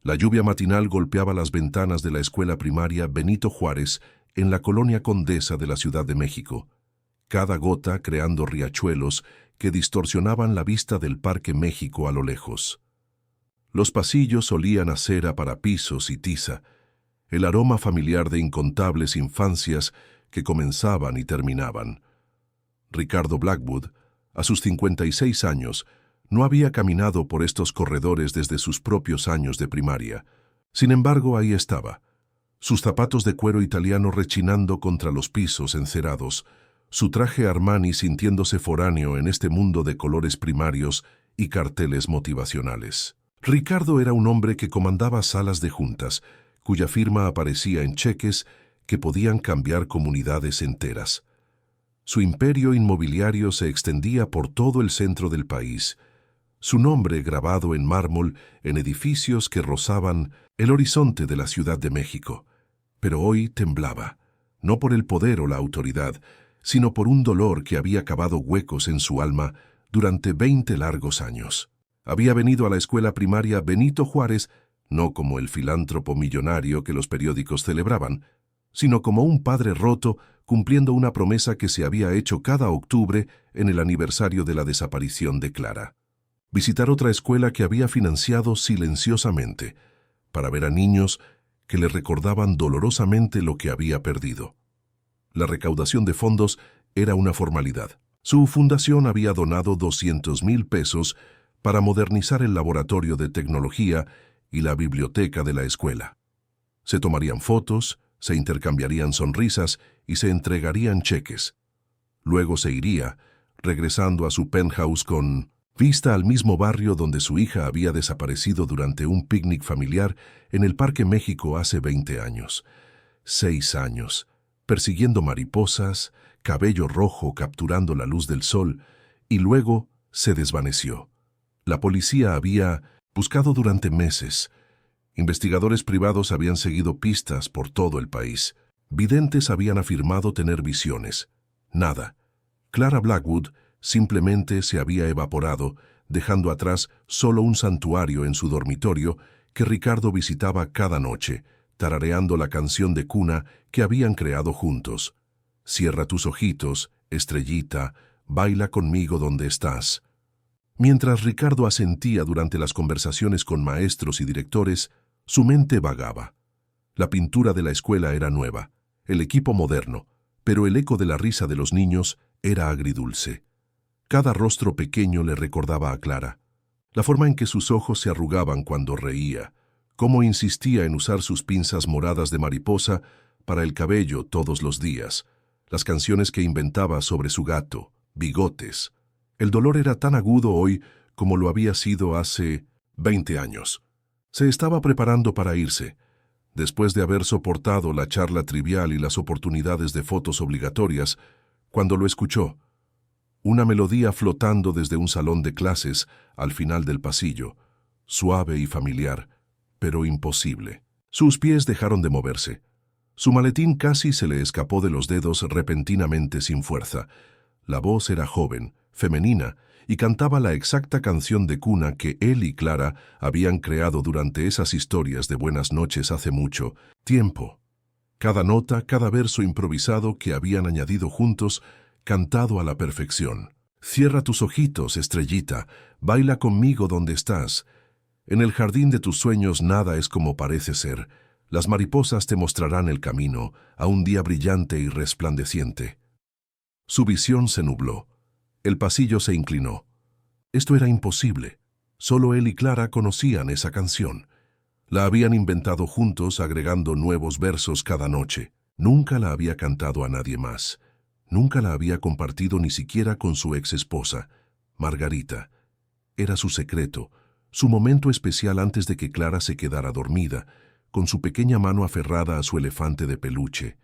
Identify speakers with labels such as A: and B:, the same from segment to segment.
A: La lluvia matinal golpeaba las ventanas de la escuela primaria Benito Juárez en la colonia Condesa de la Ciudad de México, cada gota creando riachuelos que distorsionaban la vista del Parque México a lo lejos. Los pasillos olían a cera para pisos y tiza, el aroma familiar de incontables infancias que comenzaban y terminaban. Ricardo Blackwood, a sus 56 años, no había caminado por estos corredores desde sus propios años de primaria. Sin embargo, ahí estaba, sus zapatos de cuero italiano rechinando contra los pisos encerados, su traje Armani sintiéndose foráneo en este mundo de colores primarios y carteles motivacionales. Ricardo era un hombre que comandaba salas de juntas, cuya firma aparecía en cheques que podían cambiar comunidades enteras. Su imperio inmobiliario se extendía por todo el centro del país, su nombre grabado en mármol en edificios que rozaban el horizonte de la Ciudad de México. Pero hoy temblaba, no por el poder o la autoridad, sino por un dolor que había cavado huecos en su alma durante 20 largos años. Había venido a la escuela primaria Benito Juárez no como el filántropo millonario que los periódicos celebraban, sino como un padre roto cumpliendo una promesa que se había hecho cada octubre en el aniversario de la desaparición de Clara. Visitar otra escuela que había financiado silenciosamente, para ver a niños que le recordaban dolorosamente lo que había perdido. La recaudación de fondos era una formalidad. Su fundación había donado 200,000 pesos para modernizar el laboratorio de tecnología y la biblioteca de la escuela. Se tomarían fotos, se intercambiarían sonrisas y se entregarían cheques. Luego se iría, regresando a su penthouse con vista al mismo barrio donde su hija había desaparecido durante un picnic familiar en el Parque México hace 20 años. 6 años, persiguiendo mariposas, cabello rojo capturando la luz del sol, y luego se desvaneció. La policía había buscado durante meses. Investigadores privados habían seguido pistas por todo el país. Videntes habían afirmado tener visiones. Nada. Clara Blackwood simplemente se había evaporado, dejando atrás solo un santuario en su dormitorio que Ricardo visitaba cada noche, tarareando la canción de cuna que habían creado juntos. Cierra tus ojitos, estrellita, baila conmigo donde estás. Mientras Ricardo asentía durante las conversaciones con maestros y directores, su mente vagaba. La pintura de la escuela era nueva, el equipo moderno, pero el eco de la risa de los niños era agridulce. Cada rostro pequeño le recordaba a Clara. La forma en que sus ojos se arrugaban cuando reía, cómo insistía en usar sus pinzas moradas de mariposa para el cabello todos los días, las canciones que inventaba sobre su gato, Bigotes. El dolor era tan agudo hoy como lo había sido hace 20 años. Se estaba preparando para irse. Después de haber soportado la charla trivial y las oportunidades de fotos obligatorias, cuando lo escuchó, una melodía flotando desde un salón de clases al final del pasillo, suave y familiar, pero imposible. Sus pies dejaron de moverse. Su maletín casi se le escapó de los dedos repentinamente sin fuerza. La voz era joven, femenina, y cantaba la exacta canción de cuna que él y Clara habían creado durante esas historias de buenas noches hace mucho tiempo. Cada nota, cada verso improvisado que habían añadido juntos, cantado a la perfección. Cierra tus ojitos, estrellita, baila conmigo donde estás. En el jardín de tus sueños nada es como parece ser. Las mariposas te mostrarán el camino a un día brillante y resplandeciente. Su visión se nubló. El pasillo se inclinó. Esto era imposible. Solo él y Clara conocían esa canción. La habían inventado juntos agregando nuevos versos cada noche. Nunca la había cantado a nadie más. Nunca la había compartido ni siquiera con su ex esposa, Margarita. Era su secreto, su momento especial antes de que Clara se quedara dormida, con su pequeña mano aferrada a su elefante de peluche.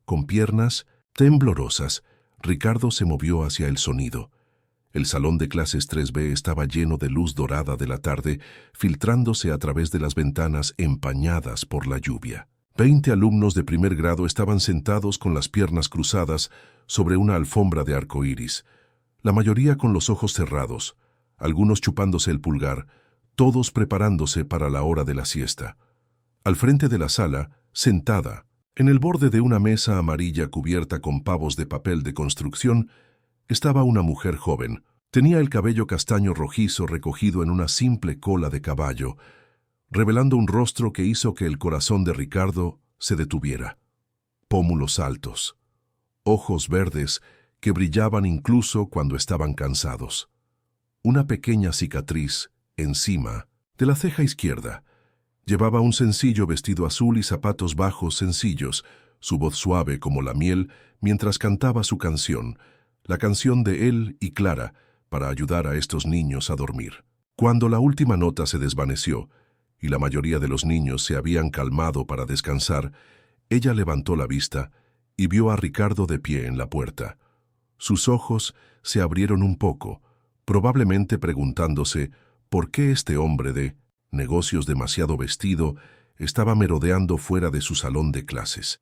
A: Con piernas temblorosas, Ricardo se movió hacia el sonido. El salón de clases 3B estaba lleno de luz dorada de la tarde, filtrándose a través de las ventanas empañadas por la lluvia. 20 alumnos de primer grado estaban sentados con las piernas cruzadas sobre una alfombra de arco iris, la mayoría con los ojos cerrados, algunos chupándose el pulgar, todos preparándose para la hora de la siesta. Al frente de la sala, sentada, en el borde de una mesa amarilla cubierta con pavos de papel de construcción, estaba una mujer joven. Tenía el cabello castaño rojizo recogido en una simple cola de caballo, revelando un rostro que hizo que el corazón de Ricardo se detuviera. Pómulos altos, ojos verdes que brillaban incluso cuando estaban cansados. Una pequeña cicatriz encima de la ceja izquierda. Llevaba un sencillo vestido azul y zapatos bajos sencillos, su voz suave como la miel mientras cantaba su canción, la canción de él y Clara, para ayudar a estos niños a dormir. Cuando la última nota se desvaneció y la mayoría de los niños se habían calmado para descansar, ella levantó la vista y vio a Ricardo de pie en la puerta. Sus ojos se abrieron un poco, probablemente preguntándose por qué este hombre de negocios demasiado vestido estaba merodeando fuera de su salón de clases.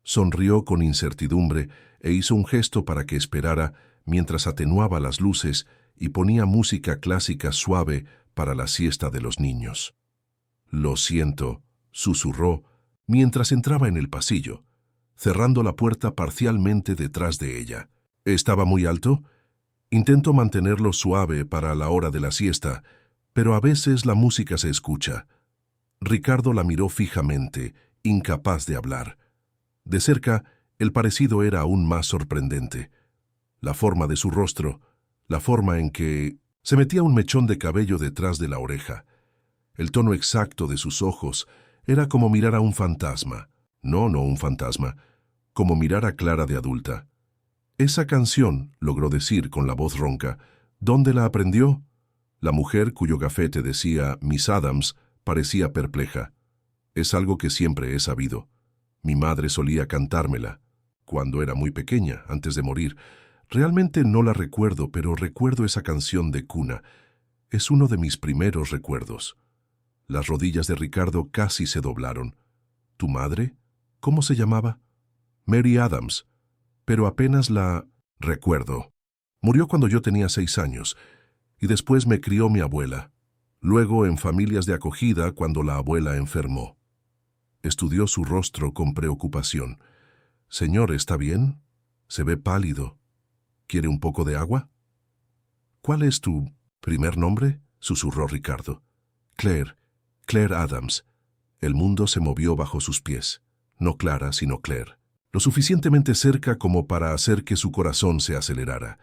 A: Sonrió con incertidumbre e hizo un gesto para que esperara mientras atenuaba las luces y ponía música clásica suave para la siesta de los niños. «Lo siento», susurró mientras entraba en el pasillo, cerrando la puerta parcialmente detrás de ella. «¿Estaba muy alto? Intento mantenerlo suave para la hora de la siesta, pero a veces la música se escucha». Ricardo la miró fijamente, incapaz de hablar. De cerca, el parecido era aún más sorprendente. La forma de su rostro, la forma en que se metía un mechón de cabello detrás de la oreja. El tono exacto de sus ojos era como mirar a un fantasma. No un fantasma, como mirar a Clara de adulta. «Esa canción», logró decir con la voz ronca, «¿dónde la aprendió?» La mujer, cuyo gafete decía Miss Adams, parecía perpleja. «Es algo que siempre he sabido. Mi madre solía cantármela, cuando era muy pequeña, antes de morir. Realmente no la recuerdo, pero recuerdo esa canción de cuna. Es uno de mis primeros recuerdos». Las rodillas de Ricardo casi se doblaron. «¿Tu madre? ¿Cómo se llamaba?» «Mary Adams. Pero apenas la recuerdo. Murió cuando yo tenía 6 años, y después me crió mi abuela. Luego en familias de acogida cuando la abuela enfermó». Estudió su rostro con preocupación. «Señor, ¿está bien? Se ve pálido. ¿Quiere un poco de agua?» «¿Cuál es tu primer nombre?», susurró Ricardo. «Claire Adams». El mundo se movió bajo sus pies. No Clara, sino Claire. Lo suficientemente cerca como para hacer que su corazón se acelerara.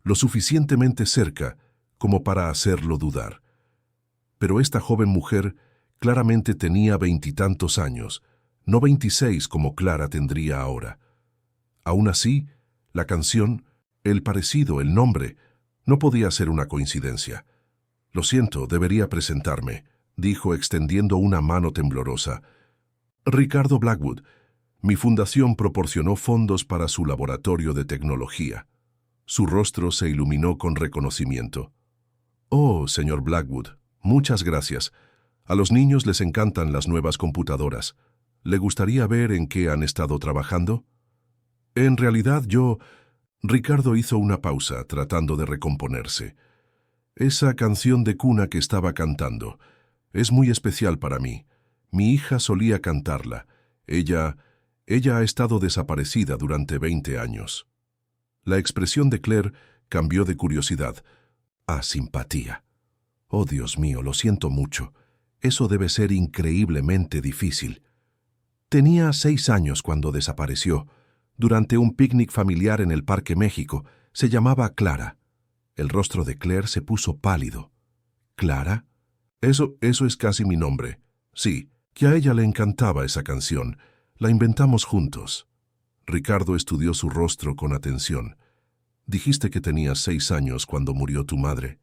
A: Lo suficientemente cerca como para hacerlo dudar. Pero esta joven mujer claramente tenía 20 y tantos años, no 26 como Clara tendría ahora. Aún así, la canción, el parecido, el nombre, no podía ser una coincidencia. «Lo siento, debería presentarme», dijo extendiendo una mano temblorosa. «Ricardo Blackwood. Mi fundación proporcionó fondos para su laboratorio de tecnología». Su rostro se iluminó con reconocimiento. «Oh, señor Blackwood, muchas gracias. A los niños les encantan las nuevas computadoras. ¿Le gustaría ver en qué han estado trabajando?» «En realidad yo...» Ricardo hizo una pausa, tratando de recomponerse. «Esa canción de cuna que estaba cantando es muy especial para mí. Mi hija solía cantarla. Ella ha estado desaparecida durante 20 años». La expresión de Claire cambió de curiosidad a simpatía. «Oh, Dios mío, lo siento mucho. Eso debe ser increíblemente difícil». «Tenía 6 años cuando desapareció, durante un picnic familiar en el Parque México. Se llamaba Clara». El rostro de Claire se puso pálido. «¿Clara? Eso es casi mi nombre. Sí, que a ella le encantaba esa canción. La inventamos juntos». Ricardo estudió su rostro con atención. «Dijiste que tenías 6 años cuando murió tu madre».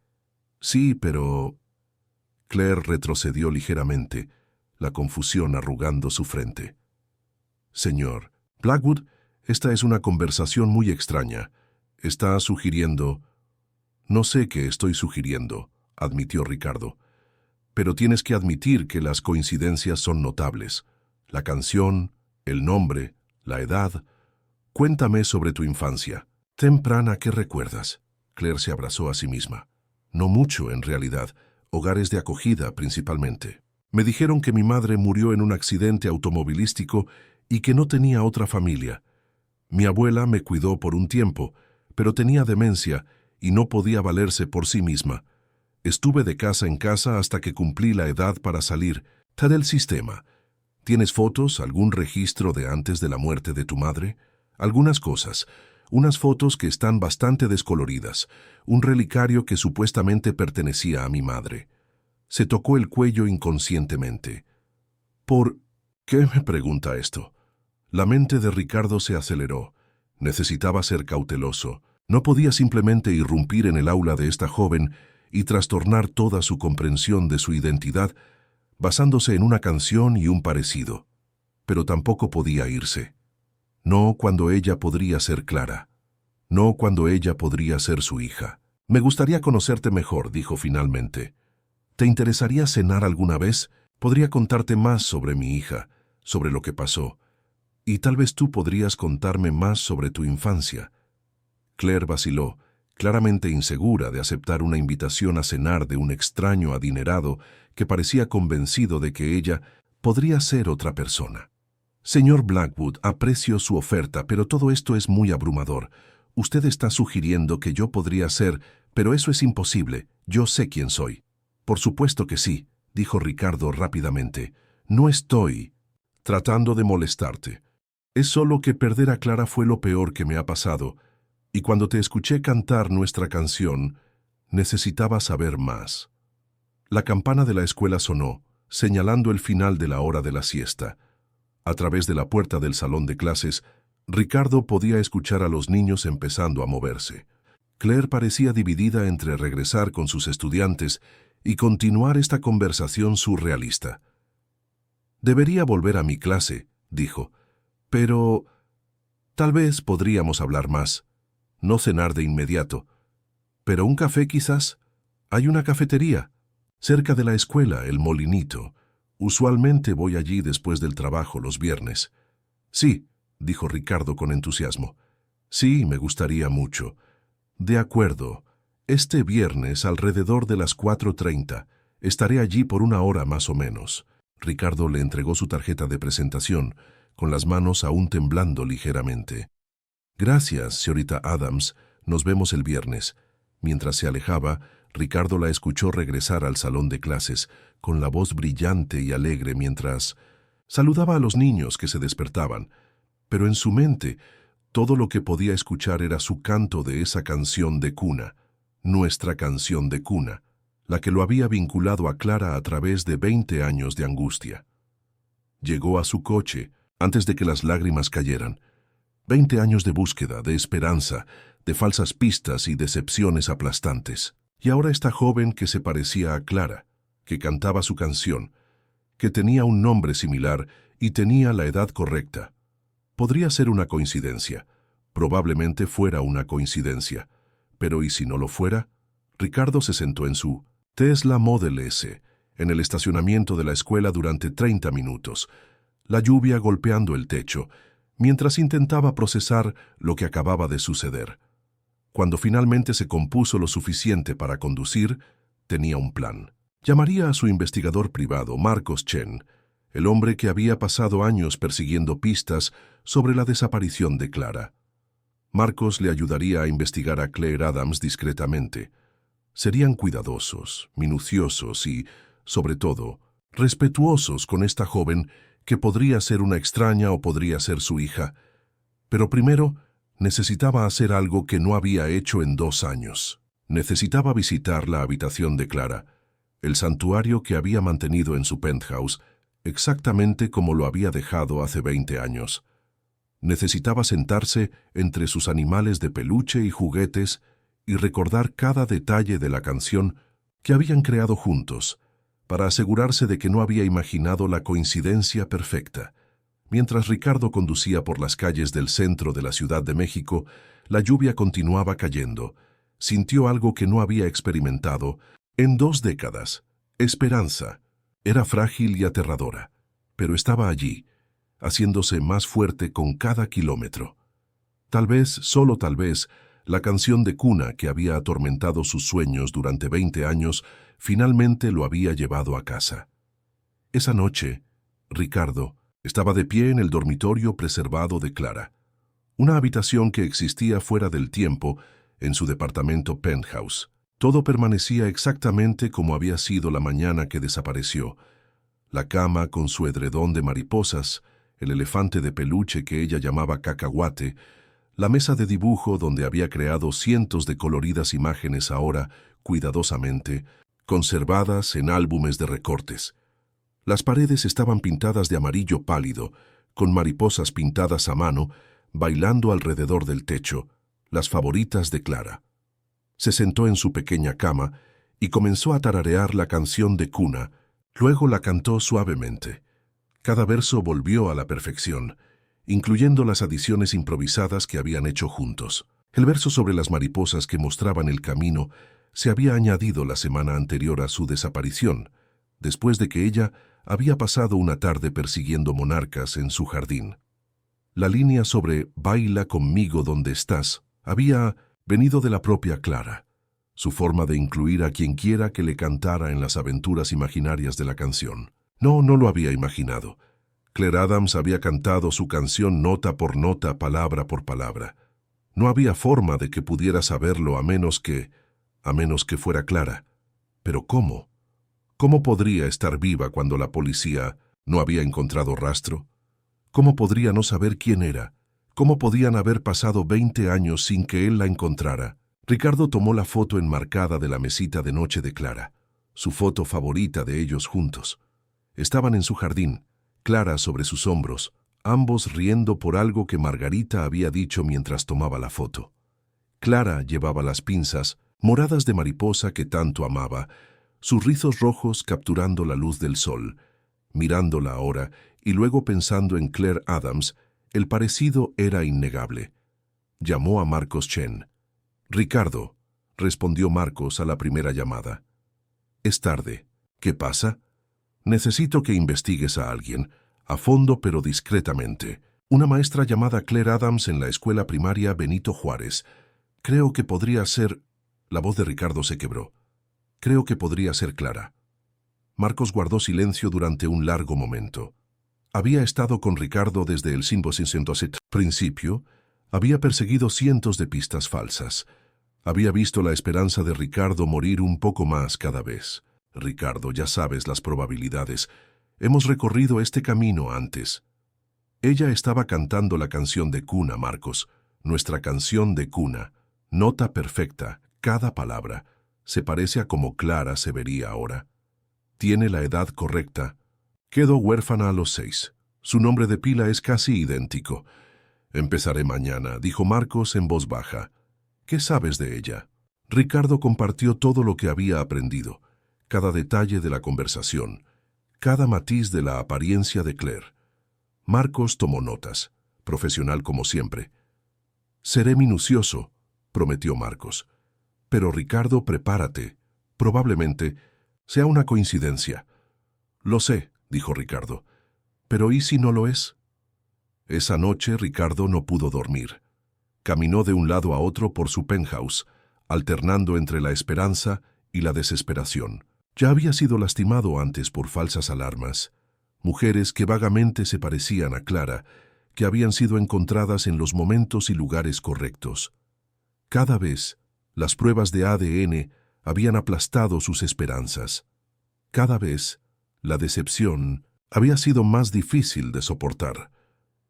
A: «Sí, pero...» Claire retrocedió ligeramente, la confusión arrugando su frente. «Señor Blackwood, esta es una conversación muy extraña. Está sugiriendo...» «No sé qué estoy sugiriendo», admitió Ricardo. «Pero tienes que admitir que las coincidencias son notables. La canción, el nombre, la edad. Cuéntame sobre tu infancia. Temprana, ¿qué recuerdas?» Claire se abrazó a sí misma. «No mucho, en realidad. hogares de acogida principalmente. Me dijeron que mi madre murió en un accidente automovilístico y que no tenía otra familia. Mi abuela me cuidó por un tiempo, pero tenía demencia y no podía valerse por sí misma. Estuve de casa en casa hasta que cumplí la edad para salir del sistema. ¿Tienes fotos, algún registro de antes de la muerte de tu madre? Algunas cosas. Unas fotos que están bastante descoloridas. Un relicario que supuestamente pertenecía a mi madre. Se tocó el cuello inconscientemente. ¿Por qué me pregunta esto? La mente de Ricardo se aceleró. Necesitaba ser cauteloso. No podía simplemente irrumpir en el aula de esta joven y trastornar toda su comprensión de su identidad basándose en una canción y un parecido. Pero tampoco podía irse. No cuando ella podría ser Clara. No cuando ella podría ser su hija. Me gustaría conocerte mejor, dijo finalmente. ¿Te interesaría cenar alguna vez? Podría contarte más sobre mi hija, sobre lo que pasó. Y tal vez tú podrías contarme más sobre tu infancia. Claire vaciló, claramente insegura de aceptar una invitación a cenar de un extraño adinerado que parecía convencido de que ella podría ser otra persona. Señor Blackwood, aprecio su oferta, pero todo esto es muy abrumador. Usted está sugiriendo que yo podría ser, pero eso es imposible. Yo sé quién soy. Por supuesto que sí, dijo Ricardo rápidamente. No estoy tratando de molestarte. Es solo que perder a Clara fue lo peor que me ha pasado, y cuando te escuché cantar nuestra canción, necesitaba saber más. La campana de la escuela sonó, señalando el final de la hora de la siesta. A través de la puerta del salón de clases, Ricardo podía escuchar a los niños empezando a moverse. Claire parecía dividida entre regresar con sus estudiantes y continuar esta conversación surrealista. «Debería volver a mi clase», dijo, «pero tal vez podríamos hablar más. No cenar de inmediato. Pero un café quizás. Hay una cafetería. Cerca de la escuela, el Molinito. Usualmente voy allí después del trabajo los viernes». «Sí», dijo Ricardo con entusiasmo. «Sí, me gustaría mucho». «De acuerdo. Este viernes, alrededor de las 4:30, estaré allí por una hora más o menos». Ricardo le entregó su tarjeta de presentación, con las manos aún temblando ligeramente. «Gracias, señorita Adams. Nos vemos el viernes». Mientras se alejaba, Ricardo la escuchó regresar al salón de clases, con la voz brillante y alegre mientras saludaba a los niños que se despertaban. Pero en su mente, todo lo que podía escuchar era su canto de esa canción de cuna, nuestra canción de cuna, la que lo había vinculado a Clara a través de 20 años de angustia. Llegó a su coche, antes de que las lágrimas cayeran. 20 años de búsqueda, de esperanza, de falsas pistas y decepciones aplastantes. Y ahora esta joven que se parecía a Clara, que cantaba su canción, que tenía un nombre similar y tenía la edad correcta. Podría ser una coincidencia. Probablemente fuera una coincidencia. Pero ¿y si no lo fuera? Ricardo se sentó en su Tesla Model S, en el estacionamiento de la escuela durante 30 minutos, la lluvia golpeando el techo, mientras intentaba procesar lo que acababa de suceder. Cuando finalmente se compuso lo suficiente para conducir, tenía un plan. Llamaría a su investigador privado, Marcos Chen, el hombre que había pasado años persiguiendo pistas sobre la desaparición de Clara. Marcos le ayudaría a investigar a Claire Adams discretamente. Serían cuidadosos, minuciosos y, sobre todo, respetuosos con esta joven que podría ser una extraña o podría ser su hija. Pero primero, necesitaba hacer algo que no había hecho en 2 años. Necesitaba visitar la habitación de Clara, el santuario que había mantenido en su penthouse, exactamente como lo había dejado hace 20 años. Necesitaba sentarse entre sus animales de peluche y juguetes y recordar cada detalle de la canción que habían creado juntos, para asegurarse de que no había imaginado la coincidencia perfecta. Mientras Ricardo conducía por las calles del centro de la Ciudad de México, la lluvia continuaba cayendo. Sintió algo que no había experimentado en 2 décadas. Esperanza. Era frágil y aterradora, pero estaba allí, haciéndose más fuerte con cada kilómetro. Tal vez, solo tal vez, La canción de cuna que había atormentado sus sueños durante 20 años finalmente lo había llevado a casa. Esa noche, Ricardo estaba de pie en el dormitorio preservado de Clara, una habitación que existía fuera del tiempo en su departamento penthouse. Todo permanecía exactamente como había sido la mañana que desapareció. La cama con su edredón de mariposas, el elefante de peluche que ella llamaba cacahuate, la mesa de dibujo donde había creado cientos de coloridas imágenes ahora, cuidadosamente, conservadas en álbumes de recortes. Las paredes estaban pintadas de amarillo pálido, con mariposas pintadas a mano, bailando alrededor del techo, las favoritas de Clara. Se sentó en su pequeña cama y comenzó a tararear la canción de cuna, luego la cantó suavemente. Cada verso volvió a la perfección, incluyendo las adiciones improvisadas que habían hecho juntos. El verso sobre las mariposas que mostraban el camino se había añadido la semana anterior a su desaparición, después de que ella había pasado una tarde persiguiendo monarcas en su jardín. La línea sobre «Baila conmigo donde estás» había venido de la propia Clara, su forma de incluir a quien quiera que le cantara en las aventuras imaginarias de la canción. No lo había imaginado. Claire Adams había cantado su canción nota por nota, palabra por palabra. No había forma de que pudiera saberlo a menos que fuera Clara. Pero ¿cómo? ¿Cómo podría estar viva cuando la policía no había encontrado rastro? ¿Cómo podría no saber quién era? ¿Cómo podían haber pasado 20 años sin que él la encontrara? Ricardo tomó la foto enmarcada de la mesita de noche de Clara, su foto favorita de ellos juntos. Estaban en su jardín, Clara sobre sus hombros, ambos riendo por algo que Margarita había dicho mientras tomaba la foto. Clara llevaba las pinzas, moradas de mariposa que tanto amaba, sus rizos rojos capturando la luz del sol. Mirándola ahora y luego pensando en Claire Adams, el parecido era innegable. Llamó a Marcos Chen. «Ricardo», respondió Marcos a la primera llamada. «Es tarde. ¿Qué pasa?» «Necesito que investigues a alguien, a fondo pero discretamente. Una maestra llamada Claire Adams en la escuela primaria Benito Juárez. Creo que podría ser...» La voz de Ricardo se quebró. «Creo que podría ser Clara». Marcos guardó silencio durante un largo momento. Había estado con Ricardo desde el principio, había perseguido cientos de pistas falsas. Había visto la esperanza de Ricardo morir un poco más cada vez. «Ricardo, ya sabes las probabilidades. Hemos recorrido este camino antes». Ella estaba cantando la canción de cuna, Marcos. Nuestra canción de cuna. Nota perfecta, cada palabra. Se parece a como Clara se vería ahora. Tiene la edad correcta. Quedó huérfana a los 6. Su nombre de pila es casi idéntico. «Empezaré mañana», dijo Marcos en voz baja. «¿Qué sabes de ella?» Ricardo compartió todo lo que había aprendido, cada detalle de la conversación, cada matiz de la apariencia de Claire. Marcos tomó notas, profesional como siempre. «Seré minucioso», prometió Marcos. «Pero Ricardo, prepárate. Probablemente sea una coincidencia». «Lo sé», dijo Ricardo. «Pero ¿y si no lo es?» Esa noche Ricardo no pudo dormir. Caminó de un lado a otro por su penthouse, alternando entre la esperanza y la desesperación. Ya había sido lastimado antes por falsas alarmas. Mujeres que vagamente se parecían a Clara, que habían sido encontradas en los momentos y lugares correctos. Cada vez, las pruebas de ADN habían aplastado sus esperanzas. Cada vez, la decepción había sido más difícil de soportar.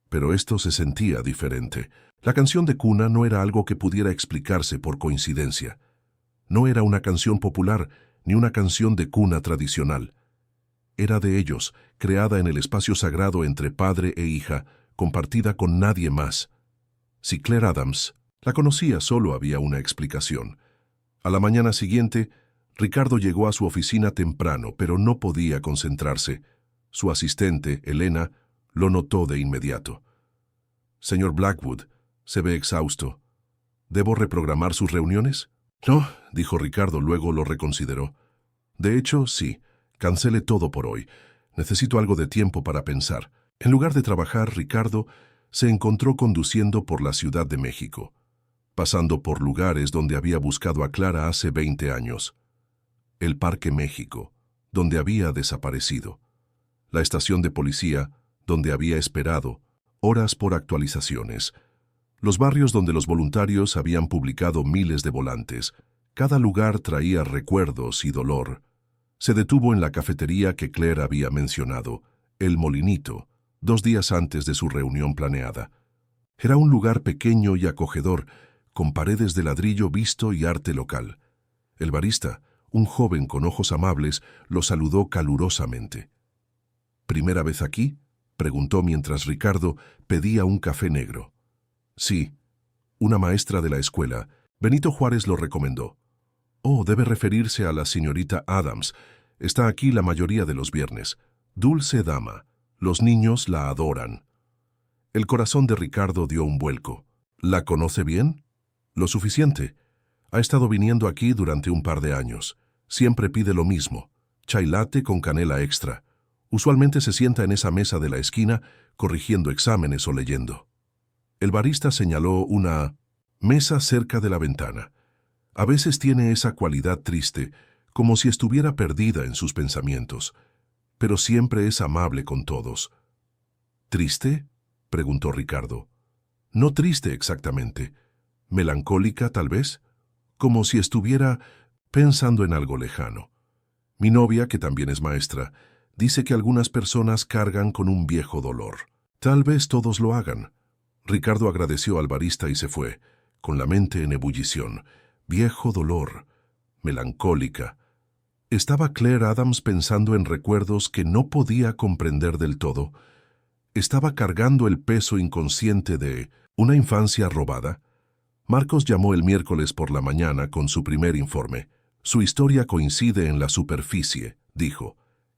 A: Pero esto se sentía diferente. La canción de cuna no era algo que pudiera explicarse por coincidencia. No era una canción popular ni una canción de cuna tradicional. Era de ellos, creada en el espacio sagrado entre padre e hija, compartida con nadie más. Si Claire Adams la conocía, solo había una explicación. A la mañana siguiente, Ricardo llegó a su oficina temprano, pero no podía concentrarse. Su asistente, Elena, lo notó de inmediato. «Señor Blackwood, se ve exhausto. ¿Debo reprogramar sus reuniones?» «No», dijo Ricardo, luego lo reconsideró. «De hecho, sí. Cancele todo por hoy. Necesito algo de tiempo para pensar». En lugar de trabajar, Ricardo se encontró conduciendo por la Ciudad de México. pasando por lugares donde había buscado a Clara hace 20 años. El Parque México, donde había desaparecido. La estación de policía, donde había esperado, horas por actualizaciones. Los barrios donde los voluntarios habían publicado miles de volantes. Cada lugar traía recuerdos y dolor. Se detuvo en la cafetería que Claire había mencionado, El Molinito, 2 días antes de su reunión planeada. Era un lugar pequeño y acogedor, con paredes de ladrillo visto y arte local. El barista, un joven con ojos amables, lo saludó calurosamente. ¿Primera vez aquí?, preguntó mientras Ricardo pedía un café negro. Sí, una maestra de la escuela. Benito Juárez lo recomendó. Oh, debe referirse a la señorita Adams. Está aquí la mayoría de los viernes. Dulce dama. Los niños la adoran. El corazón de Ricardo dio un vuelco. ¿La conoce bien? Lo suficiente. Ha estado viniendo aquí durante un par de años. Siempre pide lo mismo. Chai latte con canela extra. Usualmente se sienta en esa mesa de la esquina, corrigiendo exámenes o leyendo. El barista señaló una mesa cerca de la ventana. A veces tiene esa cualidad triste, como si estuviera perdida en sus pensamientos, pero siempre es amable con todos. ¿Triste?, preguntó Ricardo. No triste exactamente. Melancólica, tal vez, como si estuviera pensando en algo lejano. Mi novia, que también es maestra, dice que algunas personas cargan con un viejo dolor. Tal vez todos lo hagan. Ricardo agradeció al barista y se fue, con la mente en ebullición. Viejo dolor, melancólica. ¿Estaba Claire Adams pensando en recuerdos que no podía comprender del todo? ¿Estaba cargando el peso inconsciente de una infancia robada? Marcos llamó el miércoles por la mañana con su primer informe. Su historia coincide en la superficie, dijo.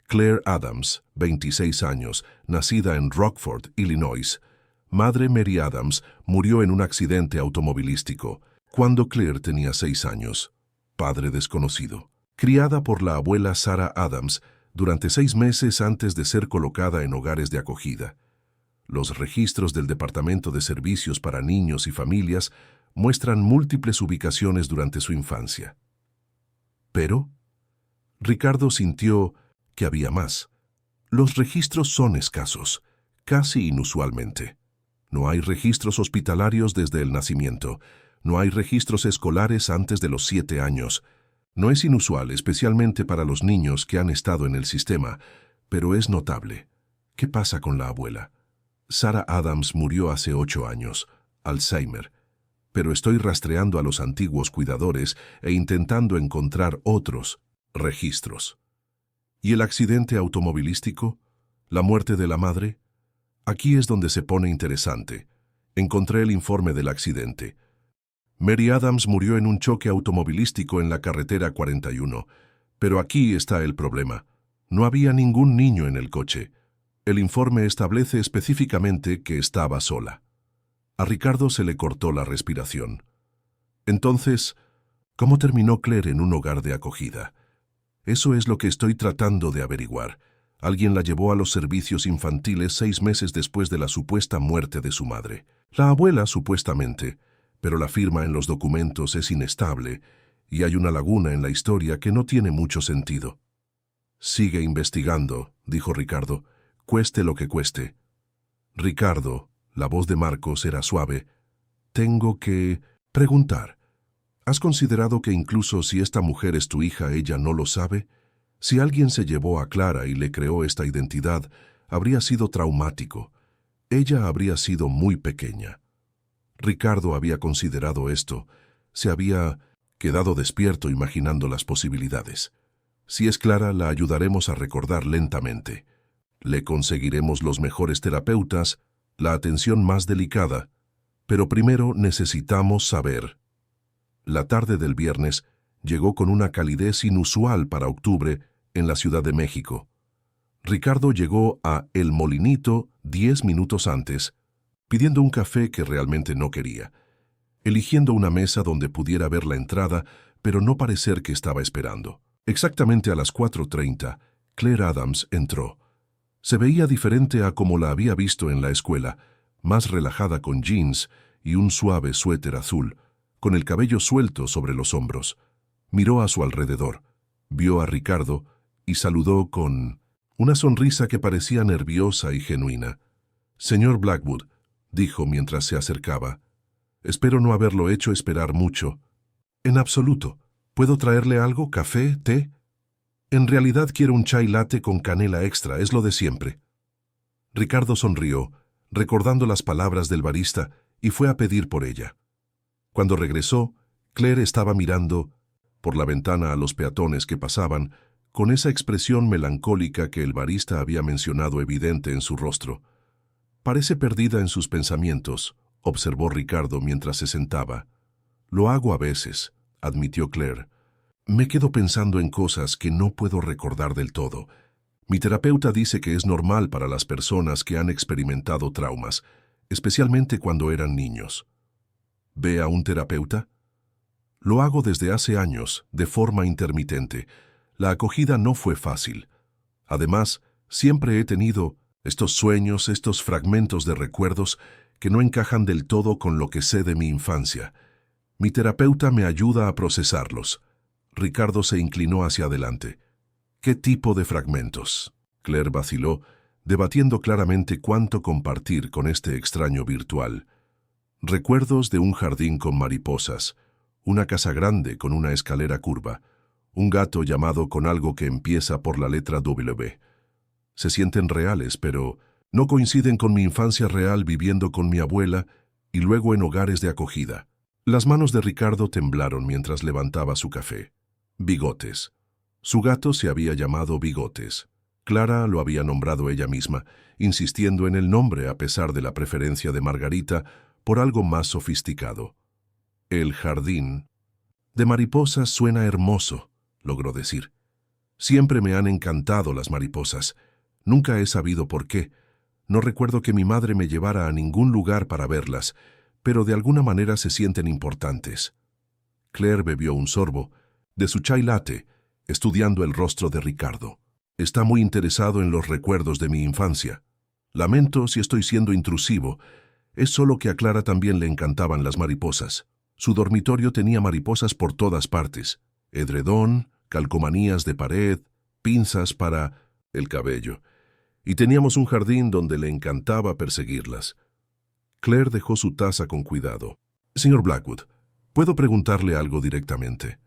A: Claire Adams, 26 años, nacida en Rockford, Illinois. Madre Mary Adams murió en un accidente automovilístico cuando Claire tenía 6 años. Padre desconocido. Criada por la abuela Sarah Adams durante 6 meses antes de ser colocada en hogares de acogida. Los registros del Departamento de Servicios para Niños y Familias muestran múltiples ubicaciones durante su infancia. Pero Ricardo sintió que había más. Los registros son escasos, casi inusualmente. No hay registros hospitalarios desde el nacimiento. No hay registros escolares antes de los 7 años. No es inusual, especialmente para los niños que han estado en el sistema, pero es notable. ¿Qué pasa con la abuela? Sarah Adams murió hace 8 años, Alzheimer, pero estoy rastreando a los antiguos cuidadores e intentando encontrar otros registros. ¿Y el accidente automovilístico? ¿La muerte de la madre? Aquí es donde se pone interesante. Encontré el informe del accidente. Mary Adams murió en un choque automovilístico en la carretera 41, pero aquí está el problema. No había ningún niño en el coche. El informe establece específicamente que estaba sola. A Ricardo se le cortó la respiración. Entonces, ¿cómo terminó Claire en un hogar de acogida? Eso es lo que estoy tratando de averiguar. Alguien la llevó a los servicios infantiles 6 meses después de la supuesta muerte de su madre. La abuela, supuestamente, pero la firma en los documentos es inestable y hay una laguna en la historia que no tiene mucho sentido. Sigue investigando, dijo Ricardo, cueste lo que cueste. Ricardo, la voz de Marcos era suave. Tengo que preguntar. ¿Has considerado que incluso si esta mujer es tu hija, ella no lo sabe? Si alguien se llevó a Clara y le creó esta identidad, habría sido traumático. Ella habría sido muy pequeña. Ricardo había considerado esto. Se había quedado despierto imaginando las posibilidades. Si es Clara, la ayudaremos a recordar lentamente. Le conseguiremos los mejores terapeutas, la atención más delicada. Pero primero necesitamos saber. La tarde del viernes llegó con una calidez inusual para octubre en la Ciudad de México. Ricardo llegó a El Molinito 10 minutos antes, pidiendo un café que realmente no quería, eligiendo una mesa donde pudiera ver la entrada, pero no parecer que estaba esperando. Exactamente a las 4:30, Claire Adams entró. Se veía diferente a como la había visto en la escuela, más relajada con jeans y un suave suéter azul. con el cabello suelto sobre los hombros. Miró a su alrededor, vio a Ricardo y saludó con una sonrisa que parecía nerviosa y genuina. «Señor Blackwood», dijo mientras se acercaba, «espero no haberlo hecho esperar mucho». «En absoluto. ¿Puedo traerle algo? ¿Café? ¿Té?» «En realidad quiero un chai latte con canela extra, es lo de siempre». Ricardo sonrió, recordando las palabras del barista, y fue a pedir por ella. Cuando regresó, Claire estaba mirando por la ventana a los peatones que pasaban, con esa expresión melancólica que el barista había mencionado evidente en su rostro. «Parece perdida en sus pensamientos», observó Ricardo mientras se sentaba. «Lo hago a veces», admitió Claire. «Me quedo pensando en cosas que no puedo recordar del todo. Mi terapeuta dice que es normal para las personas que han experimentado traumas, especialmente cuando eran niños». «¿Ve a un terapeuta?» «Lo hago desde hace años, de forma intermitente. La acogida no fue fácil. Además, siempre he tenido estos sueños, estos fragmentos de recuerdos que no encajan del todo con lo que sé de mi infancia. Mi terapeuta me ayuda a procesarlos». Ricardo se inclinó hacia adelante. «¿Qué tipo de fragmentos?». Claire vaciló, debatiendo claramente cuánto compartir con este extraño virtual. «Recuerdos de un jardín con mariposas, una casa grande con una escalera curva, un gato llamado con algo que empieza por la letra W. Se sienten reales, pero no coinciden con mi infancia real viviendo con mi abuela y luego en hogares de acogida». Las manos de Ricardo temblaron mientras levantaba su café. Bigotes. Su gato se había llamado Bigotes. Clara lo había nombrado ella misma, insistiendo en el nombre a pesar de la preferencia de Margarita por algo más sofisticado. «El jardín de mariposas suena hermoso», logró decir. «Siempre me han encantado las mariposas. Nunca he sabido por qué. No recuerdo que mi madre me llevara a ningún lugar para verlas, pero de alguna manera se sienten importantes». Claire bebió un sorbo de su chai latte, estudiando el rostro de Ricardo. «Está muy interesado en los recuerdos de mi infancia. Lamento si estoy siendo intrusivo. Es solo que a Clara también le encantaban las mariposas. Su dormitorio tenía mariposas por todas partes. Edredón, calcomanías de pared, pinzas para el cabello. Y teníamos un jardín donde le encantaba perseguirlas». Claire dejó su taza con cuidado. «Señor Blackwood, ¿puedo preguntarle algo directamente?»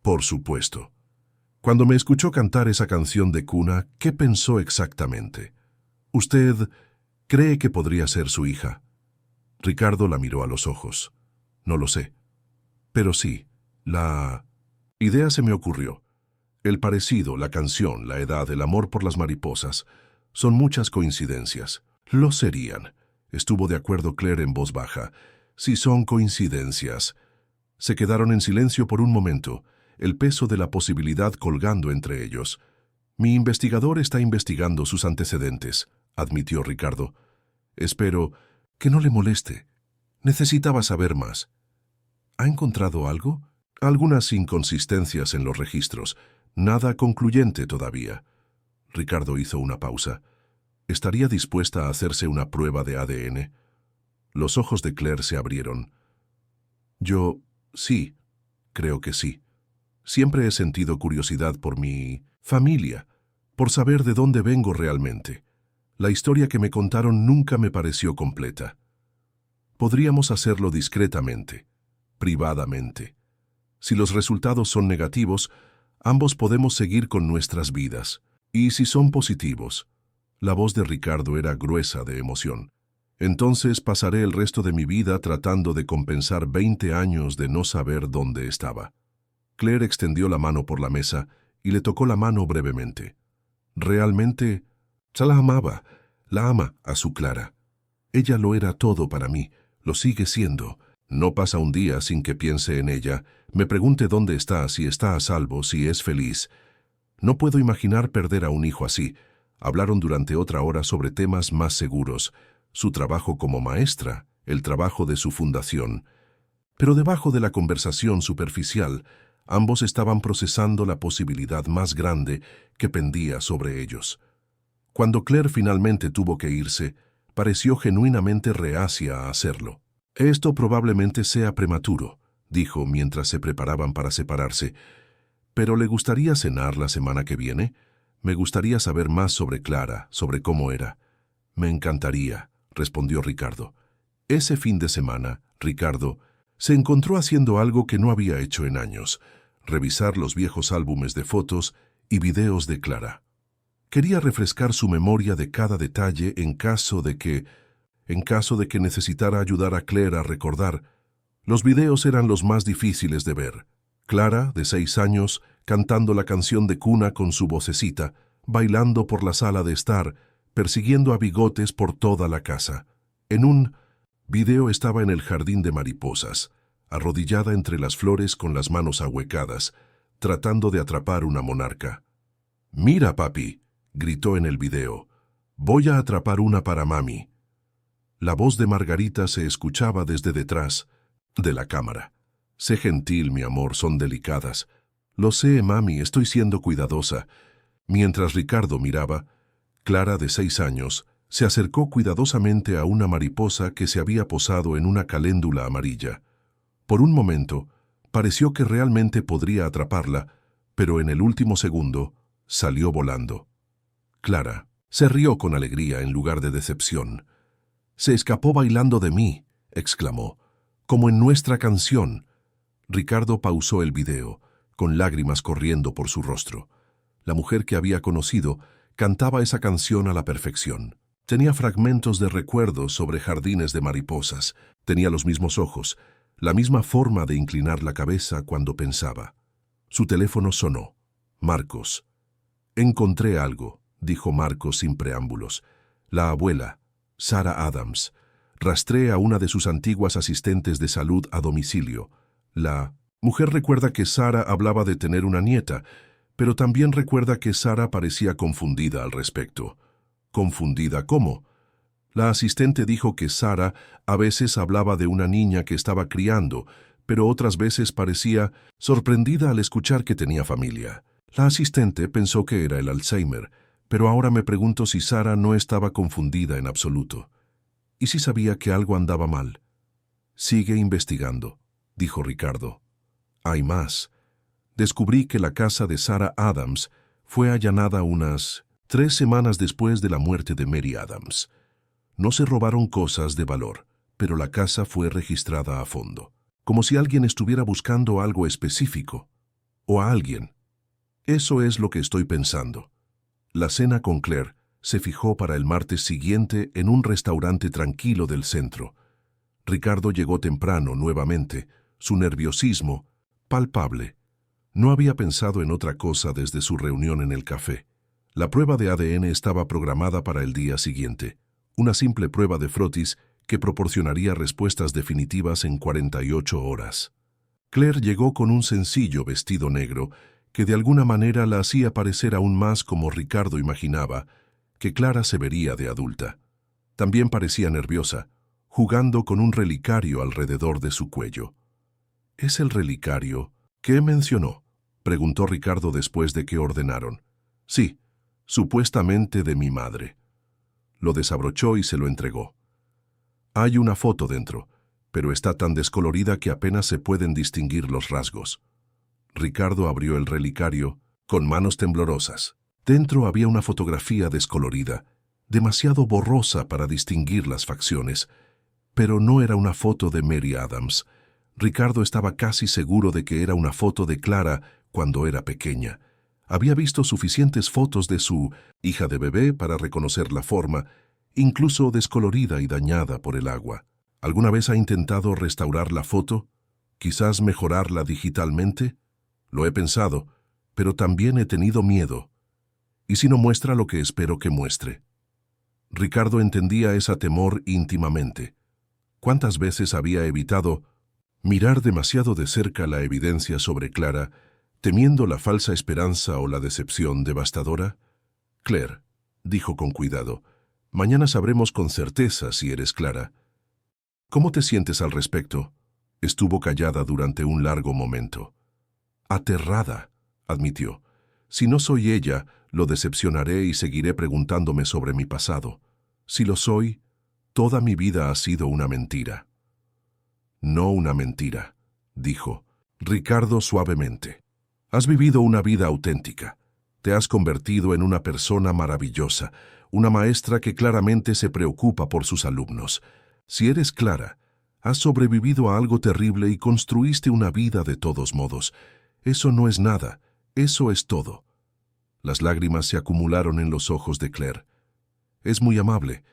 A: «Por supuesto. Cuando me escuchó cantar esa canción de cuna, ¿qué pensó exactamente? ¿Usted cree que podría ser su hija?» Ricardo la miró a los ojos. «No lo sé. Pero sí, la idea se me ocurrió. El parecido, la canción, la edad, el amor por las mariposas, son muchas coincidencias. Lo serían». Estuvo de acuerdo Claire en voz baja. «Si son coincidencias». Se quedaron en silencio por un momento, el peso de la posibilidad colgando entre ellos. «Mi investigador está investigando sus antecedentes», admitió Ricardo. «Espero que no le moleste. Necesitaba saber más». «¿Ha encontrado algo?» «Algunas inconsistencias en los registros. Nada concluyente todavía». Ricardo hizo una pausa. «¿Estaría dispuesta a hacerse una prueba de ADN?» Los ojos de Claire se abrieron. Sí, creo que sí. Siempre he sentido curiosidad por mi familia, por saber de dónde vengo realmente. La historia que me contaron nunca me pareció completa. Podríamos hacerlo discretamente, privadamente. Si los resultados son negativos, ambos podemos seguir con nuestras vidas. Y si son positivos, la voz de Ricardo era gruesa de emoción. Entonces pasaré el resto de mi vida tratando de compensar 20 años de no saber dónde estaba. Claire extendió la mano por la mesa y le tocó la mano brevemente. Realmente, se la amaba, la ama a su Clara. Ella lo era todo para mí, lo sigue siendo. No pasa un día sin que piense en ella, me pregunte dónde está, si está a salvo, si es feliz. No puedo imaginar perder a un hijo así. Hablaron durante otra hora sobre temas más seguros, su trabajo como maestra, el trabajo de su fundación. Pero debajo de la conversación superficial, ambos estaban procesando la posibilidad más grande que pendía sobre ellos. Cuando Claire finalmente tuvo que irse, pareció genuinamente reacia a hacerlo. «Esto probablemente sea prematuro», dijo mientras se preparaban para separarse. ¿Pero le gustaría cenar la semana que viene? Me gustaría saber más sobre Clara, sobre cómo era. Me encantaría, respondió Ricardo. Ese fin de semana, Ricardo se encontró haciendo algo que no había hecho en años: revisar los viejos álbumes de fotos y videos de Clara. Quería refrescar su memoria de cada detalle en caso de que necesitara ayudar a Claire a recordar. Los videos eran los más difíciles de ver. Clara, de 6 años, cantando la canción de cuna con su vocecita, bailando por la sala de estar, persiguiendo a Bigotes por toda la casa. En un video estaba en el jardín de mariposas, arrodillada entre las flores con las manos ahuecadas, tratando de atrapar una monarca. «Mira, papi», gritó en el video, «voy a atrapar una para mami». La voz de Margarita se escuchaba desde detrás de la cámara. «Sé gentil, mi amor, son delicadas». «Lo sé, mami, estoy siendo cuidadosa». Mientras Ricardo miraba, Clara, de 6 años, se acercó cuidadosamente a una mariposa que se había posado en una caléndula amarilla. Por un momento, pareció que realmente podría atraparla, pero en el último segundo salió volando. Clara se rió con alegría en lugar de decepción. «Se escapó bailando de mí», exclamó, «como en nuestra canción». Ricardo pausó el video, con lágrimas corriendo por su rostro. La mujer que había conocido cantaba esa canción a la perfección. Tenía fragmentos de recuerdos sobre jardines de mariposas, tenía los mismos ojos, la misma forma de inclinar la cabeza cuando pensaba. Su teléfono sonó. Marcos. «Encontré algo», dijo Marcos sin preámbulos. «La abuela, Sarah Adams. Rastré a una de sus antiguas asistentes de salud a domicilio. La mujer recuerda que Sarah hablaba de tener una nieta, pero también recuerda que Sarah parecía confundida al respecto». «¿Confundida cómo?» La asistente dijo que Sarah a veces hablaba de una niña que estaba criando, pero otras veces parecía sorprendida al escuchar que tenía familia. La asistente pensó que era el Alzheimer, pero ahora me pregunto si Sarah no estaba confundida en absoluto. ¿Y si sabía que algo andaba mal? «Sigue investigando», dijo Ricardo. «Hay más. Descubrí que la casa de Sarah Adams fue allanada unas 3 semanas después de la muerte de Mary Adams. No se robaron cosas de valor, pero la casa fue registrada a fondo, como si alguien estuviera buscando algo específico, o a alguien. Eso es lo que estoy pensando». La cena con Claire se fijó para el martes siguiente en un restaurante tranquilo del centro. Ricardo llegó temprano nuevamente, su nerviosismo palpable. No había pensado en otra cosa desde su reunión en el café. La prueba de ADN estaba programada para el día siguiente, una simple prueba de frotis que proporcionaría respuestas definitivas en 48 horas. Claire llegó con un sencillo vestido negro que de alguna manera la hacía parecer aún más como Ricardo imaginaba, que Clara se vería de adulta. También parecía nerviosa, jugando con un relicario alrededor de su cuello. «¿Es el relicario qué mencionó?», preguntó Ricardo después de que ordenaron. «Sí, supuestamente de mi madre». Lo desabrochó y se lo entregó. «Hay una foto dentro, pero está tan descolorida que apenas se pueden distinguir los rasgos». Ricardo abrió el relicario con manos temblorosas. Dentro había una fotografía descolorida, demasiado borrosa para distinguir las facciones, pero no era una foto de Mary Adams. Ricardo estaba casi seguro de que era una foto de Clara cuando era pequeña. Había visto suficientes fotos de su hija de bebé para reconocer la forma, incluso descolorida y dañada por el agua. ¿Alguna vez ha intentado restaurar la foto? ¿Quizás mejorarla digitalmente? Lo he pensado, pero también he tenido miedo. ¿Y si no muestra lo que espero que muestre? Ricardo entendía ese temor íntimamente. ¿Cuántas veces había evitado mirar demasiado de cerca la evidencia sobre Clara, temiendo la falsa esperanza o la decepción devastadora? «Claire», dijo con cuidado, «mañana sabremos con certeza si eres Clara. ¿Cómo te sientes al respecto?» Estuvo callada durante un largo momento. «Aterrada», admitió. «Si no soy ella, lo decepcionaré y seguiré preguntándome sobre mi pasado. Si lo soy, toda mi vida ha sido una mentira». «No una mentira», dijo Ricardo suavemente. Has vivido una vida auténtica. Te has convertido en una persona maravillosa, una maestra que claramente se preocupa por sus alumnos. Si eres Clara, has sobrevivido a algo terrible y construiste una vida de todos modos. Eso no es nada, eso es todo. Las lágrimas se acumularon en los ojos de Claire. Es muy amable.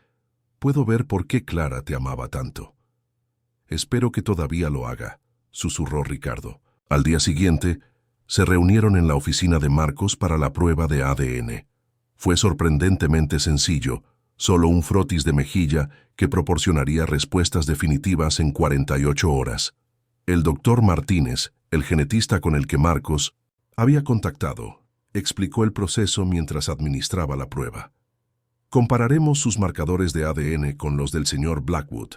A: Puedo ver por qué Clara te amaba tanto. Espero que todavía lo haga, susurró Ricardo. Al día siguiente, se reunieron en la oficina de Marcos para la prueba de ADN. Fue sorprendentemente sencillo, solo un frotis de mejilla que proporcionaría respuestas definitivas en 48 horas. El doctor Martínez, el genetista con el que Marcos había contactado, explicó el proceso mientras administraba la prueba. Compararemos sus marcadores de ADN con los del señor Blackwood.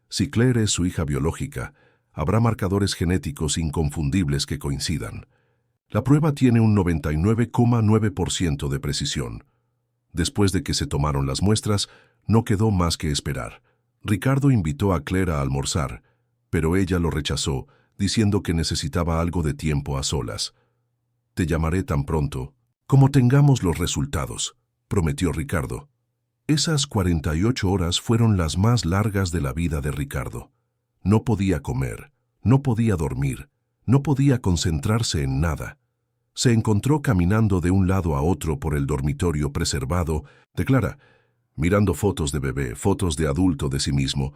A: Si Claire es su hija biológica, habrá marcadores genéticos inconfundibles que coincidan. La prueba tiene un 99,9% de precisión. Después de que se tomaron las muestras, no quedó más que esperar. Ricardo invitó a Claire a almorzar, pero ella lo rechazó, diciendo que necesitaba algo de tiempo a solas. Te llamaré tan pronto como tengamos los resultados, prometió Ricardo. Esas 48 horas fueron las más largas de la vida de Ricardo. No podía comer, no podía dormir, no podía concentrarse en nada. Se encontró caminando de un lado a otro por el dormitorio preservado de Clara, mirando fotos de bebé, fotos de adulto de sí mismo,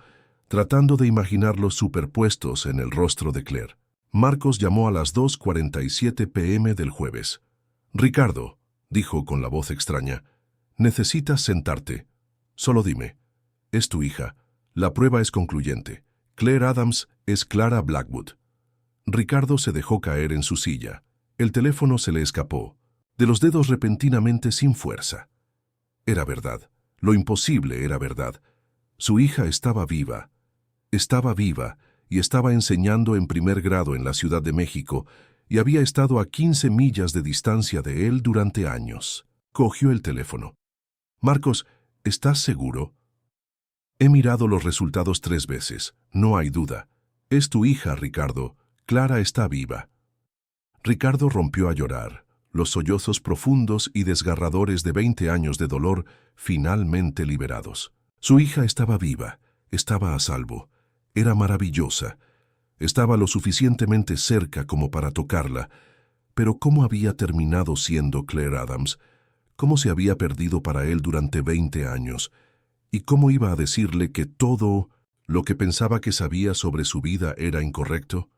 A: tratando de imaginarlos superpuestos en el rostro de Claire. Marcos llamó a las 2:47 p.m. del jueves. Ricardo, dijo con la voz extraña, necesitas sentarte. Solo dime. Es tu hija. La prueba es concluyente. Claire Adams es Clara Blackwood. Ricardo se dejó caer en su silla. El teléfono se le escapó, de los dedos repentinamente sin fuerza. Era verdad. Lo imposible era verdad. Su hija estaba viva y estaba enseñando en primer grado en la Ciudad de México y había estado a 15 millas de distancia de él durante años. Cogió el teléfono. Marcos, ¿estás seguro? He mirado los resultados 3 veces, no hay duda. Es tu hija, Ricardo. Clara está viva. Ricardo rompió a llorar, los sollozos profundos y desgarradores de 20 años de dolor finalmente liberados. Su hija estaba viva, estaba a salvo, era maravillosa, estaba lo suficientemente cerca como para tocarla, pero ¿cómo había terminado siendo Claire Adams? ¿Cómo se había perdido para él durante 20 años? ¿Y cómo iba a decirle que todo lo que pensaba que sabía sobre su vida era incorrecto?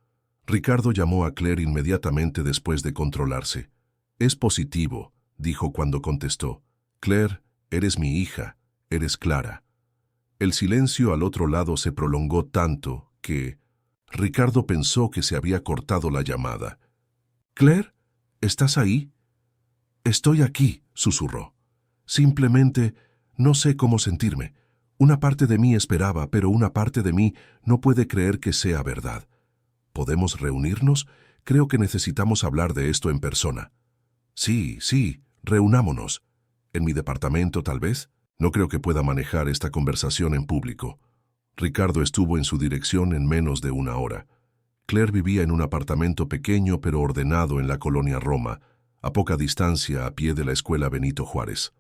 A: Ricardo llamó a Claire inmediatamente después de controlarse. Es positivo, dijo cuando contestó. Claire, eres mi hija, eres Clara. El silencio al otro lado se prolongó tanto que Ricardo pensó que se había cortado la llamada. Claire, ¿estás ahí? Estoy aquí, susurró. Simplemente no sé cómo sentirme. Una parte de mí esperaba, pero una parte de mí no puede creer que sea verdad. ¿Podemos reunirnos? Creo que necesitamos hablar de esto en persona. Sí, reunámonos. ¿En mi departamento, tal vez? No creo que pueda manejar esta conversación en público. Ricardo estuvo en su dirección en menos de 1 hora. Claire vivía en un apartamento pequeño pero ordenado en la colonia Roma, a poca distancia a pie de la escuela Benito Juárez.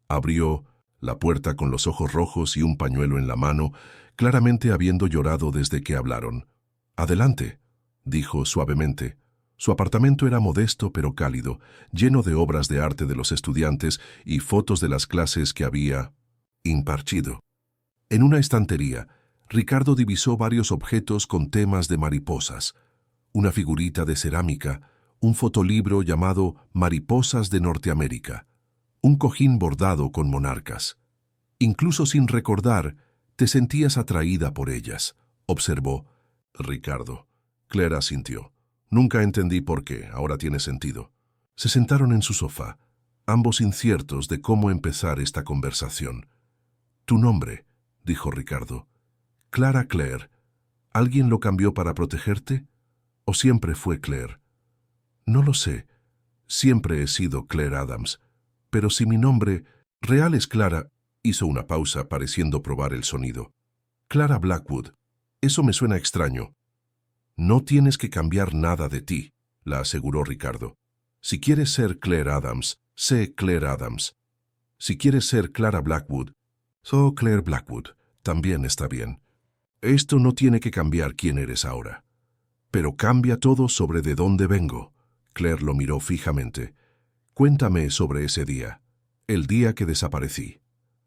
A: Abrió la puerta con los ojos rojos y un pañuelo en la mano, claramente habiendo llorado desde que hablaron. Adelante, dijo suavemente. Su apartamento era modesto pero cálido, lleno de obras de arte de los estudiantes y fotos de las clases que había impartido. En una estantería, Ricardo divisó varios objetos con temas de mariposas, una figurita de cerámica, un fotolibro llamado Mariposas de Norteamérica, un cojín bordado con monarcas. Incluso sin recordar, te sentías atraída por ellas, observó Ricardo. Claire asintió. Nunca entendí por qué, ahora tiene sentido. Se sentaron en su sofá, ambos inciertos de cómo empezar esta conversación. Tu nombre, dijo Ricardo. Clara Claire. ¿Alguien lo cambió para protegerte? ¿O siempre fue Claire? No lo sé. Siempre he sido Claire Adams. Pero si mi nombre real es Clara, hizo una pausa pareciendo probar el sonido. Clara Blackwood. Eso me suena extraño. No tienes que cambiar nada de ti, la aseguró Ricardo. Si quieres ser Claire Adams, sé Claire Adams. Si quieres ser Clara Blackwood, soy Claire Blackwood. También está bien. Esto no tiene que cambiar quién eres ahora. Pero cambia todo sobre de dónde vengo. Claire lo miró fijamente. Cuéntame sobre ese día, el día que desaparecí.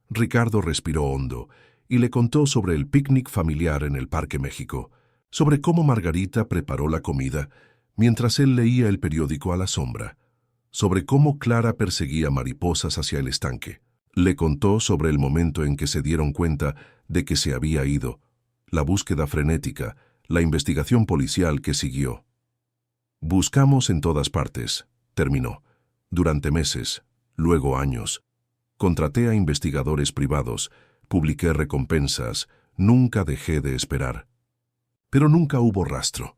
A: Ricardo respiró hondo y le contó sobre el picnic familiar en el Parque México, sobre cómo Margarita preparó la comida mientras él leía el periódico a la sombra, sobre cómo Clara perseguía mariposas hacia el estanque. Le contó sobre el momento en que se dieron cuenta de que se había ido, la búsqueda frenética, la investigación policial que siguió. Buscamos en todas partes, terminó, durante meses, luego años. Contraté a investigadores privados, publiqué recompensas, nunca dejé de esperar. Pero nunca hubo rastro.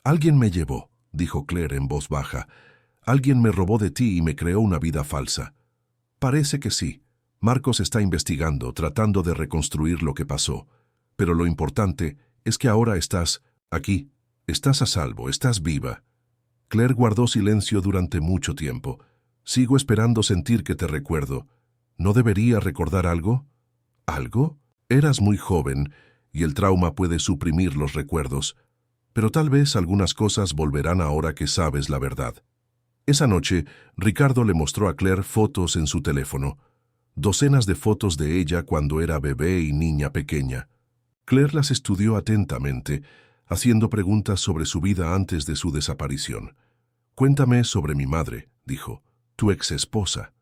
A: Alguien me llevó, dijo Claire en voz baja. Alguien me robó de ti y me creó una vida falsa. Parece que sí. Marcos está investigando, tratando de reconstruir lo que pasó. Pero lo importante es que ahora estás aquí. Estás a salvo, estás viva. Claire guardó silencio durante mucho tiempo. Sigo esperando sentir que te recuerdo. ¿No debería recordar algo? ¿Algo? Eras muy joven y el trauma puede suprimir los recuerdos. Pero tal vez algunas cosas volverán ahora que sabes la verdad. Esa noche, Ricardo le mostró a Claire fotos en su teléfono. Docenas de fotos de ella cuando era bebé y niña pequeña. Claire las estudió atentamente, haciendo preguntas sobre su vida antes de su desaparición. «Cuéntame sobre mi madre», dijo, «tu ex esposa».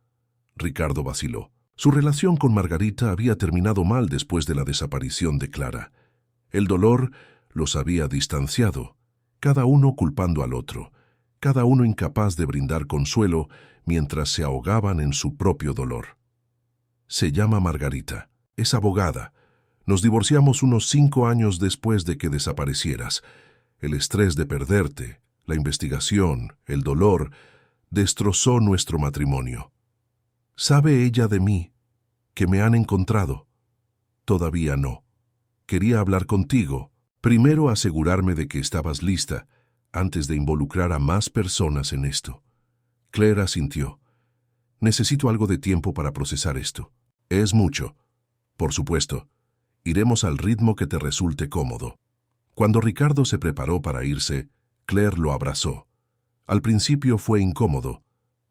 A: Ricardo vaciló. Su relación con Margarita había terminado mal después de la desaparición de Clara. El dolor los había distanciado, cada uno culpando al otro, cada uno incapaz de brindar consuelo mientras se ahogaban en su propio dolor. Se llama Margarita, es abogada. Nos divorciamos unos 5 años después de que desaparecieras. El estrés de perderte, la investigación, el dolor, destrozó nuestro matrimonio. ¿Sabe ella de mí? ¿Que me han encontrado? Todavía no. Quería hablar contigo, primero asegurarme de que estabas lista, antes de involucrar a más personas en esto. Claire asintió. Necesito algo de tiempo para procesar esto. Es mucho. Por supuesto. Iremos al ritmo que te resulte cómodo. Cuando Ricardo se preparó para irse, Claire lo abrazó. Al principio fue incómodo.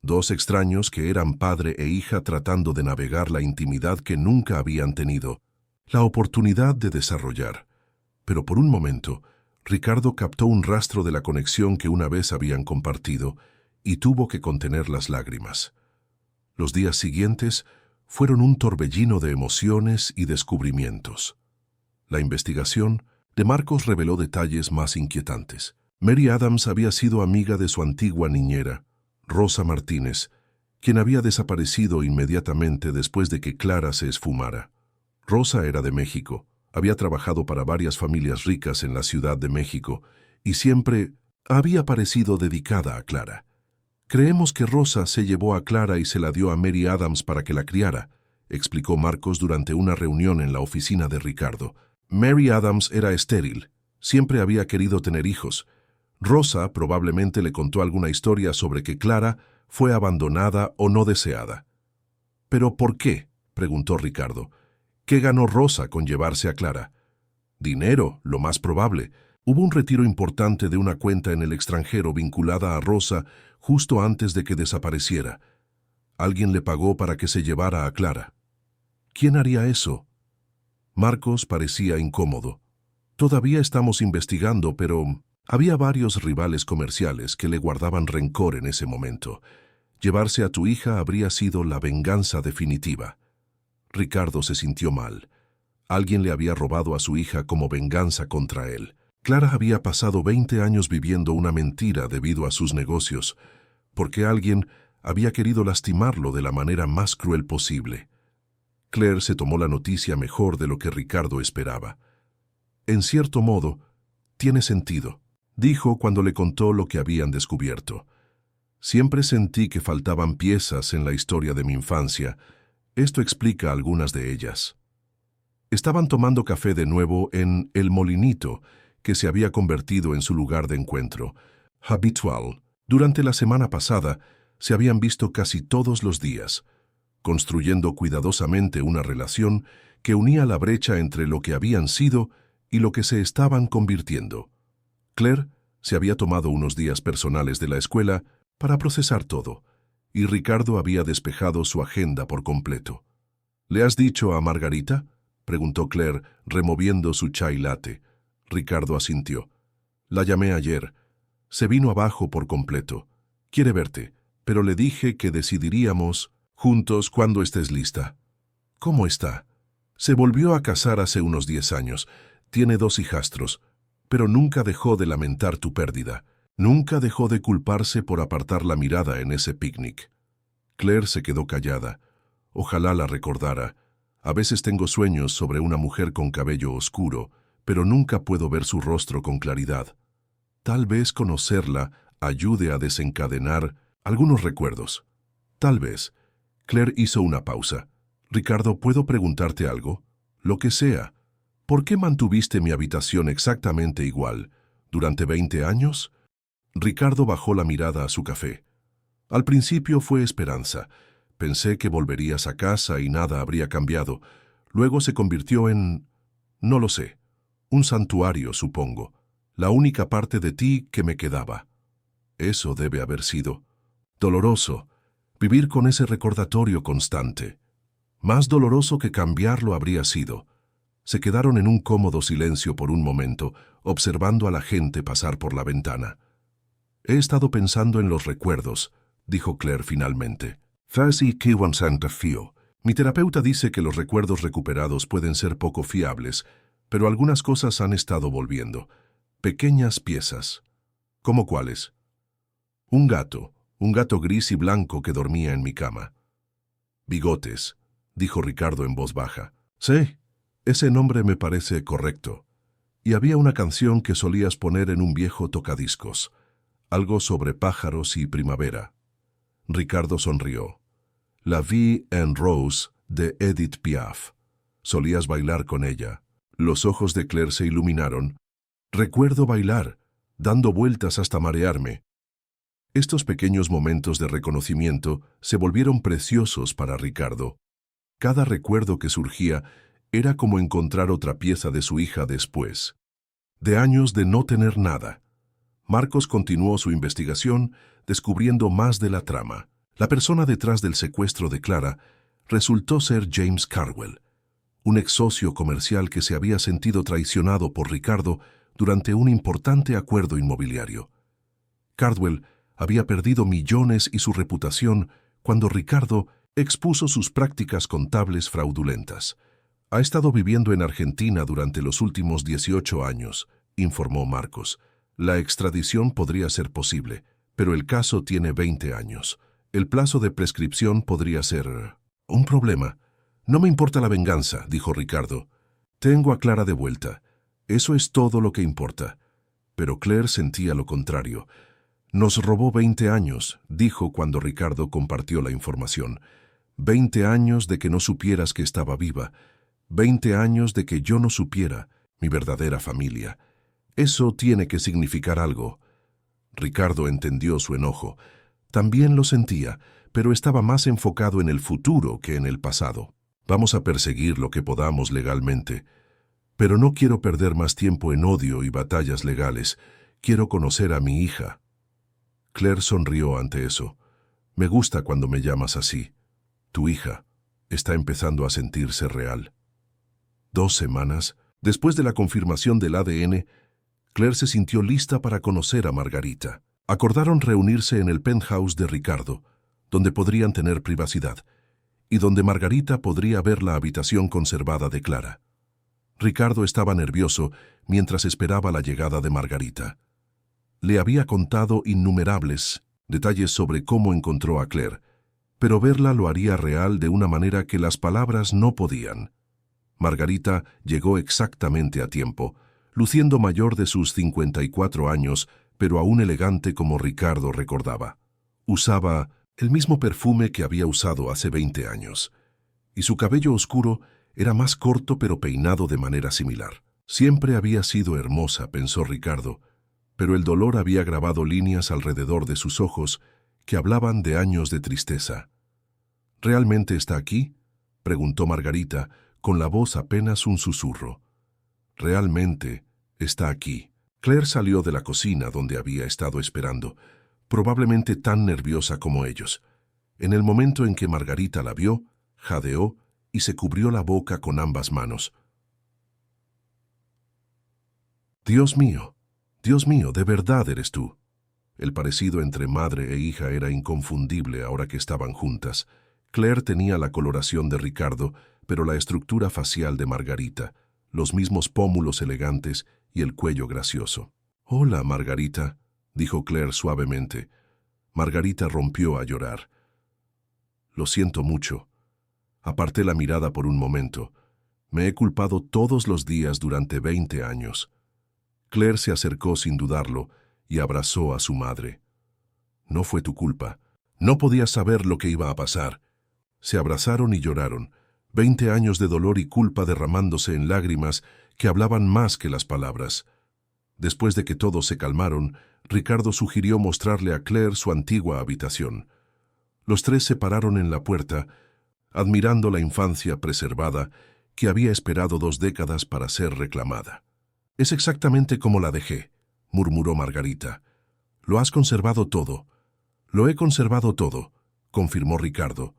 A: 2 extraños que eran padre e hija tratando de navegar la intimidad que nunca habían tenido, la oportunidad de desarrollar. Pero por un momento, Ricardo captó un rastro de la conexión que una vez habían compartido y tuvo que contener las lágrimas. Los días siguientes fueron un torbellino de emociones y descubrimientos. La investigación de Marcos reveló detalles más inquietantes. Mary Adams había sido amiga de su antigua niñera, Rosa Martínez, quien había desaparecido inmediatamente después de que Clara se esfumara. Rosa era de México, había trabajado para varias familias ricas en la Ciudad de México y siempre había parecido dedicada a Clara. Creemos que Rosa se llevó a Clara y se la dio a Mary Adams para que la criara, explicó Marcos durante una reunión en la oficina de Ricardo. Mary Adams era estéril, siempre había querido tener hijos. Rosa probablemente le contó alguna historia sobre que Clara fue abandonada o no deseada. ¿Pero por qué?, preguntó Ricardo. ¿Qué ganó Rosa con llevarse a Clara? Dinero, lo más probable. Hubo un retiro importante de una cuenta en el extranjero vinculada a Rosa justo antes de que desapareciera. Alguien le pagó para que se llevara a Clara. ¿Quién haría eso? Marcos parecía incómodo. Todavía estamos investigando, pero había varios rivales comerciales que le guardaban rencor en ese momento. Llevarse a tu hija habría sido la venganza definitiva. Ricardo se sintió mal. Alguien le había robado a su hija como venganza contra él. Clara había pasado 20 años viviendo una mentira debido a sus negocios, porque alguien había querido lastimarlo de la manera más cruel posible. Claire se tomó la noticia mejor de lo que Ricardo esperaba. En cierto modo, tiene sentido, dijo cuando le contó lo que habían descubierto. Siempre sentí que faltaban piezas en la historia de mi infancia. Esto explica algunas de ellas. Estaban tomando café de nuevo en El Molinito, que se había convertido en su lugar de encuentro habitual. Durante la semana pasada se habían visto casi todos los días, construyendo cuidadosamente una relación que unía la brecha entre lo que habían sido y lo que se estaban convirtiendo. Claire se había tomado unos días personales de la escuela para procesar todo, y Ricardo había despejado su agenda por completo. ¿Le has dicho a Margarita?, preguntó Claire, removiendo su chai latte. Ricardo asintió. La llamé ayer. Se vino abajo por completo. Quiere verte, pero le dije que decidiríamos juntos cuando estés lista. ¿Cómo está? Se volvió a casar hace unos 10 años. Tiene 2 hijastros, pero nunca dejó de lamentar tu pérdida. Nunca dejó de culparse por apartar la mirada en ese picnic. Claire se quedó callada. Ojalá la recordara. A veces tengo sueños sobre una mujer con cabello oscuro, pero nunca puedo ver su rostro con claridad. Tal vez conocerla ayude a desencadenar algunos recuerdos. Tal vez. Claire hizo una pausa. Ricardo, ¿puedo preguntarte algo? Lo que sea. ¿Por qué mantuviste mi habitación exactamente igual durante 20 años? Ricardo bajó la mirada a su café. Al principio fue esperanza. Pensé que volverías a casa y nada habría cambiado. Luego se convirtió en... no lo sé. Un santuario, supongo. La única parte de ti que me quedaba. Eso debe haber sido doloroso. Vivir con ese recordatorio constante. Más doloroso que cambiarlo habría sido. Se quedaron en un cómodo silencio por un momento, observando a la gente pasar por la ventana. He estado pensando en los recuerdos, dijo Claire finalmente. Fasi Kiwan Santa Fio. Mi terapeuta dice que los recuerdos recuperados pueden ser poco fiables, pero algunas cosas han estado volviendo. Pequeñas piezas. ¿Cómo cuáles? Un gato gris y blanco que dormía en mi cama. Bigotes, dijo Ricardo en voz baja. Sí, ese nombre me parece correcto. Y había una canción que solías poner en un viejo tocadiscos, algo sobre pájaros y primavera. Ricardo sonrió. La Vie en Rose de Edith Piaf. Solías bailar con ella. Los ojos de Claire se iluminaron. Recuerdo bailar, dando vueltas hasta marearme. Estos pequeños momentos de reconocimiento se volvieron preciosos para Ricardo. Cada recuerdo que surgía era como encontrar otra pieza de su hija después de años de no tener nada. Marcos continuó su investigación, descubriendo más de la trama. La persona detrás del secuestro de Clara resultó ser James Cardwell, un ex socio comercial que se había sentido traicionado por Ricardo durante un importante acuerdo inmobiliario. Cardwell había perdido millones y su reputación cuando Ricardo expuso sus prácticas contables fraudulentas. Ha estado viviendo en Argentina durante los últimos 18 años, informó Marcos. La extradición podría ser posible, pero el caso tiene 20 años. El plazo de prescripción podría ser un problema. No me importa la venganza, dijo Ricardo. Tengo a Clara de vuelta. Eso es todo lo que importa. Pero Claire sentía lo contrario. Nos robó 20 años, dijo cuando Ricardo compartió la información. 20 años de que no supieras que estaba viva. 20 años de que yo no supiera mi verdadera familia. Eso tiene que significar algo. Ricardo entendió su enojo. También lo sentía, pero estaba más enfocado en el futuro que en el pasado. Vamos a perseguir lo que podamos legalmente. Pero no quiero perder más tiempo en odio y batallas legales. Quiero conocer a mi hija. Claire sonrió ante eso. Me gusta cuando me llamas así. Tu hija está empezando a sentirse real. 2 semanas después de la confirmación del ADN, Claire se sintió lista para conocer a Margarita. Acordaron reunirse en el penthouse de Ricardo, donde podrían tener privacidad, y donde Margarita podría ver la habitación conservada de Clara. Ricardo estaba nervioso mientras esperaba la llegada de Margarita. Le había contado innumerables detalles sobre cómo encontró a Claire, pero verla lo haría real de una manera que las palabras no podían. Margarita llegó exactamente a tiempo, luciendo mayor de sus 54 años, pero aún elegante como Ricardo recordaba. Usaba el mismo perfume que había usado hace 20 años, y su cabello oscuro era más corto pero peinado de manera similar. Siempre había sido hermosa, pensó Ricardo, pero el dolor había grabado líneas alrededor de sus ojos que hablaban de años de tristeza. ¿Realmente está aquí?, preguntó Margarita, con la voz apenas un susurro. «Realmente está aquí». Claire salió de la cocina donde había estado esperando, probablemente tan nerviosa como ellos. En el momento en que Margarita la vio, jadeó y se cubrió la boca con ambas manos. Dios mío, ¿de verdad eres tú?» El parecido entre madre e hija era inconfundible ahora que estaban juntas. Claire tenía la coloración de Ricardo, pero la estructura facial de Margarita, los mismos pómulos elegantes y el cuello gracioso. «Hola, Margarita», dijo Claire suavemente. Margarita rompió a llorar. «Lo siento mucho». Aparté la mirada por un momento. «Me he culpado todos los días durante 20 años». Claire se acercó sin dudarlo y abrazó a su madre. «No fue tu culpa. No podías saber lo que iba a pasar». Se abrazaron y lloraron, 20 años de dolor y culpa derramándose en lágrimas que hablaban más que las palabras. Después de que todos se calmaron, Ricardo sugirió mostrarle a Claire su antigua habitación. Los tres se pararon en la puerta, admirando la infancia preservada que había esperado 2 décadas para ser reclamada. «Es exactamente como la dejé», murmuró Margarita. «Lo has conservado todo». «Lo he conservado todo», confirmó Ricardo.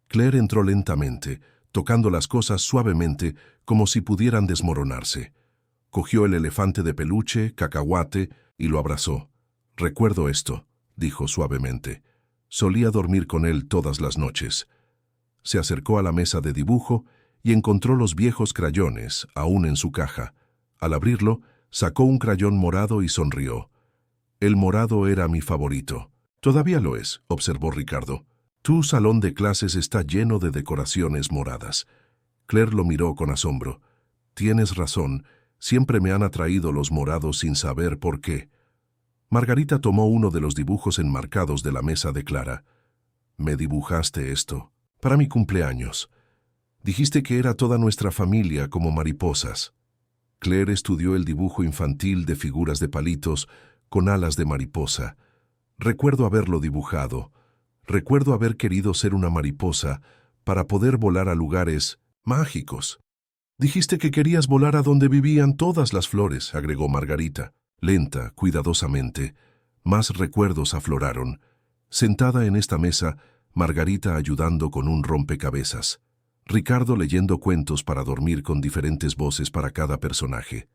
A: Claire entró lentamente, tocando las cosas suavemente como si pudieran desmoronarse. Cogió el elefante de peluche, Cacahuate, y lo abrazó. «Recuerdo esto», dijo suavemente. «Solía dormir con él todas las noches». Se acercó a la mesa de dibujo y encontró los viejos crayones, aún en su caja. Al abrirlo, sacó un crayón morado y sonrió. «El morado era mi favorito». «Todavía lo es», observó Ricardo. «Tu salón de clases está lleno de decoraciones moradas». Claire lo miró con asombro. «Tienes razón, siempre me han atraído los morados sin saber por qué». Margarita tomó uno de los dibujos enmarcados de la mesa de Clara. «Me dibujaste esto, para mi cumpleaños. Dijiste que era toda nuestra familia como mariposas». Claire estudió el dibujo infantil de figuras de palitos con alas de mariposa. «Recuerdo haberlo dibujado. Recuerdo haber querido ser una mariposa para poder volar a lugares mágicos». «Dijiste que querías volar a donde vivían todas las flores», agregó Margarita. Lenta, cuidadosamente, más recuerdos afloraron. Sentada en esta mesa, Margarita ayudando con un rompecabezas. Ricardo leyendo cuentos para dormir con diferentes voces para cada personaje.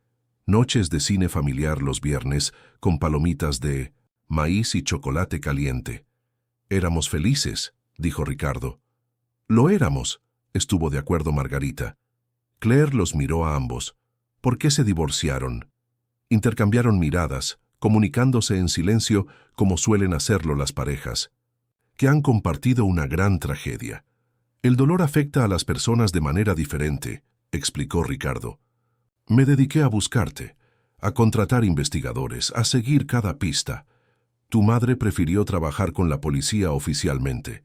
A: Noches de cine familiar los viernes con palomitas de maíz y chocolate caliente. «Éramos felices», dijo Ricardo. «Lo éramos», estuvo de acuerdo Margarita. Claire los miró a ambos. ¿Por qué se divorciaron? Intercambiaron miradas, comunicándose en silencio como suelen hacerlo las parejas, que han compartido una gran tragedia. «El dolor afecta a las personas de manera diferente», explicó Ricardo. «Me dediqué a buscarte, a contratar investigadores, a seguir cada pista. Tu madre prefirió trabajar con la policía oficialmente.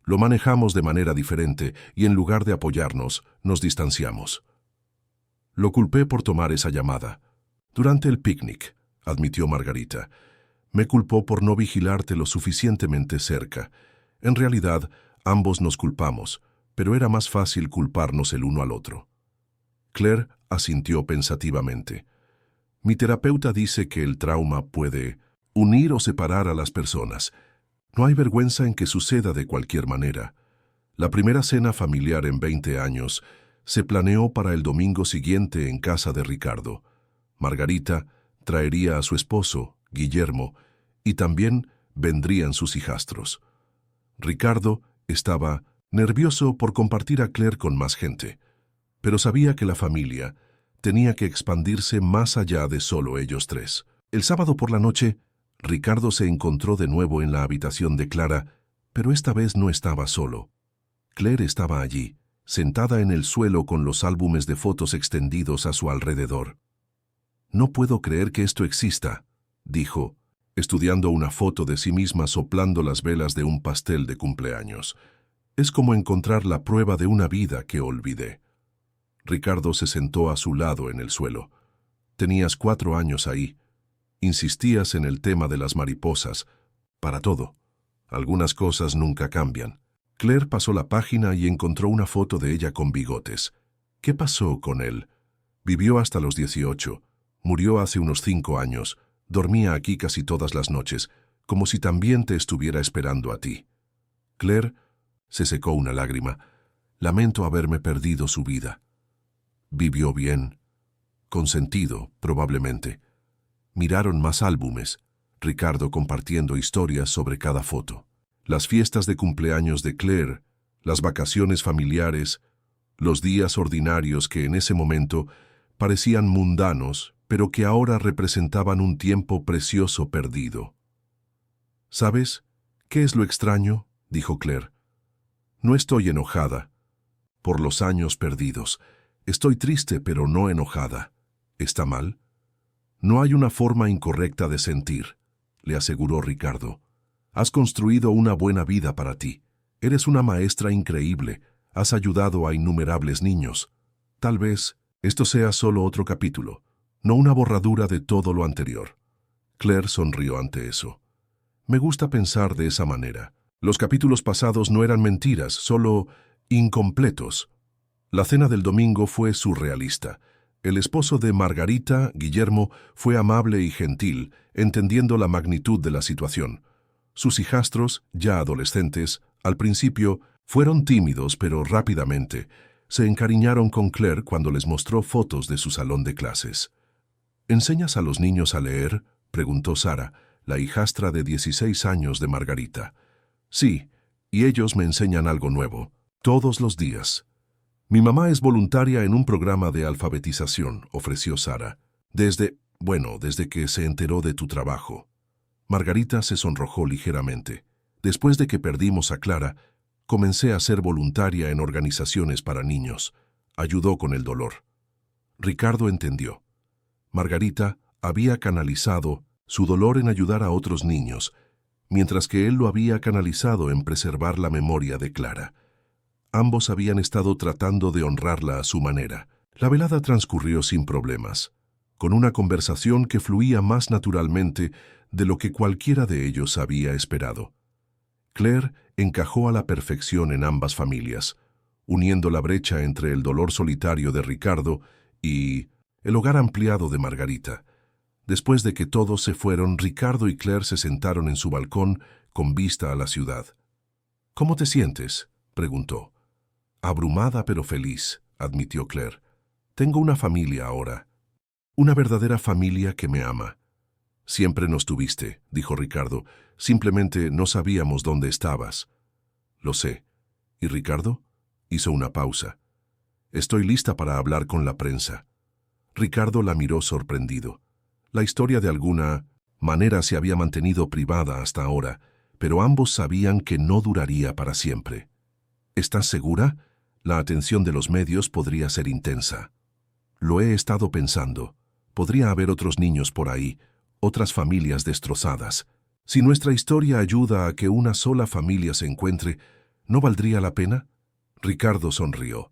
A: Lo manejamos de manera diferente y en lugar de apoyarnos, nos distanciamos». «Lo culpé por tomar esa llamada. Durante el picnic», admitió Margarita. «Me culpó por no vigilarte lo suficientemente cerca. En realidad, ambos nos culpamos, pero era más fácil culparnos el uno al otro». Claire asintió pensativamente. «Mi terapeuta dice que el trauma puede unir o separar a las personas. No hay vergüenza en que suceda de cualquier manera. La primera cena familiar en 20 años se planeó para el domingo siguiente en casa de Ricardo. Margarita traería a su esposo, Guillermo, y también vendrían sus hijastros. Ricardo estaba nervioso por compartir a Claire con más gente, pero sabía que la familia tenía que expandirse más allá de solo ellos tres. El sábado por la noche, Ricardo se encontró de nuevo en la habitación de Clara, pero esta vez no estaba solo. Claire estaba allí, sentada en el suelo con los álbumes de fotos extendidos a su alrededor. «No puedo creer que esto exista», dijo, estudiando una foto de sí misma soplando las velas de un pastel de cumpleaños. «Es como encontrar la prueba de una vida que olvidé». Ricardo se sentó a su lado en el suelo. Tenías 4 años ahí. Insistías en el tema de las mariposas. Para todo. Algunas cosas nunca cambian. Claire pasó la página y encontró una foto de ella con bigotes. ¿Qué pasó con él? Vivió hasta los 18. Murió hace unos 5 años. Dormía aquí casi todas las noches, como si también te estuviera esperando a ti. Claire se secó una lágrima. Lamento haberme perdido su vida. Vivió bien. Con sentido, probablemente. Miraron más álbumes, Ricardo compartiendo historias sobre cada foto. Las fiestas de cumpleaños de Claire, las vacaciones familiares, los días ordinarios que en ese momento parecían mundanos, pero que ahora representaban un tiempo precioso perdido. ¿Sabes qué es lo extraño?, dijo Claire. No estoy enojada por los años perdidos. Estoy triste, pero no enojada. ¿Está mal? No hay una forma incorrecta de sentir, le aseguró Ricardo. Has construido una buena vida para ti. Eres una maestra increíble. Has ayudado a innumerables niños. Tal vez esto sea solo otro capítulo, no una borradura de todo lo anterior. Claire sonrió ante eso. Me gusta pensar de esa manera. Los capítulos pasados no eran mentiras, solo incompletos. La cena del domingo fue surrealista. El esposo de Margarita, Guillermo, fue amable y gentil, entendiendo la magnitud de la situación. Sus hijastros, ya adolescentes, al principio, fueron tímidos, pero rápidamente se encariñaron con Claire cuando les mostró fotos de su salón de clases. ¿Enseñas a los niños a leer?, preguntó Sara, la hijastra de 16 años de Margarita. Sí, y ellos me enseñan algo nuevo, todos los días. Mi mamá es voluntaria en un programa de alfabetización, ofreció Sara. Desde que se enteró de tu trabajo. Margarita se sonrojó ligeramente. Después de que perdimos a Clara, comencé a ser voluntaria en organizaciones para niños. Ayudó con el dolor. Ricardo entendió. Margarita había canalizado su dolor en ayudar a otros niños, mientras que él lo había canalizado en preservar la memoria de Clara. Ambos habían estado tratando de honrarla a su manera. La velada transcurrió sin problemas, con una conversación que fluía más naturalmente de lo que cualquiera de ellos había esperado. Claire encajó a la perfección en ambas familias, uniendo la brecha entre el dolor solitario de Ricardo y el hogar ampliado de Margarita. Después de que todos se fueron, Ricardo y Claire se sentaron en su balcón con vista a la ciudad. ¿Cómo te sientes?, preguntó. Abrumada pero feliz, admitió Claire. Tengo una familia ahora. Una verdadera familia que me ama. Siempre nos tuviste, dijo Ricardo. Simplemente no sabíamos dónde estabas. Lo sé. ¿Y Ricardo? Hizo una pausa. Estoy lista para hablar con la prensa. Ricardo la miró sorprendido. La historia de alguna manera se había mantenido privada hasta ahora, pero ambos sabían que no duraría para siempre. ¿Estás segura? La atención de los medios podría ser intensa. Lo he estado pensando. Podría haber otros niños por ahí, otras familias destrozadas. Si nuestra historia ayuda a que una sola familia se encuentre, ¿no valdría la pena? Ricardo sonrió.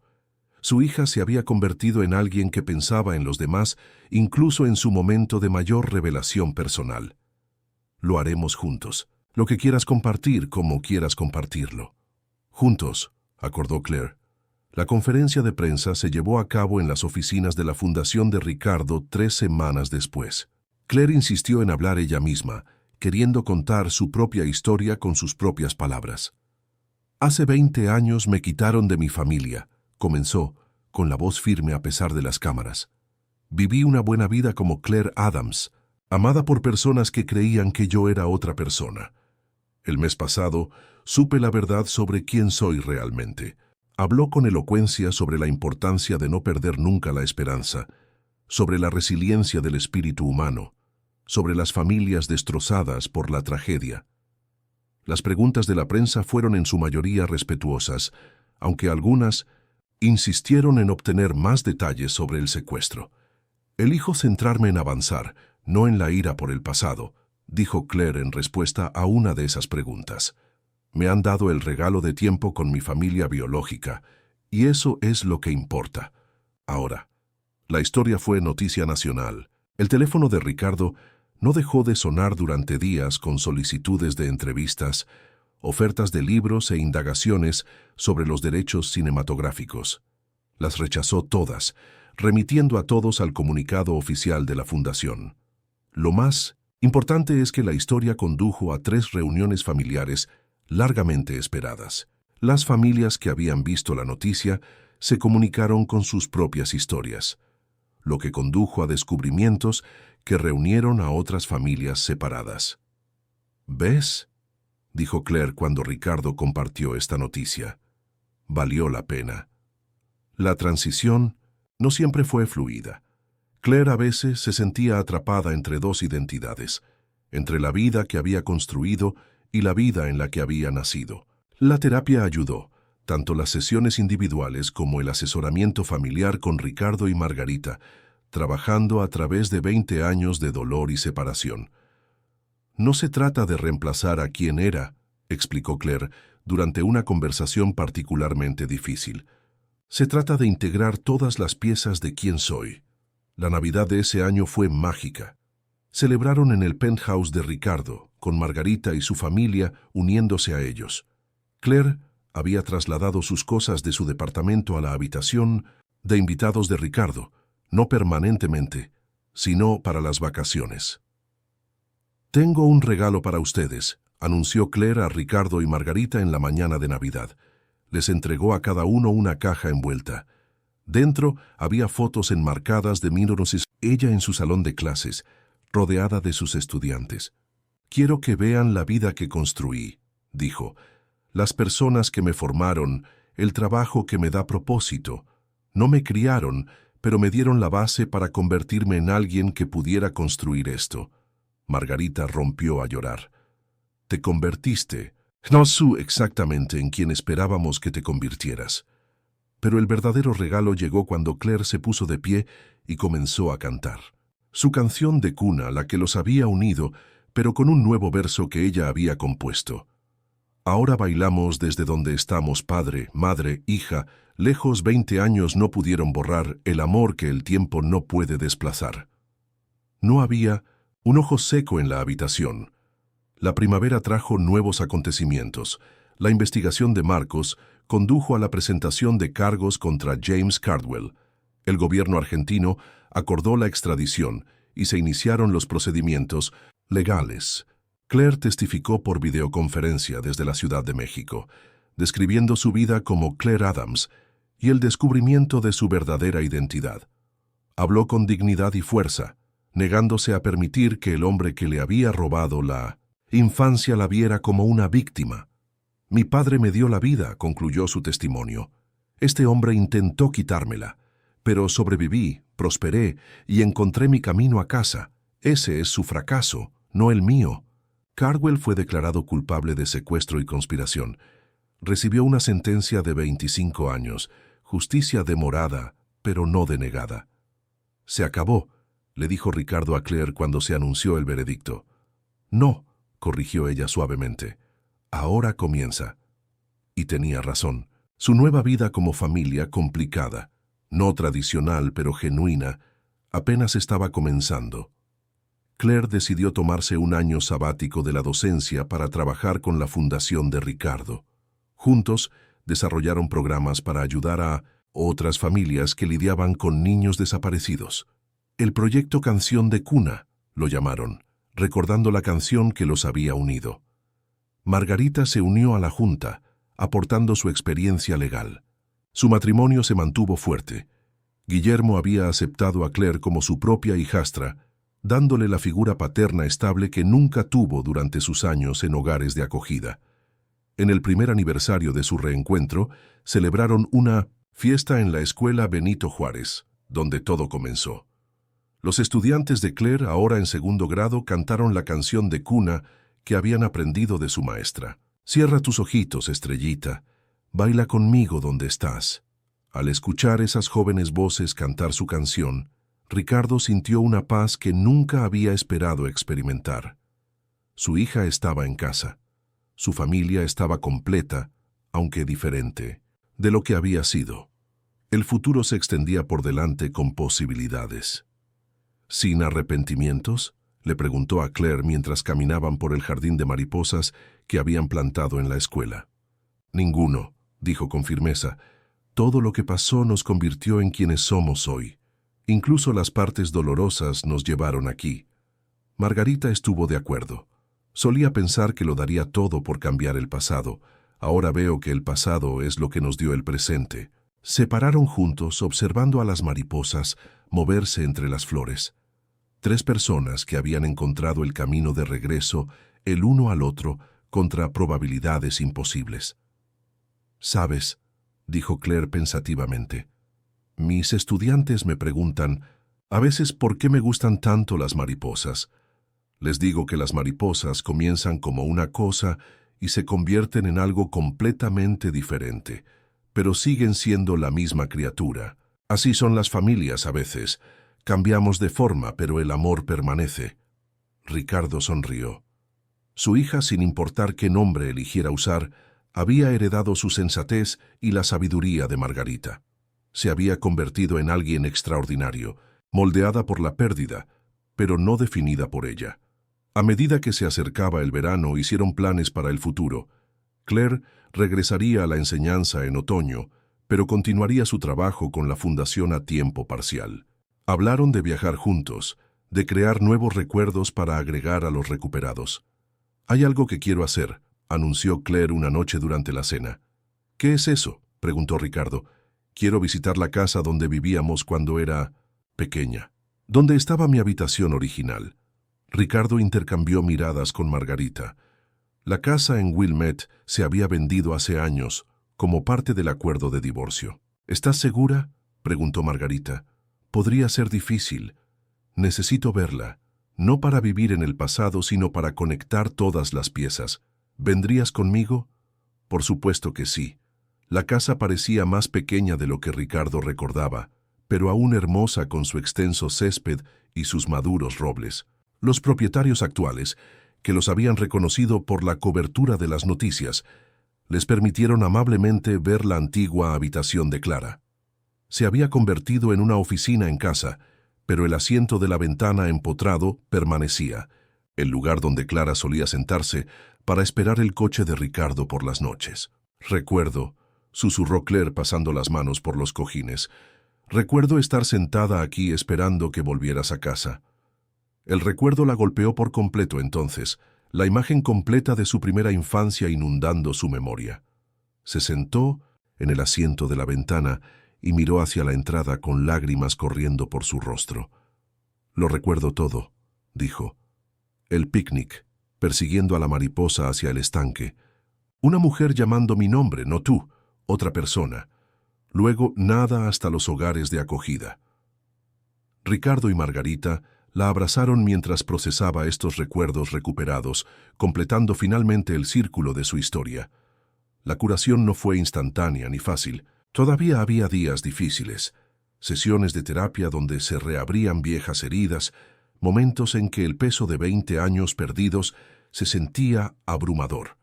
A: Su hija se había convertido en alguien que pensaba en los demás, incluso en su momento de mayor revelación personal. Lo haremos juntos. Lo que quieras compartir, como quieras compartirlo. Juntos, acordó Claire. La conferencia de prensa se llevó a cabo en las oficinas de la fundación de Ricardo 3 semanas después. Claire insistió en hablar ella misma, queriendo contar su propia historia con sus propias palabras. Hace 20 años me quitaron de mi familia, comenzó, con la voz firme a pesar de las cámaras. Viví una buena vida como Claire Adams, amada por personas que creían que yo era otra persona. El mes pasado, supe la verdad sobre quién soy realmente. Habló con elocuencia sobre la importancia de no perder nunca la esperanza, sobre la resiliencia del espíritu humano, sobre las familias destrozadas por la tragedia. Las preguntas de la prensa fueron en su mayoría respetuosas, aunque algunas insistieron en obtener más detalles sobre el secuestro. Elijo centrarme en avanzar, no en la ira por el pasado, dijo Claire en respuesta a una de esas preguntas. Me han dado el regalo de tiempo con mi familia biológica, y eso es lo que importa. Ahora, la historia fue noticia nacional. El teléfono de Ricardo no dejó de sonar durante días con solicitudes de entrevistas, ofertas de libros e indagaciones sobre los derechos cinematográficos. Las rechazó todas, remitiendo a todos al comunicado oficial de la Fundación. Lo más importante es que la historia condujo a 3 reuniones familiares largamente esperadas. Las familias que habían visto la noticia se comunicaron con sus propias historias, lo que condujo a descubrimientos que reunieron a otras familias separadas. ¿Ves?, dijo Claire cuando Ricardo compartió esta noticia. Valió la pena. La transición no siempre fue fluida. Claire a veces se sentía atrapada entre 2 identidades, entre la vida que había construido y la vida en la que había nacido. La terapia ayudó, tanto las sesiones individuales como el asesoramiento familiar con Ricardo y Margarita, trabajando a través de 20 años de dolor y separación. No se trata de reemplazar a quien era, explicó Claire durante una conversación particularmente difícil. Se trata de integrar todas las piezas de quién soy. La Navidad de ese año fue mágica. Celebraron en el penthouse de Ricardo, con Margarita y su familia uniéndose a ellos. Claire había trasladado sus cosas de su departamento a la habitación de invitados de Ricardo, no permanentemente, sino para las vacaciones. «Tengo un regalo para ustedes», anunció Claire a Ricardo y Margarita en la mañana de Navidad. Les entregó a cada uno una caja envuelta. Dentro había fotos enmarcadas de ella en su salón de clases, rodeada de sus estudiantes. «Quiero que vean la vida que construí», dijo. «Las personas que me formaron, el trabajo que me da propósito. No me criaron, pero me dieron la base para convertirme en alguien que pudiera construir esto». Margarita rompió a llorar. «Te convertiste. No sé exactamente en quien esperábamos que te convirtieras». Pero el verdadero regalo llegó cuando Claire se puso de pie y comenzó a cantar. Su canción de cuna, la que los había unido, pero con un nuevo verso que ella había compuesto. «Ahora bailamos desde donde estamos, padre, madre, hija, lejos 20 años no pudieron borrar el amor que el tiempo no puede desplazar». No había un ojo seco en la habitación. La primavera trajo nuevos acontecimientos. La investigación de Marcos condujo a la presentación de cargos contra James Cardwell. El gobierno argentino acordó la extradición y se iniciaron los procedimientos legales. Claire testificó por videoconferencia desde la Ciudad de México, describiendo su vida como Claire Adams y el descubrimiento de su verdadera identidad. Habló con dignidad y fuerza, negándose a permitir que el hombre que le había robado la infancia la viera como una víctima. «Mi padre me dio la vida», concluyó su testimonio. «Este hombre intentó quitármela, pero sobreviví, prosperé y encontré mi camino a casa. Ese es su fracaso, no el mío». Cardwell fue declarado culpable de secuestro y conspiración. Recibió una sentencia de 25 años, justicia demorada, pero no denegada. «Se acabó», le dijo Ricardo a Claire cuando se anunció el veredicto. «No», corrigió ella suavemente. «Ahora comienza». Y tenía razón. Su nueva vida como familia complicada, no tradicional pero genuina, apenas estaba comenzando. Claire decidió tomarse un año sabático de la docencia para trabajar con la fundación de Ricardo. Juntos desarrollaron programas para ayudar a otras familias que lidiaban con niños desaparecidos. El proyecto Canción de Cuna, lo llamaron, recordando la canción que los había unido. Margarita se unió a la junta, aportando su experiencia legal. Su matrimonio se mantuvo fuerte. Guillermo había aceptado a Claire como su propia hijastra, dándole la figura paterna estable que nunca tuvo durante sus años en hogares de acogida. En el primer aniversario de su reencuentro, celebraron una fiesta en la escuela Benito Juárez, donde todo comenzó. Los estudiantes de Claire, ahora en 2º grado, cantaron la canción de cuna que habían aprendido de su maestra. «Cierra tus ojitos, estrellita, baila conmigo donde estás». Al escuchar esas jóvenes voces cantar su canción, Ricardo sintió una paz que nunca había esperado experimentar. Su hija estaba en casa. Su familia estaba completa, aunque diferente, de lo que había sido. El futuro se extendía por delante con posibilidades. ¿Sin arrepentimientos?, le preguntó a Claire mientras caminaban por el jardín de mariposas que habían plantado en la escuela. Ninguno, dijo con firmeza. Todo lo que pasó nos convirtió en quienes somos hoy. Incluso las partes dolorosas nos llevaron aquí. Margarita estuvo de acuerdo. Solía pensar que lo daría todo por cambiar el pasado. Ahora veo que el pasado es lo que nos dio el presente. Se pararon juntos observando a las mariposas moverse entre las flores. 3 personas que habían encontrado el camino de regreso el uno al otro contra probabilidades imposibles. «¿Sabes?», dijo Claire pensativamente. «Mis estudiantes me preguntan a veces por qué me gustan tanto las mariposas. Les digo que las mariposas comienzan como una cosa y se convierten en algo completamente diferente, pero siguen siendo la misma criatura. Así son las familias a veces. Cambiamos de forma, pero el amor permanece». Ricardo sonrió. Su hija, sin importar qué nombre eligiera usar, había heredado su sensatez y la sabiduría de Margarita. Se había convertido en alguien extraordinario, moldeada por la pérdida, pero no definida por ella. A medida que se acercaba el verano, hicieron planes para el futuro. Claire regresaría a la enseñanza en otoño, pero continuaría su trabajo con la fundación a tiempo parcial. Hablaron de viajar juntos, de crear nuevos recuerdos para agregar a los recuperados. «Hay algo que quiero hacer», anunció Claire una noche durante la cena. «¿Qué es eso?», preguntó Ricardo. «Quiero visitar la casa donde vivíamos cuando era pequeña, donde estaba mi habitación original». Ricardo intercambió miradas con Margarita. La casa en Wilmette se había vendido hace años, como parte del acuerdo de divorcio. «¿Estás segura?», preguntó Margarita. «Podría ser difícil. Necesito verla, no para vivir en el pasado, sino para conectar todas las piezas. ¿Vendrías conmigo?». Por supuesto que sí. La casa parecía más pequeña de lo que Ricardo recordaba, pero aún hermosa con su extenso césped y sus maduros robles. Los propietarios actuales, que los habían reconocido por la cobertura de las noticias, les permitieron amablemente ver la antigua habitación de Clara. Se había convertido en una oficina en casa, pero el asiento de la ventana empotrado permanecía, el lugar donde Clara solía sentarse para esperar el coche de Ricardo por las noches. «Recuerdo», susurró Claire pasando las manos por los cojines, «recuerdo estar sentada aquí esperando que volvieras a casa». El recuerdo la golpeó por completo entonces, la imagen completa de su primera infancia inundando su memoria. Se sentó en el asiento de la ventana y miró hacia la entrada con lágrimas corriendo por su rostro. «Lo recuerdo todo», dijo. «El picnic, persiguiendo a la mariposa hacia el estanque. Una mujer llamando mi nombre, no tú, otra persona. Luego nada hasta los hogares de acogida». Ricardo y Margarita la abrazaron mientras procesaba estos recuerdos recuperados, completando finalmente el círculo de su historia. La curación no fue instantánea ni fácil. Todavía había días difíciles, sesiones de terapia donde se reabrían viejas heridas, momentos en que el peso de 20 años perdidos se sentía abrumador.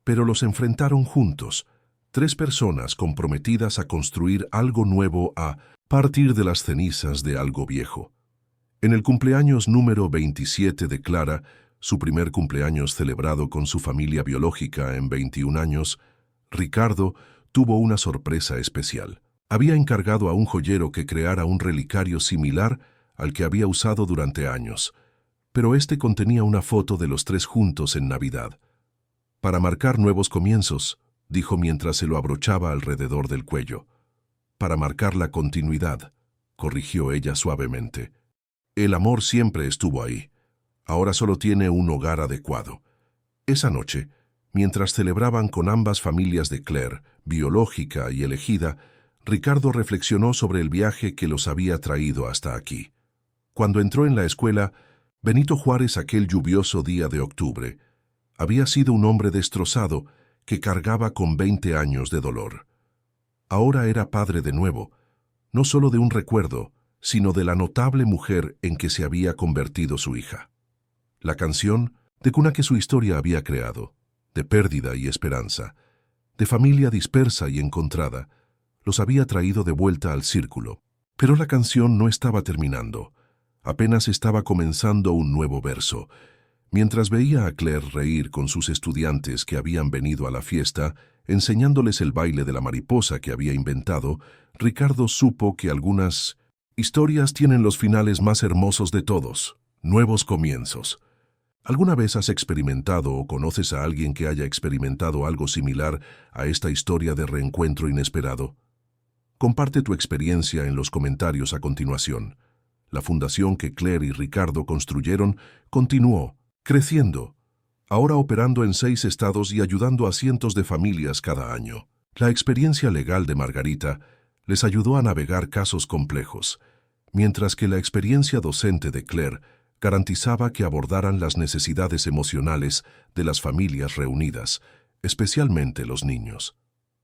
A: Pero los enfrentaron juntos, 3 personas comprometidas a construir algo nuevo a partir de las cenizas de algo viejo. En el cumpleaños número 27 de Clara, su primer cumpleaños celebrado con su familia biológica en 21 años, Ricardo tuvo una sorpresa especial. Había encargado a un joyero que creara un relicario similar al que había usado durante años, pero este contenía una foto de los 3 juntos en Navidad. «Para marcar nuevos comienzos», dijo mientras se lo abrochaba alrededor del cuello. «Para marcar la continuidad», corrigió ella suavemente. «El amor siempre estuvo ahí. Ahora solo tiene un hogar adecuado». Esa noche, mientras celebraban con ambas familias de Claire, biológica y elegida, Ricardo reflexionó sobre el viaje que los había traído hasta aquí. Cuando entró en la escuela, Benito Juárez, aquel lluvioso día de octubre, había sido un hombre destrozado que cargaba con 20 años de dolor. Ahora era padre de nuevo, no solo de un recuerdo, sino de la notable mujer en que se había convertido su hija. La canción de cuna que su historia había creado, de pérdida y esperanza, de familia dispersa y encontrada, los había traído de vuelta al círculo. Pero la canción no estaba terminando. Apenas estaba comenzando un nuevo verso. Mientras veía a Claire reír con sus estudiantes que habían venido a la fiesta, enseñándoles el baile de la mariposa que había inventado, Ricardo supo que algunas historias tienen los finales más hermosos de todos, nuevos comienzos. ¿Alguna vez has experimentado o conoces a alguien que haya experimentado algo similar a esta historia de reencuentro inesperado? Comparte tu experiencia en los comentarios a continuación. La fundación que Claire y Ricardo construyeron continuó, creciendo, ahora operando en 6 estados y ayudando a cientos de familias cada año. La experiencia legal de Margarita les ayudó a navegar casos complejos, mientras que la experiencia docente de Claire garantizaba que abordaran las necesidades emocionales de las familias reunidas, especialmente los niños.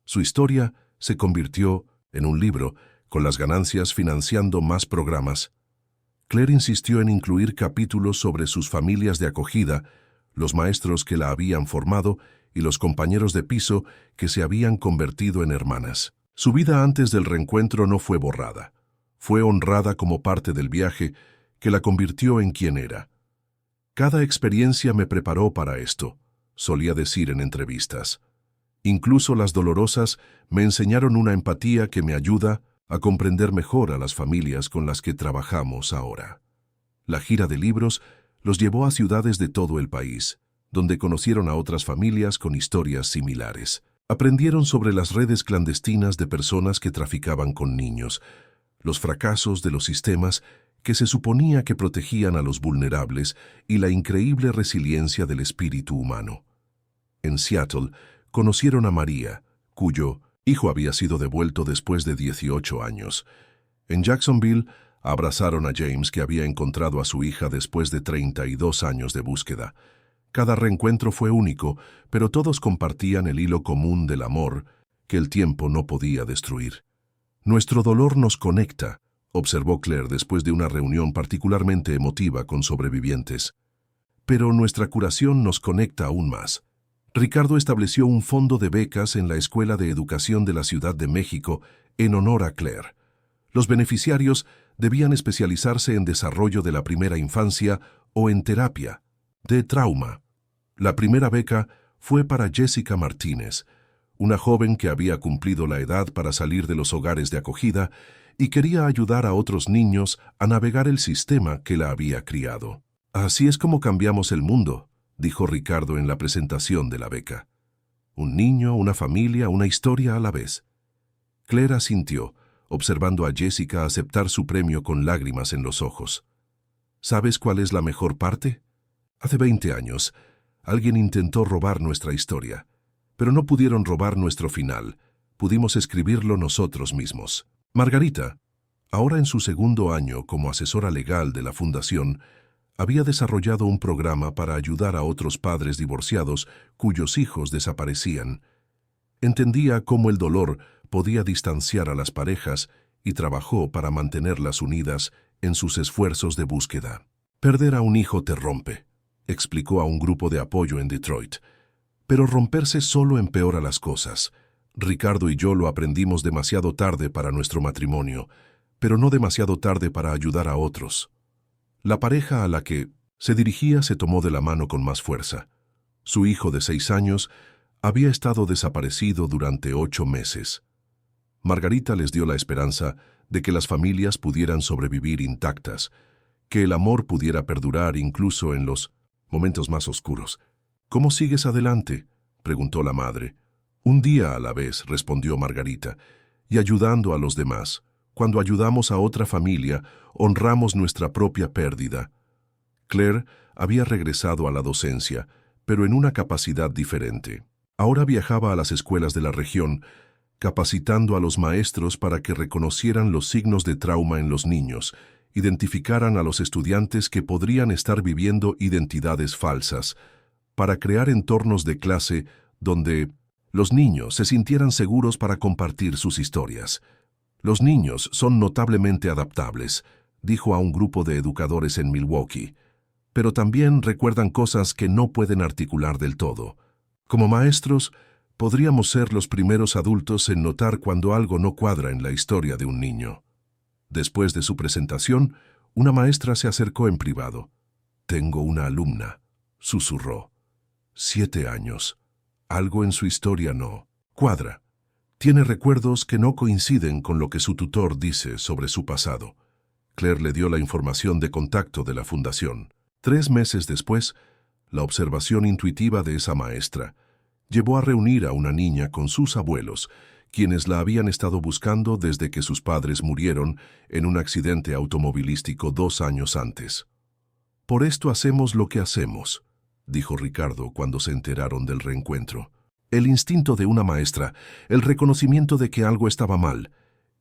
A: Su historia se convirtió en un libro, con las ganancias financiando más programas. Claire insistió en incluir capítulos sobre sus familias de acogida, los maestros que la habían formado y los compañeros de piso que se habían convertido en hermanas. Su vida antes del reencuentro no fue borrada. Fue honrada como parte del viaje que la convirtió en quien era. Cada experiencia me preparó para esto, solía decir en entrevistas. Incluso las dolorosas me enseñaron una empatía que me ayuda a comprender mejor a las familias con las que trabajamos ahora. La gira de libros los llevó a ciudades de todo el país, donde conocieron a otras familias con historias similares. Aprendieron sobre las redes clandestinas de personas que traficaban con niños, los fracasos de los sistemas que se suponía que protegían a los vulnerables y la increíble resiliencia del espíritu humano. En Seattle, conocieron a María, cuyo hijo había sido devuelto después de 18 años. En Jacksonville, abrazaron a James, que había encontrado a su hija después de 32 años de búsqueda. Cada reencuentro fue único, pero todos compartían el hilo común del amor que el tiempo no podía destruir. Nuestro dolor nos conecta, observó Claire después de una reunión particularmente emotiva con sobrevivientes. Pero nuestra curación nos conecta aún más. Ricardo estableció un fondo de becas en la Escuela de Educación de la Ciudad de México en honor a Claire. Los beneficiarios debían especializarse en desarrollo de la primera infancia o en terapia de trauma. La primera beca fue para Jessica Martínez, una joven que había cumplido la edad para salir de los hogares de acogida y quería ayudar a otros niños a navegar el sistema que la había criado. Así es como cambiamos el mundo, dijo Ricardo en la presentación de la beca. Un niño, una familia, una historia a la vez. Claire asintió, observando a Jessica aceptar su premio con lágrimas en los ojos. ¿Sabes cuál es la mejor parte? Hace 20 años, alguien intentó robar nuestra historia, pero no pudieron robar nuestro final. Pudimos escribirlo nosotros mismos. Margarita, ahora en su segundo año como asesora legal de la Fundación, había desarrollado un programa para ayudar a otros padres divorciados cuyos hijos desaparecían. Entendía cómo el dolor podía distanciar a las parejas y trabajó para mantenerlas unidas en sus esfuerzos de búsqueda. Perder a un hijo te rompe, explicó a un grupo de apoyo en Detroit. Pero romperse solo empeora las cosas. Ricardo y yo lo aprendimos demasiado tarde para nuestro matrimonio, pero no demasiado tarde para ayudar a otros. La pareja a la que se dirigía se tomó de la mano con más fuerza. Su hijo de 6 años había estado desaparecido durante 8 meses. Margarita les dio la esperanza de que las familias pudieran sobrevivir intactas, que el amor pudiera perdurar incluso en los momentos más oscuros. ¿Cómo sigues adelante?, preguntó la madre. Un día a la vez, respondió Margarita, y ayudando a los demás. Cuando ayudamos a otra familia, honramos nuestra propia pérdida. Claire había regresado a la docencia, pero en una capacidad diferente. Ahora viajaba a las escuelas de la región, capacitando a los maestros para que reconocieran los signos de trauma en los niños, identificaran a los estudiantes que podrían estar viviendo identidades falsas, para crear entornos de clase donde los niños se sintieran seguros para compartir sus historias. Los niños son notablemente adaptables, dijo a un grupo de educadores en Milwaukee, pero también recuerdan cosas que no pueden articular del todo. Como maestros, podríamos ser los primeros adultos en notar cuando algo no cuadra en la historia de un niño. Después de su presentación, Una maestra se acercó en privado. «Tengo una alumna», susurró. 7 años. Algo en su historia no cuadra. Tiene recuerdos que no coinciden con lo que su tutor dice sobre su pasado. Claire le dio la información de contacto de la fundación. 3 meses después, la observación intuitiva de esa maestra llevó a reunir a una niña con sus abuelos, quienes la habían estado buscando desde que sus padres murieron en un accidente automovilístico 2 años antes. «Por esto hacemos lo que hacemos», dijo Ricardo cuando se enteraron del reencuentro. El instinto de una maestra, el reconocimiento de que algo estaba mal,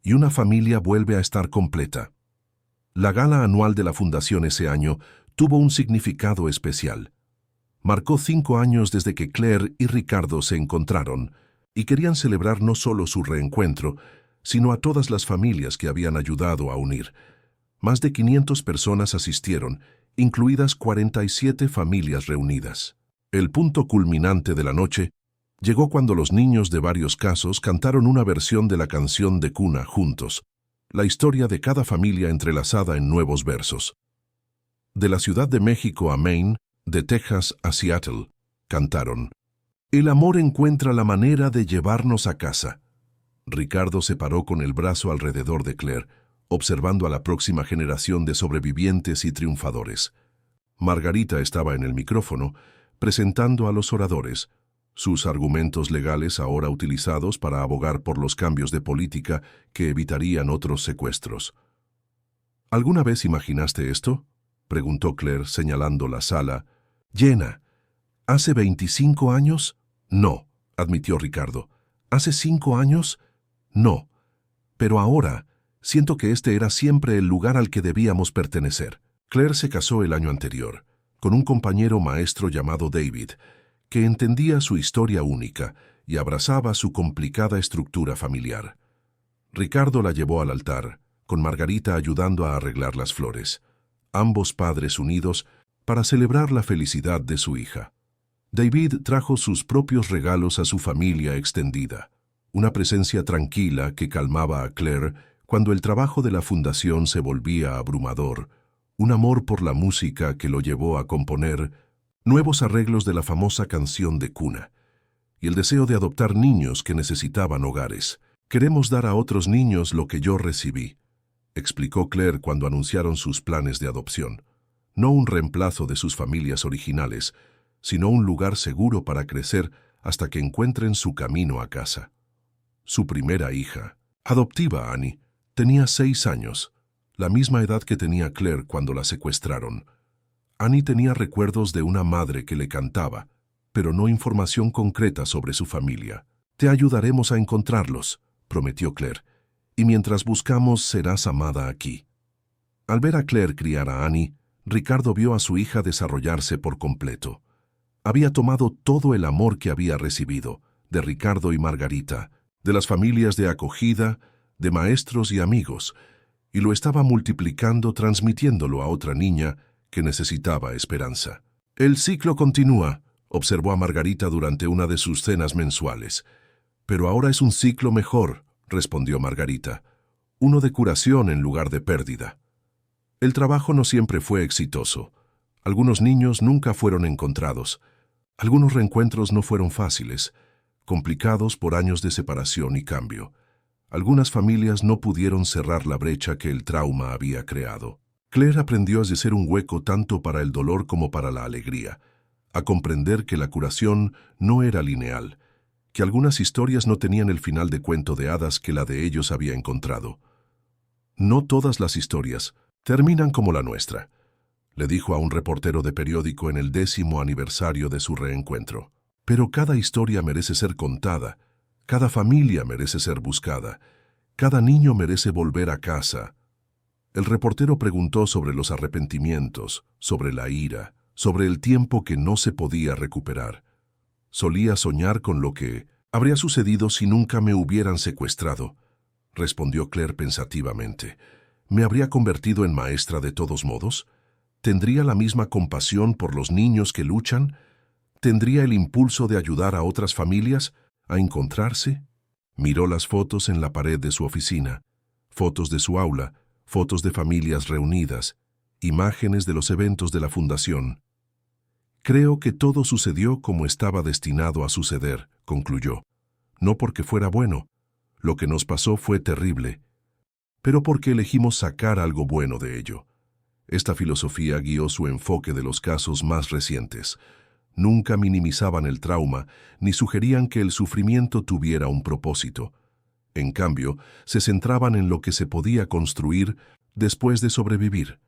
A: y una familia vuelve a estar completa. La gala anual de la Fundación ese año tuvo un significado especial. Marcó 5 años desde que Claire y Ricardo se encontraron, y querían celebrar no solo su reencuentro, sino a todas las familias que habían ayudado a unir. Más de 500 personas asistieron, incluidas 47 familias reunidas. El punto culminante de la noche llegó cuando los niños de varios casos cantaron una versión de la canción de cuna juntos, la historia de cada familia entrelazada en nuevos versos. De la Ciudad de México a Maine, de Texas a Seattle, cantaron: «El amor encuentra la manera de llevarnos a casa». Ricardo se paró con el brazo alrededor de Claire, observando a la próxima generación de sobrevivientes y triunfadores. Margarita estaba en el micrófono, presentando a los oradores, sus argumentos legales ahora utilizados para abogar por los cambios de política que evitarían otros secuestros. «¿Alguna vez imaginaste esto?», preguntó Claire señalando la sala. «Llena. ¿Hace 25 años? No», admitió Ricardo. «¿Hace 5 años? No. Pero ahora siento que este era siempre el lugar al que debíamos pertenecer». Claire se casó el año anterior, con un compañero maestro llamado David, que entendía su historia única y abrazaba su complicada estructura familiar. Ricardo la llevó al altar, con Margarita ayudando a arreglar las flores, ambos padres unidos para celebrar la felicidad de su hija. David trajo sus propios regalos a su familia extendida, una presencia tranquila que calmaba a Claire cuando el trabajo de la fundación se volvía abrumador, un amor por la música que lo llevó a componer nuevos arreglos de la famosa canción de cuna, y el deseo de adoptar niños que necesitaban hogares. «Queremos dar a otros niños lo que yo recibí», explicó Claire cuando anunciaron sus planes de adopción. No un reemplazo de sus familias originales, sino un lugar seguro para crecer hasta que encuentren su camino a casa. Su primera hija, adoptiva Annie, tenía 6 años, la misma edad que tenía Claire cuando la secuestraron. Annie tenía recuerdos de una madre que le cantaba, pero no información concreta sobre su familia. «Te ayudaremos a encontrarlos», prometió Claire, «y mientras buscamos serás amada aquí». Al ver a Claire criar a Annie, Ricardo vio a su hija desarrollarse por completo. Había tomado todo el amor que había recibido, de Ricardo y Margarita, de las familias de acogida, de maestros y amigos, y lo estaba multiplicando transmitiéndolo a otra niña que necesitaba esperanza. «El ciclo continúa», observó a Margarita durante una de sus cenas mensuales. «Pero ahora es un ciclo mejor», respondió Margarita, «uno de curación en lugar de pérdida». El trabajo no siempre fue exitoso. Algunos niños nunca fueron encontrados. Algunos reencuentros no fueron fáciles, complicados por años de separación y cambio. Algunas familias no pudieron cerrar la brecha que el trauma había creado. Claire aprendió a hacer un hueco tanto para el dolor como para la alegría, a comprender que la curación no era lineal, que algunas historias no tenían el final de cuento de hadas que la de ellos había encontrado. «No todas las historias terminan como la nuestra», le dijo a un reportero de periódico en el 10º aniversario de su reencuentro. «Pero cada historia merece ser contada, cada familia merece ser buscada, cada niño merece volver a casa». El reportero preguntó sobre los arrepentimientos, sobre la ira, sobre el tiempo que no se podía recuperar. «Solía soñar con lo que habría sucedido si nunca me hubieran secuestrado», respondió Claire pensativamente. «¿Me habría convertido en maestra de todos modos? ¿Tendría la misma compasión por los niños que luchan? ¿Tendría el impulso de ayudar a otras familias a encontrarse?» Miró las fotos en la pared de su oficina, fotos de su aula, fotos de familias reunidas, imágenes de los eventos de la fundación. Creo que todo sucedió como estaba destinado a suceder, concluyó. No porque fuera bueno. Lo que nos pasó fue terrible, pero porque elegimos sacar algo bueno de ello. Esta filosofía guió su enfoque de los casos más recientes. Nunca minimizaban el trauma, ni sugerían que el sufrimiento tuviera un propósito. En cambio, se centraban en lo que se podía construir después de sobrevivir.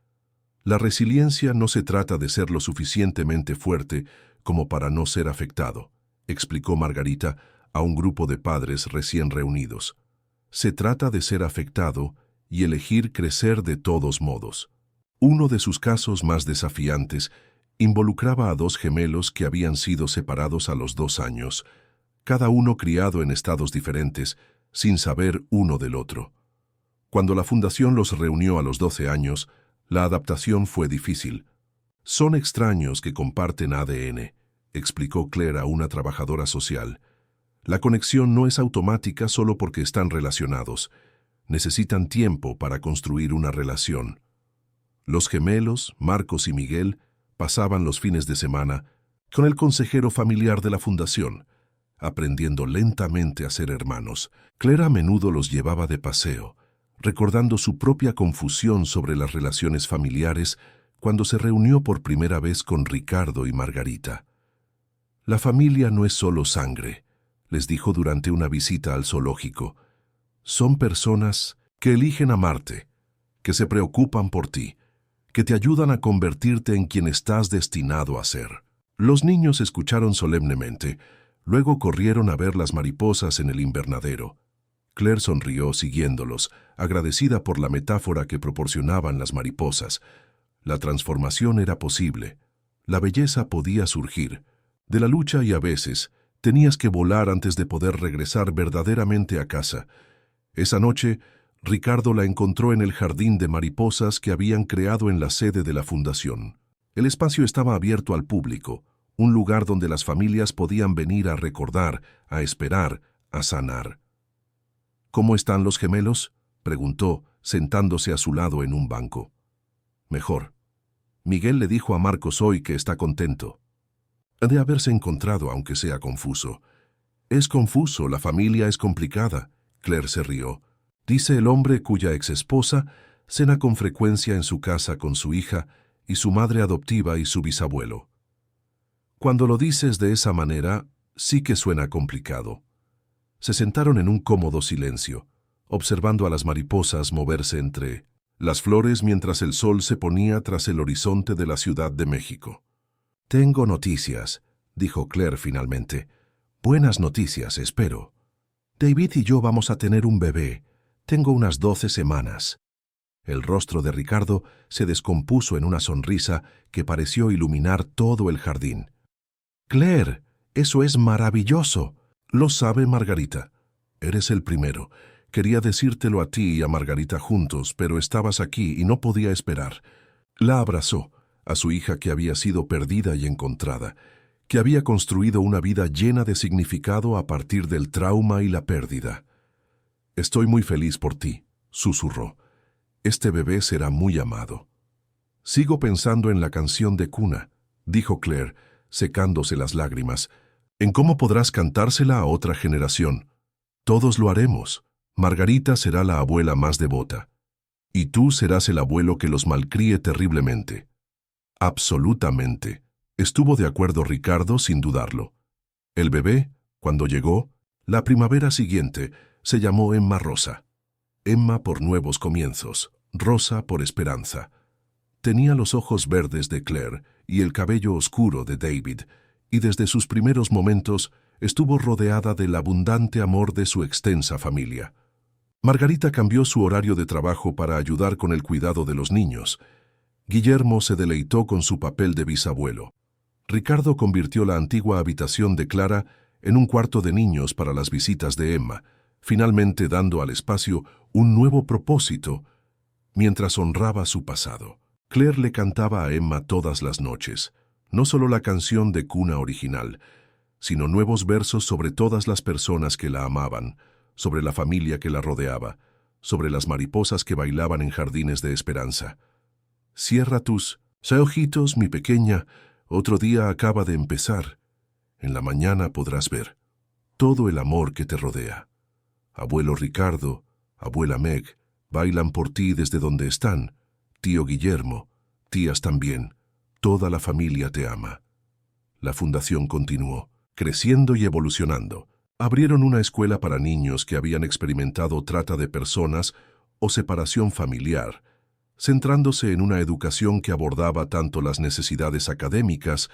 A: La resiliencia no se trata de ser lo suficientemente fuerte como para no ser afectado, explicó Margarita a un grupo de padres recién reunidos. Se trata de ser afectado y elegir crecer de todos modos. Uno de sus casos más desafiantes involucraba a dos gemelos que habían sido separados a los 2 años, cada uno criado en estados diferentes, sin saber uno del otro. Cuando la fundación los reunió a los 12 años, la adaptación fue difícil. Son extraños que comparten ADN, explicó Claire a una trabajadora social. La conexión no es automática solo porque están relacionados. Necesitan tiempo para construir una relación. Los gemelos, Marcos y Miguel, pasaban los fines de semana con el consejero familiar de la fundación, aprendiendo lentamente a ser hermanos. Claire a menudo los llevaba de paseo, recordando su propia confusión sobre las relaciones familiares cuando se reunió por primera vez con Ricardo y Margarita. La familia no es solo sangre, les dijo durante una visita al zoológico. Son personas que eligen amarte, que se preocupan por ti, que te ayudan a convertirte en quien estás destinado a ser. Los niños escucharon solemnemente, luego corrieron a ver las mariposas en el invernadero. Claire sonrió siguiéndolos, agradecida por la metáfora que proporcionaban las mariposas. La transformación era posible. La belleza podía surgir. De la lucha y a veces, tenías que volar antes de poder regresar verdaderamente a casa. Esa noche, Ricardo la encontró en el jardín de mariposas que habían creado en la sede de la fundación. El espacio estaba abierto al público, un lugar donde las familias podían venir a recordar, a esperar, a sanar. ¿Cómo están los gemelos?, preguntó, sentándose a su lado en un banco. Mejor. Miguel le dijo a Marcos hoy que está contento. Ha de haberse encontrado, aunque sea confuso. Es confuso, la familia es complicada. Claire se rió. Dice el hombre cuya exesposa cena con frecuencia en su casa con su hija y su madre adoptiva y su bisabuelo. Cuando lo dices de esa manera, sí que suena complicado. Se sentaron en un cómodo silencio, observando a las mariposas moverse entre las flores mientras el sol se ponía tras el horizonte de la Ciudad de México. «Tengo noticias», dijo Claire finalmente. «Buenas noticias, espero. David y yo vamos a tener un bebé. Tengo unas 12 semanas». El rostro de Ricardo se descompuso en una sonrisa que pareció iluminar todo el jardín. «Claire, eso es maravilloso». «Lo sabe Margarita. Eres el primero. Quería decírtelo a ti y a Margarita juntos, pero estabas aquí y no podía esperar». La abrazó, a su hija que había sido perdida y encontrada, que había construido una vida llena de significado a partir del trauma y la pérdida. «Estoy muy feliz por ti», susurró. «Este bebé será muy amado». «Sigo pensando en la canción de cuna», dijo Claire, secándose las lágrimas. «En cómo podrás cantársela a otra generación. Todos lo haremos. Margarita será la abuela más devota. Y tú serás el abuelo que los malcríe terriblemente». «Absolutamente», estuvo de acuerdo Ricardo sin dudarlo. El bebé, cuando llegó, la primavera siguiente, se llamó Emma Rosa. Emma por nuevos comienzos, Rosa por esperanza. Tenía los ojos verdes de Claire y el cabello oscuro de David, y desde sus primeros momentos estuvo rodeada del abundante amor de su extensa familia. Margarita cambió su horario de trabajo para ayudar con el cuidado de los niños. Guillermo se deleitó con su papel de bisabuelo. Ricardo convirtió la antigua habitación de Clara en un cuarto de niños para las visitas de Emma, finalmente dando al espacio un nuevo propósito, mientras honraba su pasado. Claire le cantaba a Emma todas las noches, no solo la canción de cuna original, sino nuevos versos sobre todas las personas que la amaban, sobre la familia que la rodeaba, sobre las mariposas que bailaban en jardines de esperanza. Cierra tus ojitos, mi pequeña, otro día acaba de empezar. En la mañana podrás ver todo el amor que te rodea. Abuelo Ricardo, abuela Meg, bailan por ti desde donde están. Tío Guillermo, tías también, toda la familia te ama. La fundación continuó, creciendo y evolucionando. Abrieron una escuela para niños que habían experimentado trata de personas o separación familiar, centrándose en una educación que abordaba tanto las necesidades académicas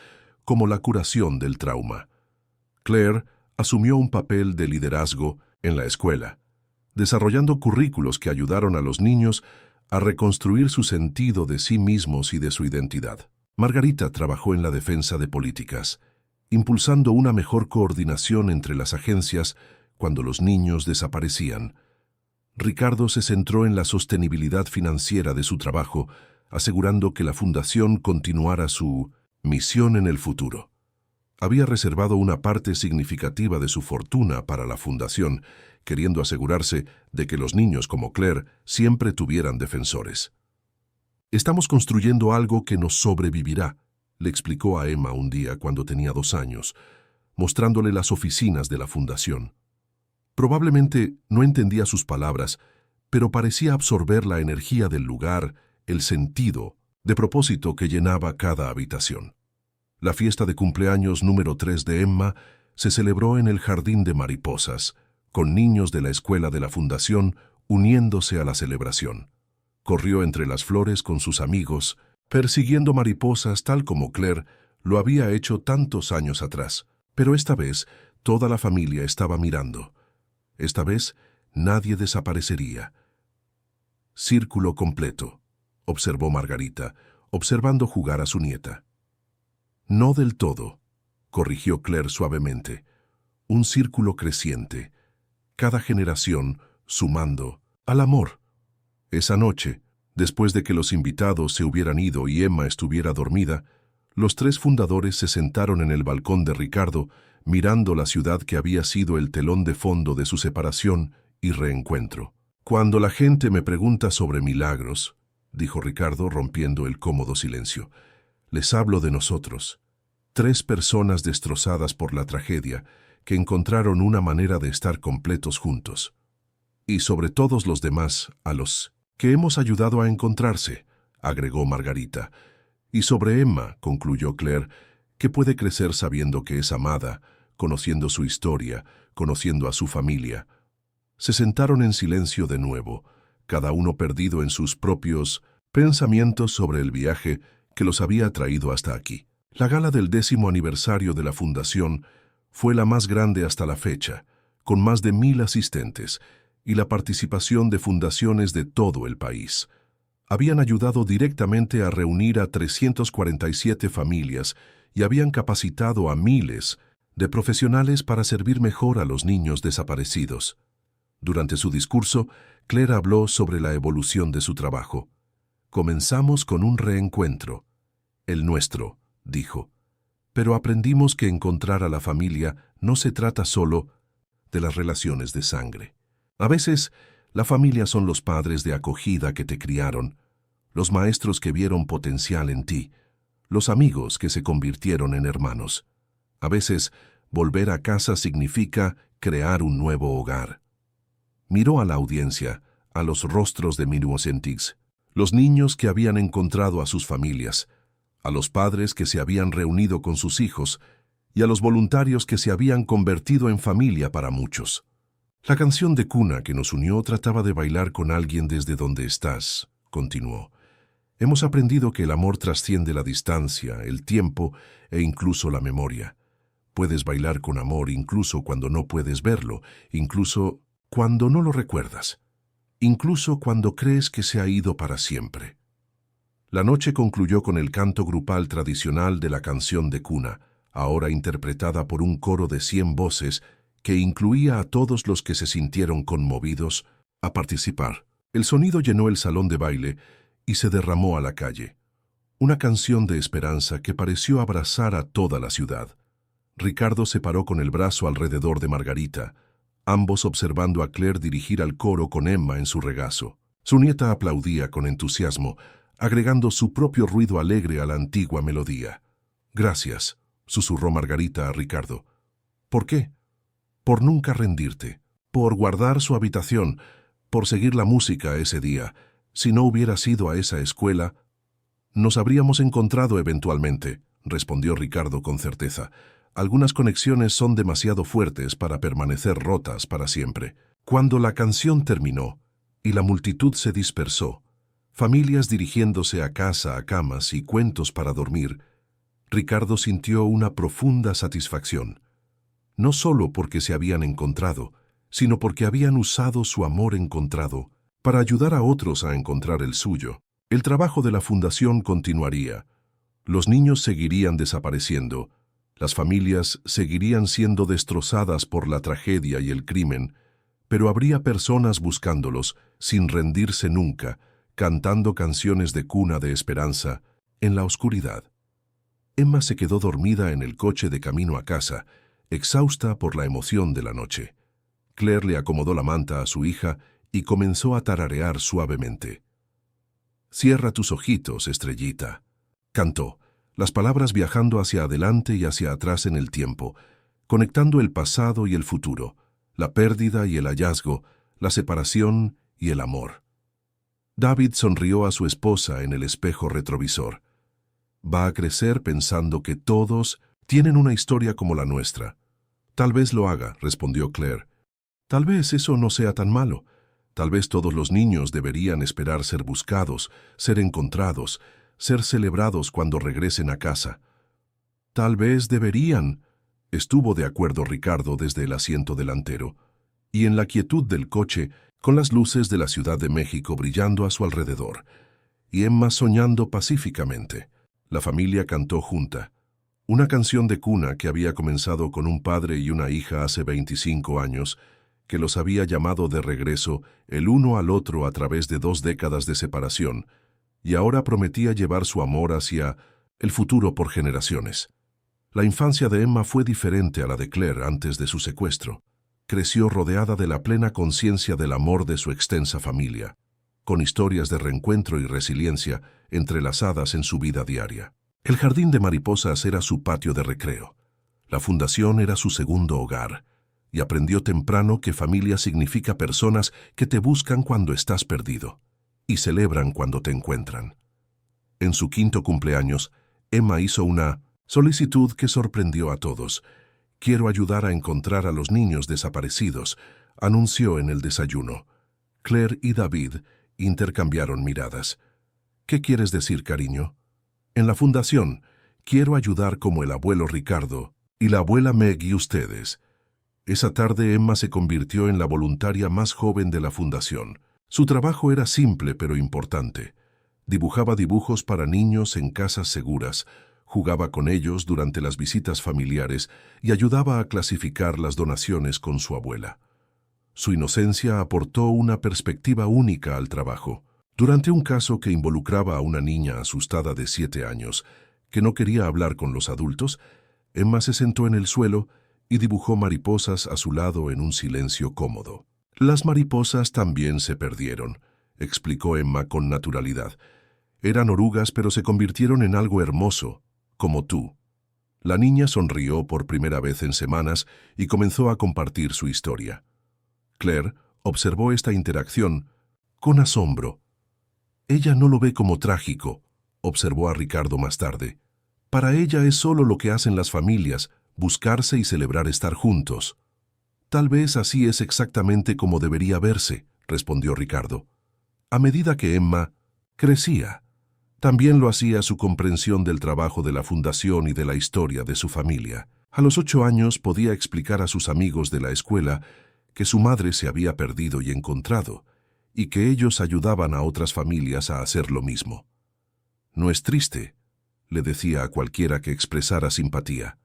A: como la curación del trauma. Claire asumió un papel de liderazgo en la escuela, desarrollando currículos que ayudaron a los niños a reconstruir su sentido de sí mismos y de su identidad. Margarita trabajó en la defensa de políticas, impulsando una mejor coordinación entre las agencias cuando los niños desaparecían. Ricardo se centró en la sostenibilidad financiera de su trabajo, asegurando que la fundación continuara su misión en el futuro. Había reservado una parte significativa de su fortuna para la fundación, queriendo asegurarse de que los niños como Claire siempre tuvieran defensores. «Estamos construyendo algo que nos sobrevivirá», le explicó a Emma un día cuando tenía 2 años, mostrándole las oficinas de la fundación. Probablemente no entendía sus palabras, pero parecía absorber la energía del lugar, el sentido de propósito que llenaba cada habitación. La fiesta de cumpleaños número 3 de Emma se celebró en el Jardín de Mariposas, con niños de la escuela de la fundación uniéndose a la celebración. Corrió entre las flores con sus amigos, persiguiendo mariposas tal como Claire lo había hecho tantos años atrás. Pero esta vez toda la familia estaba mirando. Esta vez nadie desaparecería. «Círculo completo», observó Margarita, observando jugar a su nieta. «No del todo», corrigió Claire suavemente. «Un círculo creciente, cada generación sumando al amor». Esa noche, después de que los invitados se hubieran ido y Emma estuviera dormida, los 3 fundadores se sentaron en el balcón de Ricardo, mirando la ciudad que había sido el telón de fondo de su separación y reencuentro. «Cuando la gente me pregunta sobre milagros», dijo Ricardo rompiendo el cómodo silencio, «les hablo de nosotros, 3 personas destrozadas por la tragedia que encontraron una manera de estar completos juntos. Y sobre todos los demás, a los que hemos ayudado a encontrarse», agregó Margarita. «Y sobre Emma», concluyó Claire, «que puede crecer sabiendo que es amada, conociendo su historia, conociendo a su familia». Se sentaron en silencio de nuevo, cada uno perdido en sus propios pensamientos sobre el viaje que los había traído hasta aquí. La gala del 10º aniversario de la fundación fue la más grande hasta la fecha, con más de 1000 asistentes y la participación de fundaciones de todo el país. Habían ayudado directamente a reunir a 347 familias y habían capacitado a miles de profesionales para servir mejor a los niños desaparecidos. Durante su discurso, Claire habló sobre la evolución de su trabajo. «Comenzamos con un reencuentro. El nuestro», dijo. «Pero aprendimos que encontrar a la familia no se trata solo de las relaciones de sangre. A veces, la familia son los padres de acogida que te criaron, los maestros que vieron potencial en ti, los amigos que se convirtieron en hermanos. A veces, volver a casa significa crear un nuevo hogar». Miró a la audiencia, a los rostros de Minuosentics, los niños que habían encontrado a sus familias, a los padres que se habían reunido con sus hijos y a los voluntarios que se habían convertido en familia para muchos. «La canción de cuna que nos unió trataba de bailar con alguien desde donde estás», continuó. «Hemos aprendido que el amor trasciende la distancia, el tiempo e incluso la memoria. Puedes bailar con amor incluso cuando no puedes verlo, incluso cuando no lo recuerdas, incluso cuando crees que se ha ido para siempre». La noche concluyó con el canto grupal tradicional de la canción de cuna, ahora interpretada por un coro de 100 voces que incluía a todos los que se sintieron conmovidos a participar. El sonido llenó el salón de baile y se derramó a la calle. Una canción de esperanza que pareció abrazar a toda la ciudad. Ricardo se paró con el brazo alrededor de Margarita, ambos observando a Claire dirigir al coro con Emma en su regazo. Su nieta aplaudía con entusiasmo, agregando su propio ruido alegre a la antigua melodía. «Gracias», susurró Margarita a Ricardo. «¿Por qué?» «Por nunca rendirte, por guardar su habitación, por seguir la música ese día. Si no hubieras ido a esa escuela, nos habríamos encontrado eventualmente», respondió Ricardo con certeza. «Algunas conexiones son demasiado fuertes para permanecer rotas para siempre». Cuando la canción terminó y la multitud se dispersó, familias dirigiéndose a casa, a camas y cuentos para dormir, Ricardo sintió una profunda satisfacción. No solo porque se habían encontrado, sino porque habían usado su amor encontrado para ayudar a otros a encontrar el suyo. El trabajo de la fundación continuaría. Los niños seguirían desapareciendo, las familias seguirían siendo destrozadas por la tragedia y el crimen, pero habría personas buscándolos, sin rendirse nunca, cantando canciones de cuna de esperanza, en la oscuridad. Emma se quedó dormida en el coche de camino a casa, exhausta por la emoción de la noche. Claire le acomodó la manta a su hija y comenzó a tararear suavemente. «Cierra tus ojitos, estrellita», cantó, las palabras viajando hacia adelante y hacia atrás en el tiempo, conectando el pasado y el futuro, la pérdida y el hallazgo, la separación y el amor. David sonrió a su esposa en el espejo retrovisor. Va a crecer pensando que todos tienen una historia como la nuestra. Tal vez lo haga, respondió Claire. Tal vez eso no sea tan malo. Tal vez todos los niños deberían esperar ser buscados, ser encontrados, ser celebrados cuando regresen a casa. Tal vez deberían. Estuvo de acuerdo Ricardo desde el asiento delantero, y en la quietud del coche, con las luces de la Ciudad de México brillando a su alrededor, y Emma soñando pacíficamente. La familia cantó junta, una canción de cuna que había comenzado con un padre y una hija hace 25 años, que los había llamado de regreso el uno al otro a través de 2 décadas de separación, y ahora prometía llevar su amor hacia el futuro por generaciones. La infancia de Emma fue diferente a la de Claire antes de su secuestro. Creció rodeada de la plena conciencia del amor de su extensa familia, con historias de reencuentro y resiliencia entrelazadas en su vida diaria. El jardín de mariposas era su patio de recreo. La fundación era su segundo hogar, y aprendió temprano que familia significa personas que te buscan cuando estás perdido y celebran cuando te encuentran. En su 5º cumpleaños, Emma hizo una solicitud que sorprendió a todos. «Quiero ayudar a encontrar a los niños desaparecidos», anunció en el desayuno. Claire y David intercambiaron miradas. «¿Qué quieres decir, cariño?» «En la fundación, quiero ayudar como el abuelo Ricardo y la abuela Meg y ustedes». Esa tarde Emma se convirtió en la voluntaria más joven de la fundación. Su trabajo era simple pero importante. Dibujaba dibujos para niños en casas seguras, jugaba con ellos durante las visitas familiares y ayudaba a clasificar las donaciones con su abuela. Su inocencia aportó una perspectiva única al trabajo. Durante un caso que involucraba a una niña asustada de 7 años, que no quería hablar con los adultos, Emma se sentó en el suelo y dibujó mariposas a su lado en un silencio cómodo. «Las mariposas también se perdieron», explicó Emma con naturalidad. «Eran orugas, pero se convirtieron en algo hermoso, como tú». La niña sonrió por primera vez en semanas y comenzó a compartir su historia. Claire observó esta interacción con asombro. «Ella no lo ve como trágico», observó a Ricardo más tarde. «Para ella es solo lo que hacen las familias, buscarse y celebrar estar juntos». «Tal vez así es exactamente como debería verse», respondió Ricardo. A medida que Emma crecía, también lo hacía su comprensión del trabajo de la fundación y de la historia de su familia. A los 8 años podía explicar a sus amigos de la escuela que su madre se había perdido y encontrado, y que ellos ayudaban a otras familias a hacer lo mismo. «No es triste», le decía a cualquiera que expresara simpatía.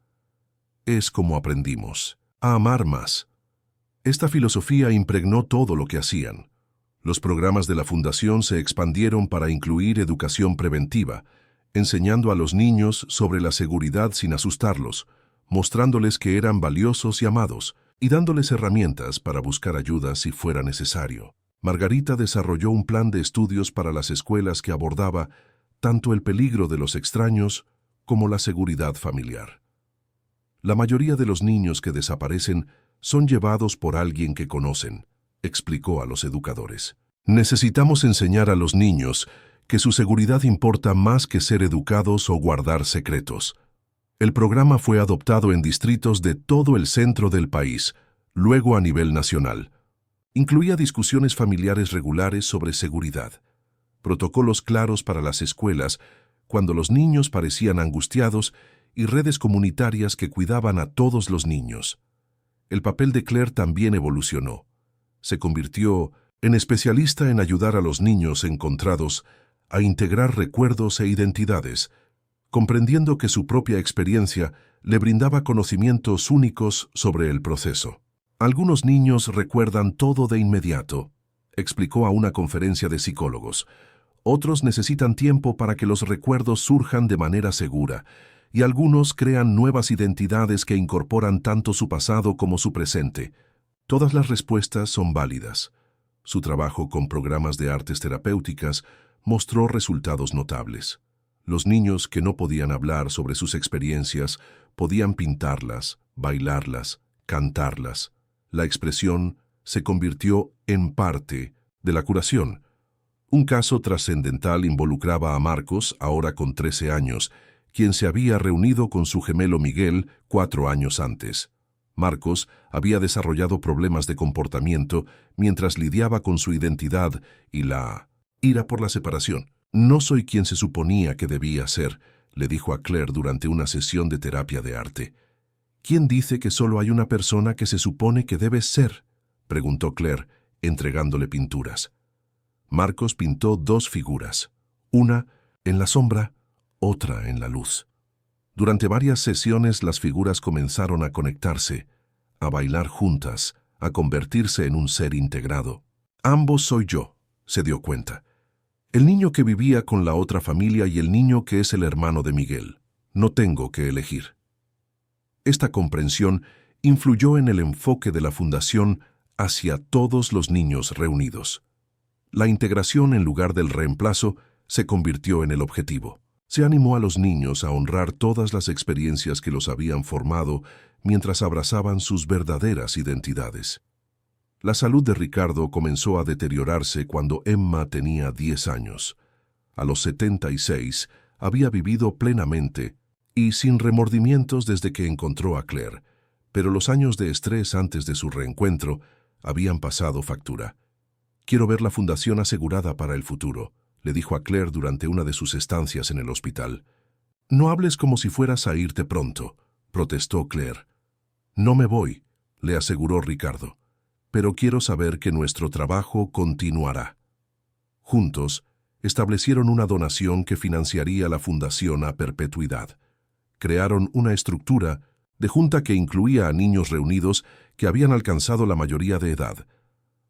A: «Es como aprendimos, a amar más». Esta filosofía impregnó todo lo que hacían. Los programas de la fundación se expandieron para incluir educación preventiva, enseñando a los niños sobre la seguridad sin asustarlos, mostrándoles que eran valiosos y amados, y dándoles herramientas para buscar ayuda si fuera necesario. Margarita desarrolló un plan de estudios para las escuelas que abordaba tanto el peligro de los extraños como la seguridad familiar. La mayoría de los niños que desaparecen son llevados por alguien que conocen, explicó a los educadores. Necesitamos enseñar a los niños que su seguridad importa más que ser educados o guardar secretos. El programa fue adoptado en distritos de todo el centro del país, luego a nivel nacional. Incluía discusiones familiares regulares sobre seguridad, protocolos claros para las escuelas cuando los niños parecían angustiados y redes comunitarias que cuidaban a todos los niños. El papel de Claire también evolucionó. Se convirtió en especialista en ayudar a los niños encontrados a integrar recuerdos e identidades, comprendiendo que su propia experiencia le brindaba conocimientos únicos sobre el proceso. Algunos niños recuerdan todo de inmediato, explicó a una conferencia de psicólogos. Otros necesitan tiempo para que los recuerdos surjan de manera segura, y algunos crean nuevas identidades que incorporan tanto su pasado como su presente. Todas las respuestas son válidas. Su trabajo con programas de artes terapéuticas mostró resultados notables. Los niños que no podían hablar sobre sus experiencias podían pintarlas, bailarlas, cantarlas. La expresión se convirtió en parte de la curación. Un caso trascendental involucraba a Marcos, ahora con 13 años, quien se había reunido con su gemelo Miguel 4 años antes. Marcos había desarrollado problemas de comportamiento mientras lidiaba con su identidad y la ira por la separación. «No soy quien se suponía que debía ser», le dijo a Claire durante una sesión de terapia de arte. «¿Quién dice que solo hay una persona que se supone que debes ser?», preguntó Claire, entregándole pinturas. Marcos pintó 2 figuras, una en la sombra, otra en la luz. Durante varias sesiones las figuras comenzaron a conectarse, a bailar juntas, a convertirse en un ser integrado. «Ambos soy yo», se dio cuenta. «El niño que vivía con la otra familia y el niño que es el hermano de Miguel. No tengo que elegir». Esta comprensión influyó en el enfoque de la Fundación hacia todos los niños reunidos. La integración en lugar del reemplazo se convirtió en el objetivo. Se animó a los niños a honrar todas las experiencias que los habían formado mientras abrazaban sus verdaderas identidades. La salud de Ricardo comenzó a deteriorarse cuando Emma tenía 10 años. A los 76 había vivido plenamente y sin remordimientos desde que encontró a Claire, pero los años de estrés antes de su reencuentro habían pasado factura. «Quiero ver la fundación asegurada para el futuro», le dijo a Claire durante una de sus estancias en el hospital. «No hables como si fueras a irte pronto», protestó Claire. «No me voy», le aseguró Ricardo, «pero quiero saber que nuestro trabajo continuará». Juntos, establecieron una donación que financiaría la fundación a perpetuidad. Crearon una estructura de junta que incluía a niños reunidos que habían alcanzado la mayoría de edad,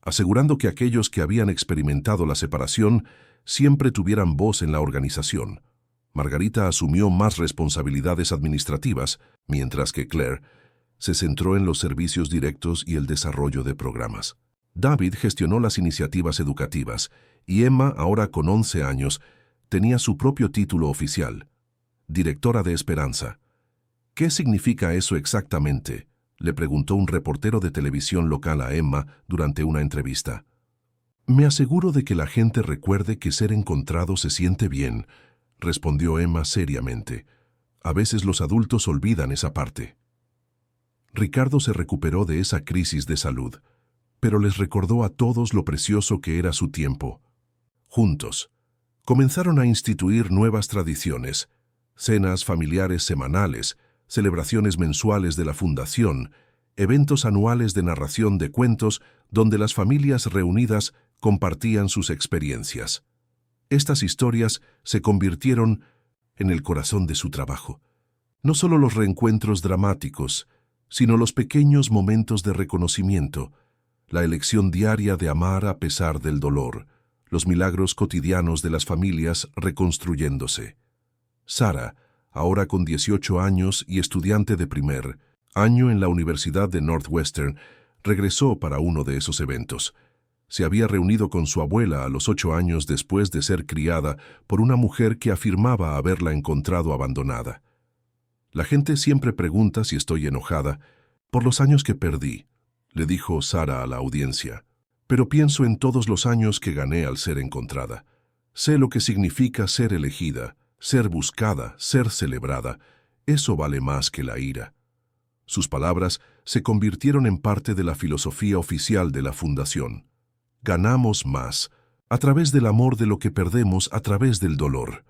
A: asegurando que aquellos que habían experimentado la separación siempre tuvieran voz en la organización. Margarita asumió más responsabilidades administrativas, mientras que Claire se centró en los servicios directos y el desarrollo de programas. David gestionó las iniciativas educativas y Emma, ahora con 11 años, tenía su propio título oficial, directora de Esperanza. «¿Qué significa eso exactamente?», le preguntó un reportero de televisión local a Emma durante una entrevista. «Me aseguro de que la gente recuerde que ser encontrado se siente bien», respondió Emma seriamente. «A veces los adultos olvidan esa parte». Ricardo se recuperó de esa crisis de salud, pero les recordó a todos lo precioso que era su tiempo. Juntos, comenzaron a instituir nuevas tradiciones, cenas familiares semanales, celebraciones mensuales de la Fundación, eventos anuales de narración de cuentos donde las familias reunidas compartían sus experiencias. Estas historias se convirtieron en el corazón de su trabajo. No solo los reencuentros dramáticos, sino los pequeños momentos de reconocimiento, la elección diaria de amar a pesar del dolor, los milagros cotidianos de las familias reconstruyéndose. Sara, ahora con 18 años y estudiante de primer año en la Universidad de Northwestern, regresó para uno de esos eventos. Se había reunido con su abuela a los 8 años después de ser criada por una mujer que afirmaba haberla encontrado abandonada. La gente siempre pregunta si estoy enojada por los años que perdí, le dijo Sara a la audiencia. Pero pienso en todos los años que gané al ser encontrada. Sé lo que significa ser elegida, ser buscada, ser celebrada. Eso vale más que la ira. Sus palabras se convirtieron en parte de la filosofía oficial de la Fundación. Ganamos más, a través del amor de lo que perdemos a través del dolor.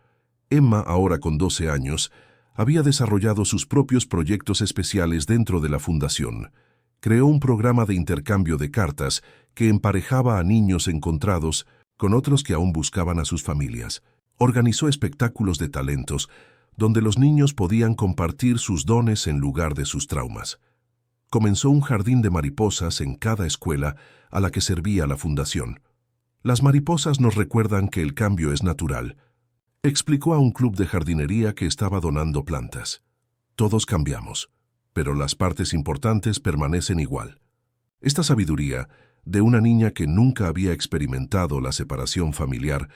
A: Emma, ahora con 12 años, había desarrollado sus propios proyectos especiales dentro de la Fundación. Creó un programa de intercambio de cartas que emparejaba a niños encontrados con otros que aún buscaban a sus familias. Organizó espectáculos de talentos, donde los niños podían compartir sus dones en lugar de sus traumas. Comenzó un jardín de mariposas en cada escuela a la que servía la Fundación. Las mariposas nos recuerdan que el cambio es natural. Explicó a un club de jardinería que estaba donando plantas. Todos cambiamos, pero las partes importantes permanecen igual. Esta sabiduría, de una niña que nunca había experimentado la separación familiar,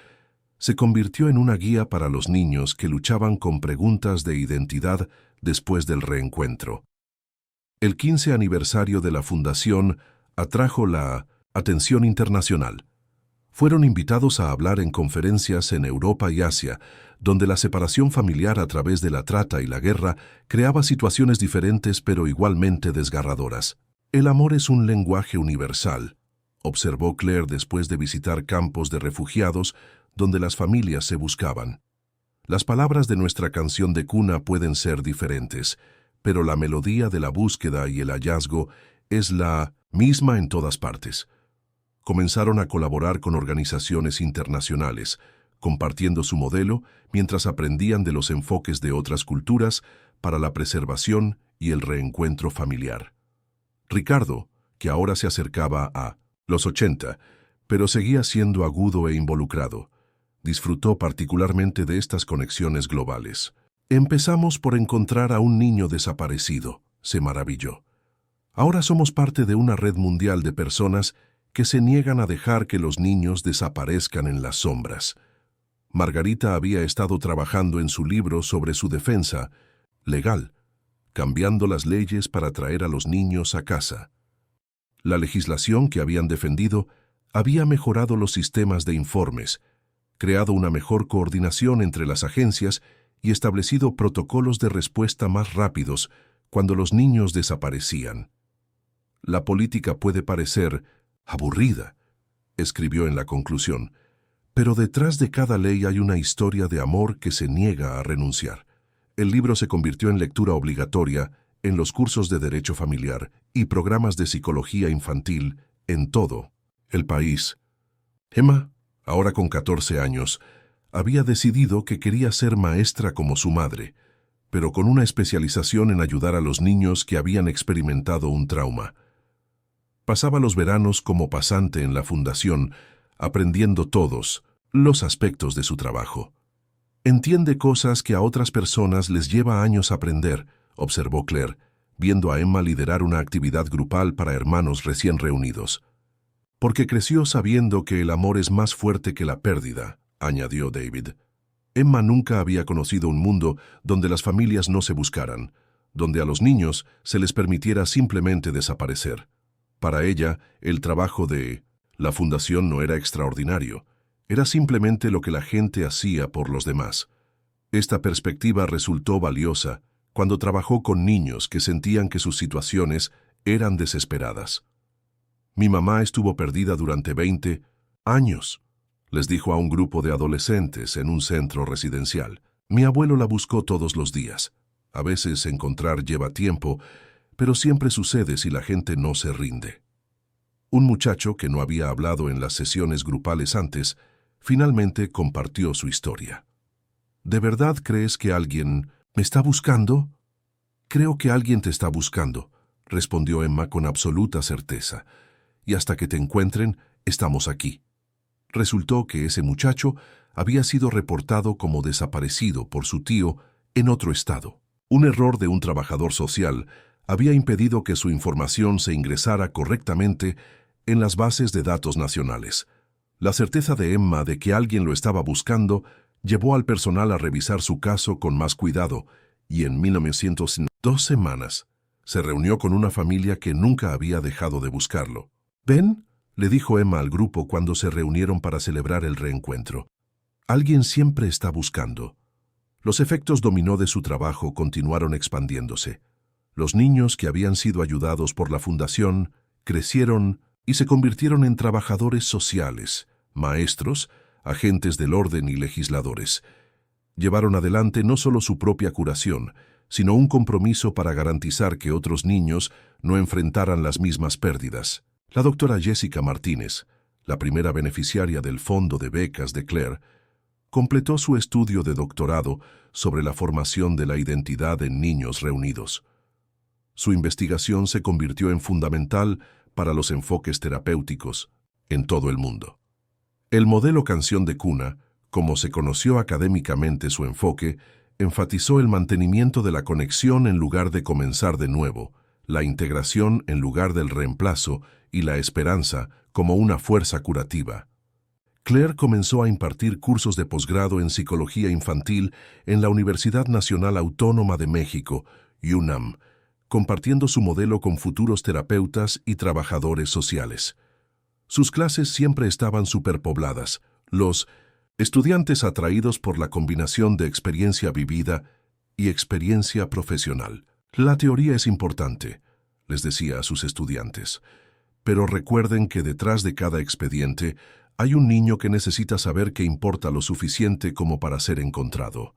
A: se convirtió en una guía para los niños que luchaban con preguntas de identidad después del reencuentro. El 15 aniversario de la Fundación atrajo la atención internacional. Fueron invitados a hablar en conferencias en Europa y Asia, donde la separación familiar a través de la trata y la guerra creaba situaciones diferentes pero igualmente desgarradoras. El amor es un lenguaje universal, observó Claire después de visitar campos de refugiados donde las familias se buscaban. Las palabras de nuestra canción de cuna pueden ser diferentes, pero la melodía de la búsqueda y el hallazgo es la misma en todas partes. Comenzaron a colaborar con organizaciones internacionales, compartiendo su modelo mientras aprendían de los enfoques de otras culturas para la preservación y el reencuentro familiar. Ricardo, que ahora se acercaba a los 80, pero seguía siendo agudo e involucrado, disfrutó particularmente de estas conexiones globales. Empezamos por encontrar a un niño desaparecido, se maravilló. Ahora somos parte de una red mundial de personas que se niegan a dejar que los niños desaparezcan en las sombras. Margarita había estado trabajando en su libro sobre su defensa legal, cambiando las leyes para traer a los niños a casa. La legislación que habían defendido había mejorado los sistemas de informes, creado una mejor coordinación entre las agencias y establecido protocolos de respuesta más rápidos cuando los niños desaparecían. La política puede parecer aburrida, escribió en la conclusión, pero detrás de cada ley hay una historia de amor que se niega a renunciar. El libro se convirtió en lectura obligatoria en los cursos de Derecho Familiar y programas de psicología infantil en todo el país. Emma, ahora con 14 años, había decidido que quería ser maestra como su madre, pero con una especialización en ayudar a los niños que habían experimentado un trauma. Pasaba los veranos como pasante en la Fundación, aprendiendo todos los aspectos de su trabajo. Entiende cosas que a otras personas les lleva años aprender, observó Claire, viendo a Emma liderar una actividad grupal para hermanos recién reunidos. Porque creció sabiendo que el amor es más fuerte que la pérdida, añadió David. Emma nunca había conocido un mundo donde las familias no se buscaran, donde a los niños se les permitiera simplemente desaparecer. Para ella, el trabajo de la Fundación no era extraordinario, era simplemente lo que la gente hacía por los demás. Esta perspectiva resultó valiosa cuando trabajó con niños que sentían que sus situaciones eran desesperadas. Mi mamá estuvo perdida durante 20 años, les dijo a un grupo de adolescentes en un centro residencial. Mi abuelo la buscó todos los días. A veces encontrar lleva tiempo, pero siempre sucede si la gente no se rinde. Un muchacho que no había hablado en las sesiones grupales antes, finalmente compartió su historia. ¿De verdad crees que alguien me está buscando? Creo que alguien te está buscando, respondió Emma con absoluta certeza. Y hasta que te encuentren, estamos aquí. Resultó que ese muchacho había sido reportado como desaparecido por su tío en otro estado. Un error de un trabajador social había impedido que su información se ingresara correctamente en las bases de datos nacionales. La certeza de Emma de que alguien lo estaba buscando llevó al personal a revisar su caso con más cuidado y en 1902 semanas se reunió con una familia que nunca había dejado de buscarlo. «¿Ven?», le dijo Emma al grupo cuando se reunieron para celebrar el reencuentro. «Alguien siempre está buscando». Los efectos dominó de su trabajo continuaron expandiéndose. Los niños que habían sido ayudados por la fundación crecieron y se convirtieron en trabajadores sociales, maestros, agentes del orden y legisladores. Llevaron adelante no solo su propia curación, sino un compromiso para garantizar que otros niños no enfrentaran las mismas pérdidas. La doctora Jessica Martínez, la primera beneficiaria del Fondo de Becas de Claire, completó su estudio de doctorado sobre la formación de la identidad en niños reunidos. Su investigación se convirtió en fundamental para los enfoques terapéuticos en todo el mundo. El modelo canción de cuna, como se conoció académicamente su enfoque, enfatizó el mantenimiento de la conexión en lugar de comenzar de nuevo, la integración en lugar del reemplazo y la esperanza como una fuerza curativa. Claire comenzó a impartir cursos de posgrado en psicología infantil en la Universidad Nacional Autónoma de México, UNAM, compartiendo su modelo con futuros terapeutas y trabajadores sociales. Sus clases siempre estaban superpobladas. Los estudiantes atraídos por la combinación de experiencia vivida y experiencia profesional. «La teoría es importante», les decía a sus estudiantes, «pero recuerden que detrás de cada expediente hay un niño que necesita saber que importa lo suficiente como para ser encontrado».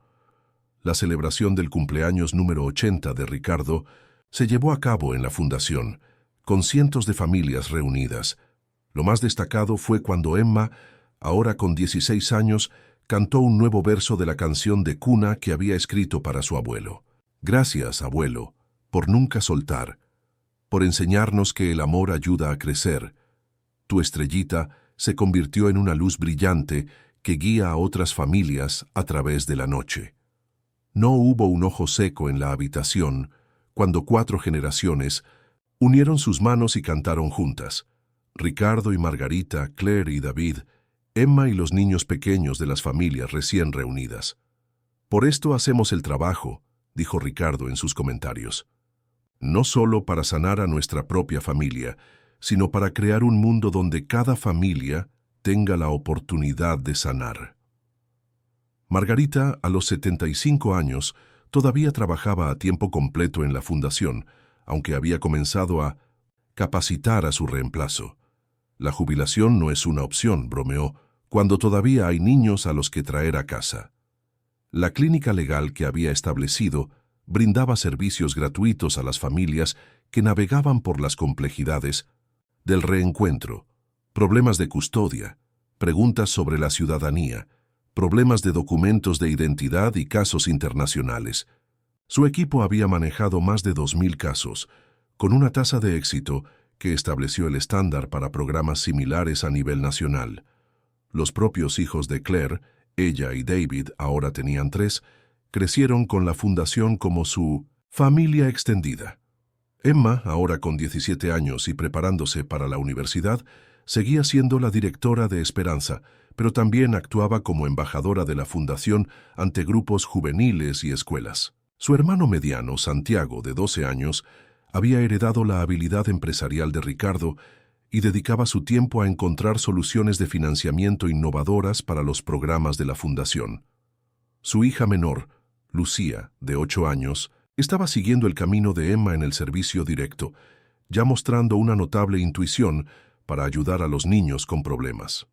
A: La celebración del cumpleaños número 80 de Ricardo se llevó a cabo en la fundación, con cientos de familias reunidas. Lo más destacado fue cuando Emma, ahora con 16 años, cantó un nuevo verso de la canción de cuna que había escrito para su abuelo. «Gracias, abuelo, por nunca soltar, por enseñarnos que el amor ayuda a crecer. Tu estrellita se convirtió en una luz brillante que guía a otras familias a través de la noche». No hubo un ojo seco en la habitación cuando 4 generaciones unieron sus manos y cantaron juntas. Ricardo y Margarita, Claire y David, Emma y los niños pequeños de las familias recién reunidas. «Por esto hacemos el trabajo», dijo Ricardo en sus comentarios. «No solo para sanar a nuestra propia familia, sino para crear un mundo donde cada familia tenga la oportunidad de sanar». Margarita, a los 75 años, todavía trabajaba a tiempo completo en la fundación, aunque había comenzado a capacitar a su reemplazo. «La jubilación no es una opción», bromeó, «cuando todavía hay niños a los que traer a casa». La clínica legal que había establecido brindaba servicios gratuitos a las familias que navegaban por las complejidades del reencuentro, problemas de custodia, preguntas sobre la ciudadanía, problemas de documentos de identidad y casos internacionales. Su equipo había manejado más de 2.000 casos, con una tasa de éxito que estableció el estándar para programas similares a nivel nacional. Los propios hijos de Claire, ella y David, ahora tenían 3, crecieron con la fundación como su familia extendida. Emma, ahora con 17 años y preparándose para la universidad, seguía siendo la directora de Esperanza, pero también actuaba como embajadora de la fundación ante grupos juveniles y escuelas. Su hermano mediano, Santiago, de 12 años, había heredado la habilidad empresarial de Ricardo y dedicaba su tiempo a encontrar soluciones de financiamiento innovadoras para los programas de la fundación. Su hija menor, Lucía, de 8 años, estaba siguiendo el camino de Emma en el servicio directo, ya mostrando una notable intuición para ayudar a los niños con problemas.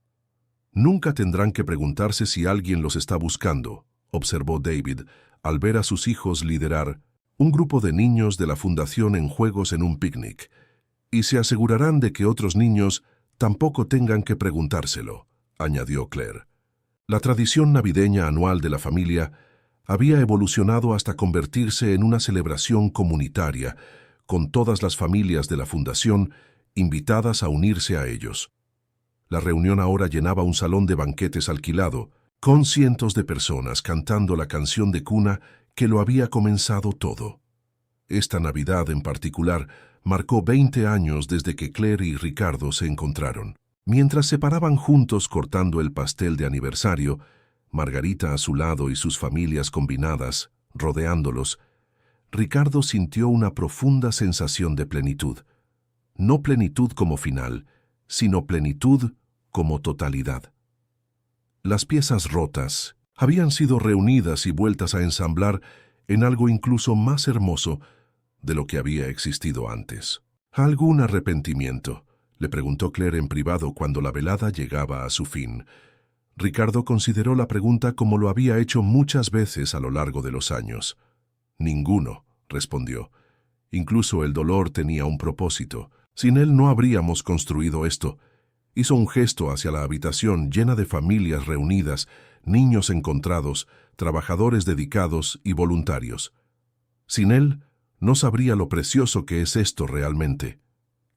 A: «Nunca tendrán que preguntarse si alguien los está buscando», observó David, al ver a sus hijos liderar un grupo de niños de la fundación en juegos en un picnic, «y se asegurarán de que otros niños tampoco tengan que preguntárselo», añadió Claire. La tradición navideña anual de la familia había evolucionado hasta convertirse en una celebración comunitaria, con todas las familias de la fundación invitadas a unirse a ellos. La reunión ahora llenaba un salón de banquetes alquilado, con cientos de personas cantando la canción de cuna que lo había comenzado todo. Esta Navidad en particular marcó 20 años desde que Claire y Ricardo se encontraron. Mientras se paraban juntos cortando el pastel de aniversario, Margarita a su lado y sus familias combinadas, rodeándolos, Ricardo sintió una profunda sensación de plenitud. No plenitud como final, sino plenitud como totalidad. Las piezas rotas habían sido reunidas y vueltas a ensamblar en algo incluso más hermoso de lo que había existido antes. ¿Algún arrepentimiento?, le preguntó Claire en privado cuando la velada llegaba a su fin. Ricardo consideró la pregunta como lo había hecho muchas veces a lo largo de los años. Ninguno, respondió. Incluso el dolor tenía un propósito. Sin él no habríamos construido esto. Hizo un gesto hacia la habitación llena de familias reunidas, niños encontrados, trabajadores dedicados y voluntarios. Sin él, no sabría lo precioso que es esto realmente.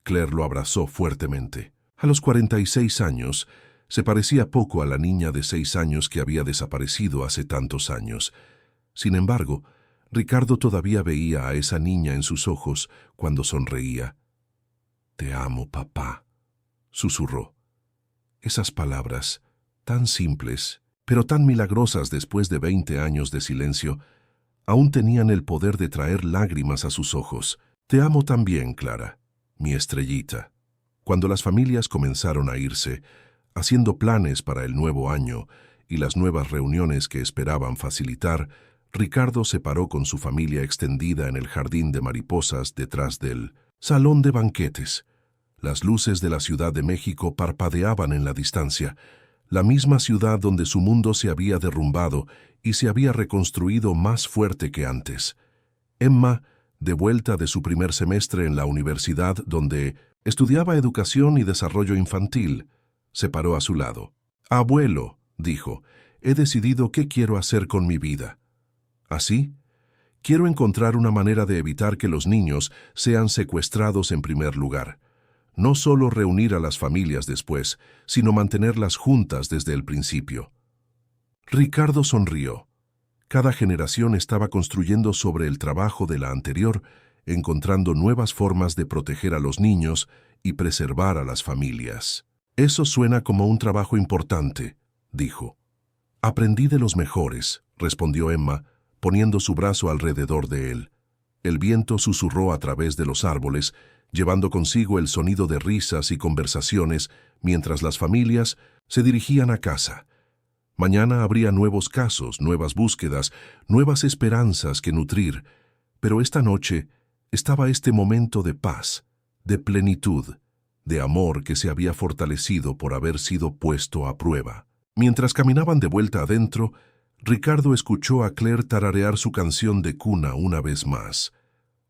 A: Claire lo abrazó fuertemente. A los 46 años, se parecía poco a la niña de 6 años que había desaparecido hace tantos años. Sin embargo, Ricardo todavía veía a esa niña en sus ojos cuando sonreía. «Te amo, papá», susurró. Esas palabras, tan simples, pero tan milagrosas después de 20 años de silencio, aún tenían el poder de traer lágrimas a sus ojos. «Te amo también, Clara, mi estrellita». Cuando las familias comenzaron a irse, haciendo planes para el nuevo año y las nuevas reuniones que esperaban facilitar, Ricardo se paró con su familia extendida en el jardín de mariposas detrás del salón de banquetes. Las luces de la Ciudad de México parpadeaban en la distancia, la misma ciudad donde su mundo se había derrumbado y se había reconstruido más fuerte que antes. Emma, de vuelta de su primer semestre en la universidad donde estudiaba educación y desarrollo infantil, se paró a su lado. «Abuelo», dijo, «he decidido qué quiero hacer con mi vida. ¿Así? Quiero encontrar una manera de evitar que los niños sean secuestrados en primer lugar. No solo reunir a las familias después, sino mantenerlas juntas desde el principio». Ricardo sonrió. Cada generación estaba construyendo sobre el trabajo de la anterior, encontrando nuevas formas de proteger a los niños y preservar a las familias. «Eso suena como un trabajo importante», dijo. «Aprendí de los mejores», respondió Emma, poniendo su brazo alrededor de él. El viento susurró a través de los árboles, llevando consigo el sonido de risas y conversaciones mientras las familias se dirigían a casa. Mañana habría nuevos casos, nuevas búsquedas, nuevas esperanzas que nutrir, pero esta noche estaba este momento de paz, de plenitud, de amor que se había fortalecido por haber sido puesto a prueba. Mientras caminaban de vuelta adentro, Ricardo escuchó a Claire tararear su canción de cuna una vez más.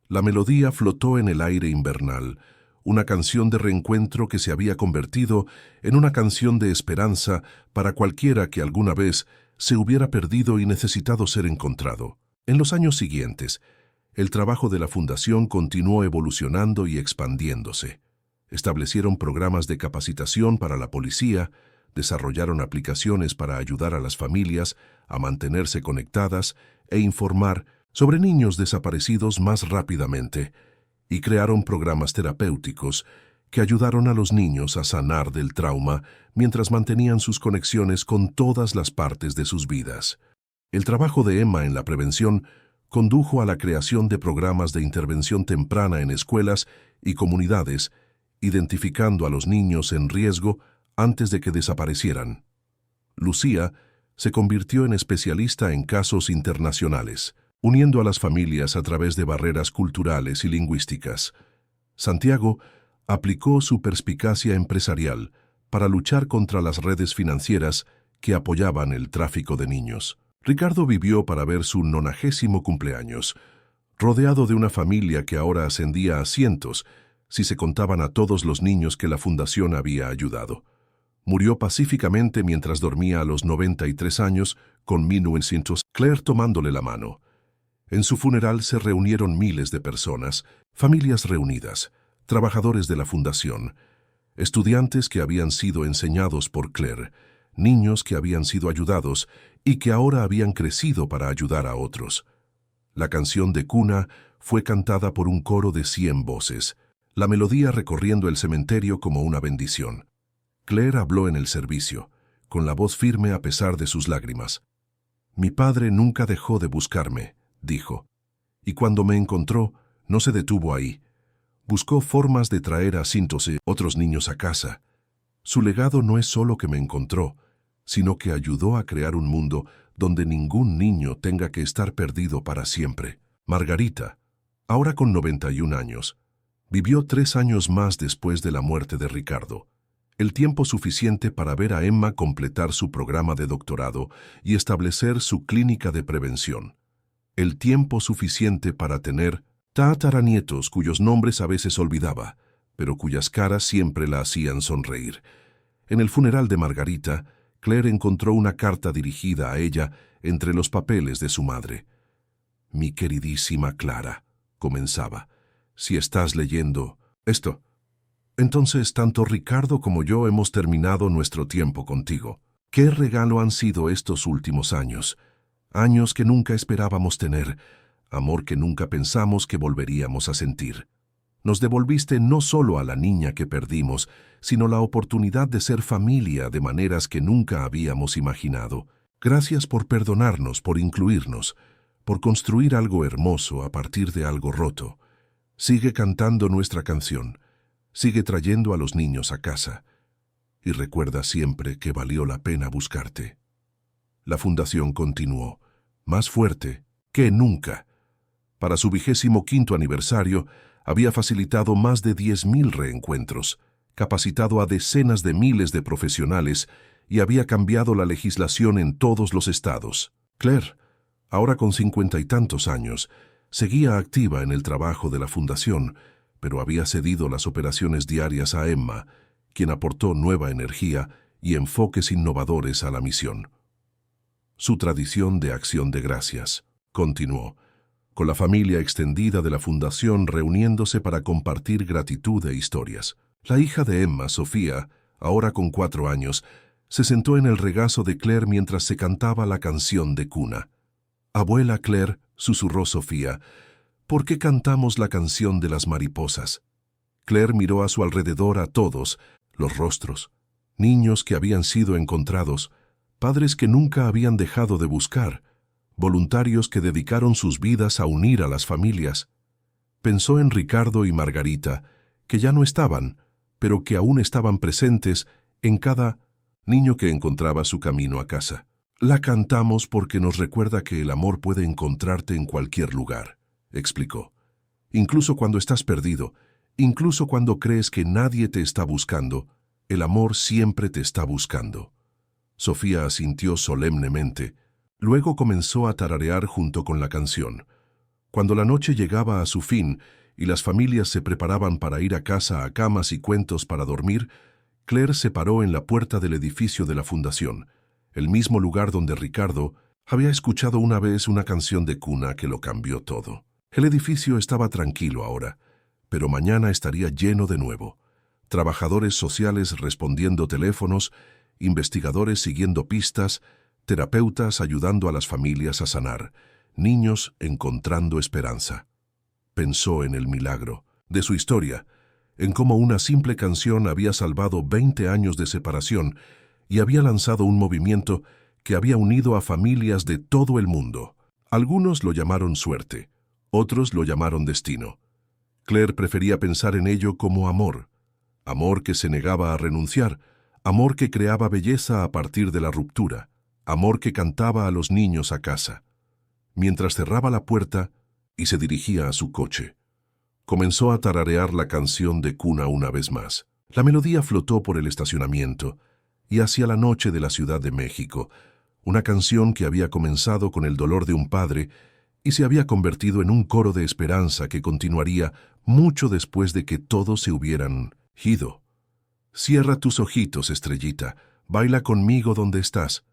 A: La melodía flotó en el aire invernal, una canción de reencuentro que se había convertido en una canción de esperanza para cualquiera que alguna vez se hubiera perdido y necesitado ser encontrado. En los años siguientes, el trabajo de la Fundación continuó evolucionando y expandiéndose. Establecieron programas de capacitación para la policía, desarrollaron aplicaciones para ayudar a las familias a mantenerse conectadas e informar sobre niños desaparecidos más rápidamente, y crearon programas terapéuticos que ayudaron a los niños a sanar del trauma mientras mantenían sus conexiones con todas las partes de sus vidas. El trabajo de Emma en la prevención condujo a la creación de programas de intervención temprana en escuelas y comunidades, identificando a los niños en riesgo antes de que desaparecieran. Lucía se convirtió en especialista en casos internacionales, uniendo a las familias a través de barreras culturales y lingüísticas. Santiago aplicó su perspicacia empresarial para luchar contra las redes financieras que apoyaban el tráfico de niños. Ricardo vivió para ver su 90º cumpleaños, rodeado de una familia que ahora ascendía a cientos, si se contaban a todos los niños que la Fundación había ayudado. Murió pacíficamente mientras dormía a los 93 años, con 1900, Claire tomándole la mano. En su funeral se reunieron miles de personas, familias reunidas, trabajadores de la Fundación, estudiantes que habían sido enseñados por Claire, niños que habían sido ayudados y que ahora habían crecido para ayudar a otros. La canción de cuna fue cantada por un coro de 100 voces. la melodía recorriendo el cementerio como una bendición. Claire habló en el servicio, con la voz firme a pesar de sus lágrimas. «Mi padre nunca dejó de buscarme», dijo. «Y cuando me encontró, no se detuvo ahí. Buscó formas de traer a cientos de otros niños a casa. Su legado no es solo que me encontró, sino que ayudó a crear un mundo donde ningún niño tenga que estar perdido para siempre». Margarita, ahora con 91 años, vivió 3 años más después de la muerte de Ricardo. El tiempo suficiente para ver a Emma completar su programa de doctorado y establecer su clínica de prevención. El tiempo suficiente para tener tataranietos cuyos nombres a veces olvidaba, pero cuyas caras siempre la hacían sonreír. En el funeral de Margarita, Claire encontró una carta dirigida a ella entre los papeles de su madre. «Mi queridísima Clara», comenzaba, «si estás leyendo esto, entonces tanto Ricardo como yo hemos terminado nuestro tiempo contigo. ¿Qué regalo han sido estos últimos años? Años que nunca esperábamos tener, amor que nunca pensamos que volveríamos a sentir. Nos devolviste no solo a la niña que perdimos, sino la oportunidad de ser familia de maneras que nunca habíamos imaginado. Gracias por perdonarnos, por incluirnos, por construir algo hermoso a partir de algo roto. Sigue cantando nuestra canción. Sigue trayendo a los niños a casa. Y recuerda siempre que valió la pena buscarte». La fundación continuó, más fuerte que nunca. Para su 25º aniversario, había facilitado más de 10.000 reencuentros, capacitado a decenas de miles de profesionales y había cambiado la legislación en todos los estados. Claire, ahora con 50 y tantos años, seguía activa en el trabajo de la fundación, pero había cedido las operaciones diarias a Emma, quien aportó nueva energía y enfoques innovadores a la misión. Su tradición de acción de gracias continuó, con la familia extendida de la fundación reuniéndose para compartir gratitud e historias. La hija de Emma, Sofía, ahora con 4 años, se sentó en el regazo de Claire mientras se cantaba la canción de cuna. «Abuela Claire», susurró Sofía, «¿por qué cantamos la canción de las mariposas?» Claire miró a su alrededor a todos, los rostros, niños que habían sido encontrados, padres que nunca habían dejado de buscar, voluntarios que dedicaron sus vidas a unir a las familias. Pensó en Ricardo y Margarita, que ya no estaban, pero que aún estaban presentes en cada niño que encontraba su camino a casa. «La cantamos porque nos recuerda que el amor puede encontrarte en cualquier lugar», explicó. «Incluso cuando estás perdido, incluso cuando crees que nadie te está buscando, el amor siempre te está buscando». Sofía asintió solemnemente. Luego comenzó a tararear junto con la canción. Cuando la noche llegaba a su fin y las familias se preparaban para ir a casa a camas y cuentos para dormir, Claire se paró en la puerta del edificio de la fundación, el mismo lugar donde Ricardo había escuchado una vez una canción de cuna que lo cambió todo. El edificio estaba tranquilo ahora, pero mañana estaría lleno de nuevo. Trabajadores sociales respondiendo teléfonos, investigadores siguiendo pistas, terapeutas ayudando a las familias a sanar, niños encontrando esperanza. Pensó en el milagro de su historia, en cómo una simple canción había salvado 20 años de separación y había lanzado un movimiento que había unido a familias de todo el mundo. Algunos lo llamaron suerte, otros lo llamaron destino. Claire prefería pensar en ello como amor, amor que se negaba a renunciar, amor que creaba belleza a partir de la ruptura, amor que cantaba a los niños a casa. Mientras cerraba la puerta y se dirigía a su coche, comenzó a tararear la canción de cuna una vez más. La melodía flotó por el estacionamiento y hacia la noche de la Ciudad de México, una canción que había comenzado con el dolor de un padre y se había convertido en un coro de esperanza que continuaría mucho después de que todos se hubieran ido. «Cierra tus ojitos, estrellita, baila conmigo donde estás».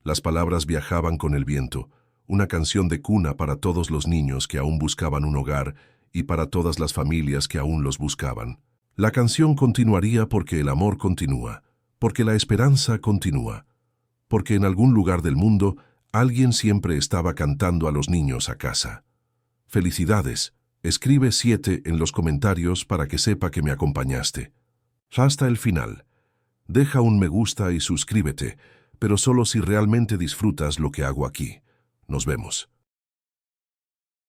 A: Las palabras viajaban con el viento, una canción de cuna para todos los niños que aún buscaban un hogar y para todas las familias que aún los buscaban. La canción continuaría porque el amor continúa, porque la esperanza continúa, porque en algún lugar del mundo alguien siempre estaba cantando a los niños a casa. «Felicidades», Escribe 7 en los comentarios para que sepa que me acompañaste. Hasta el final. Deja un me gusta y suscríbete, pero solo si realmente disfrutas lo que hago aquí. Nos vemos.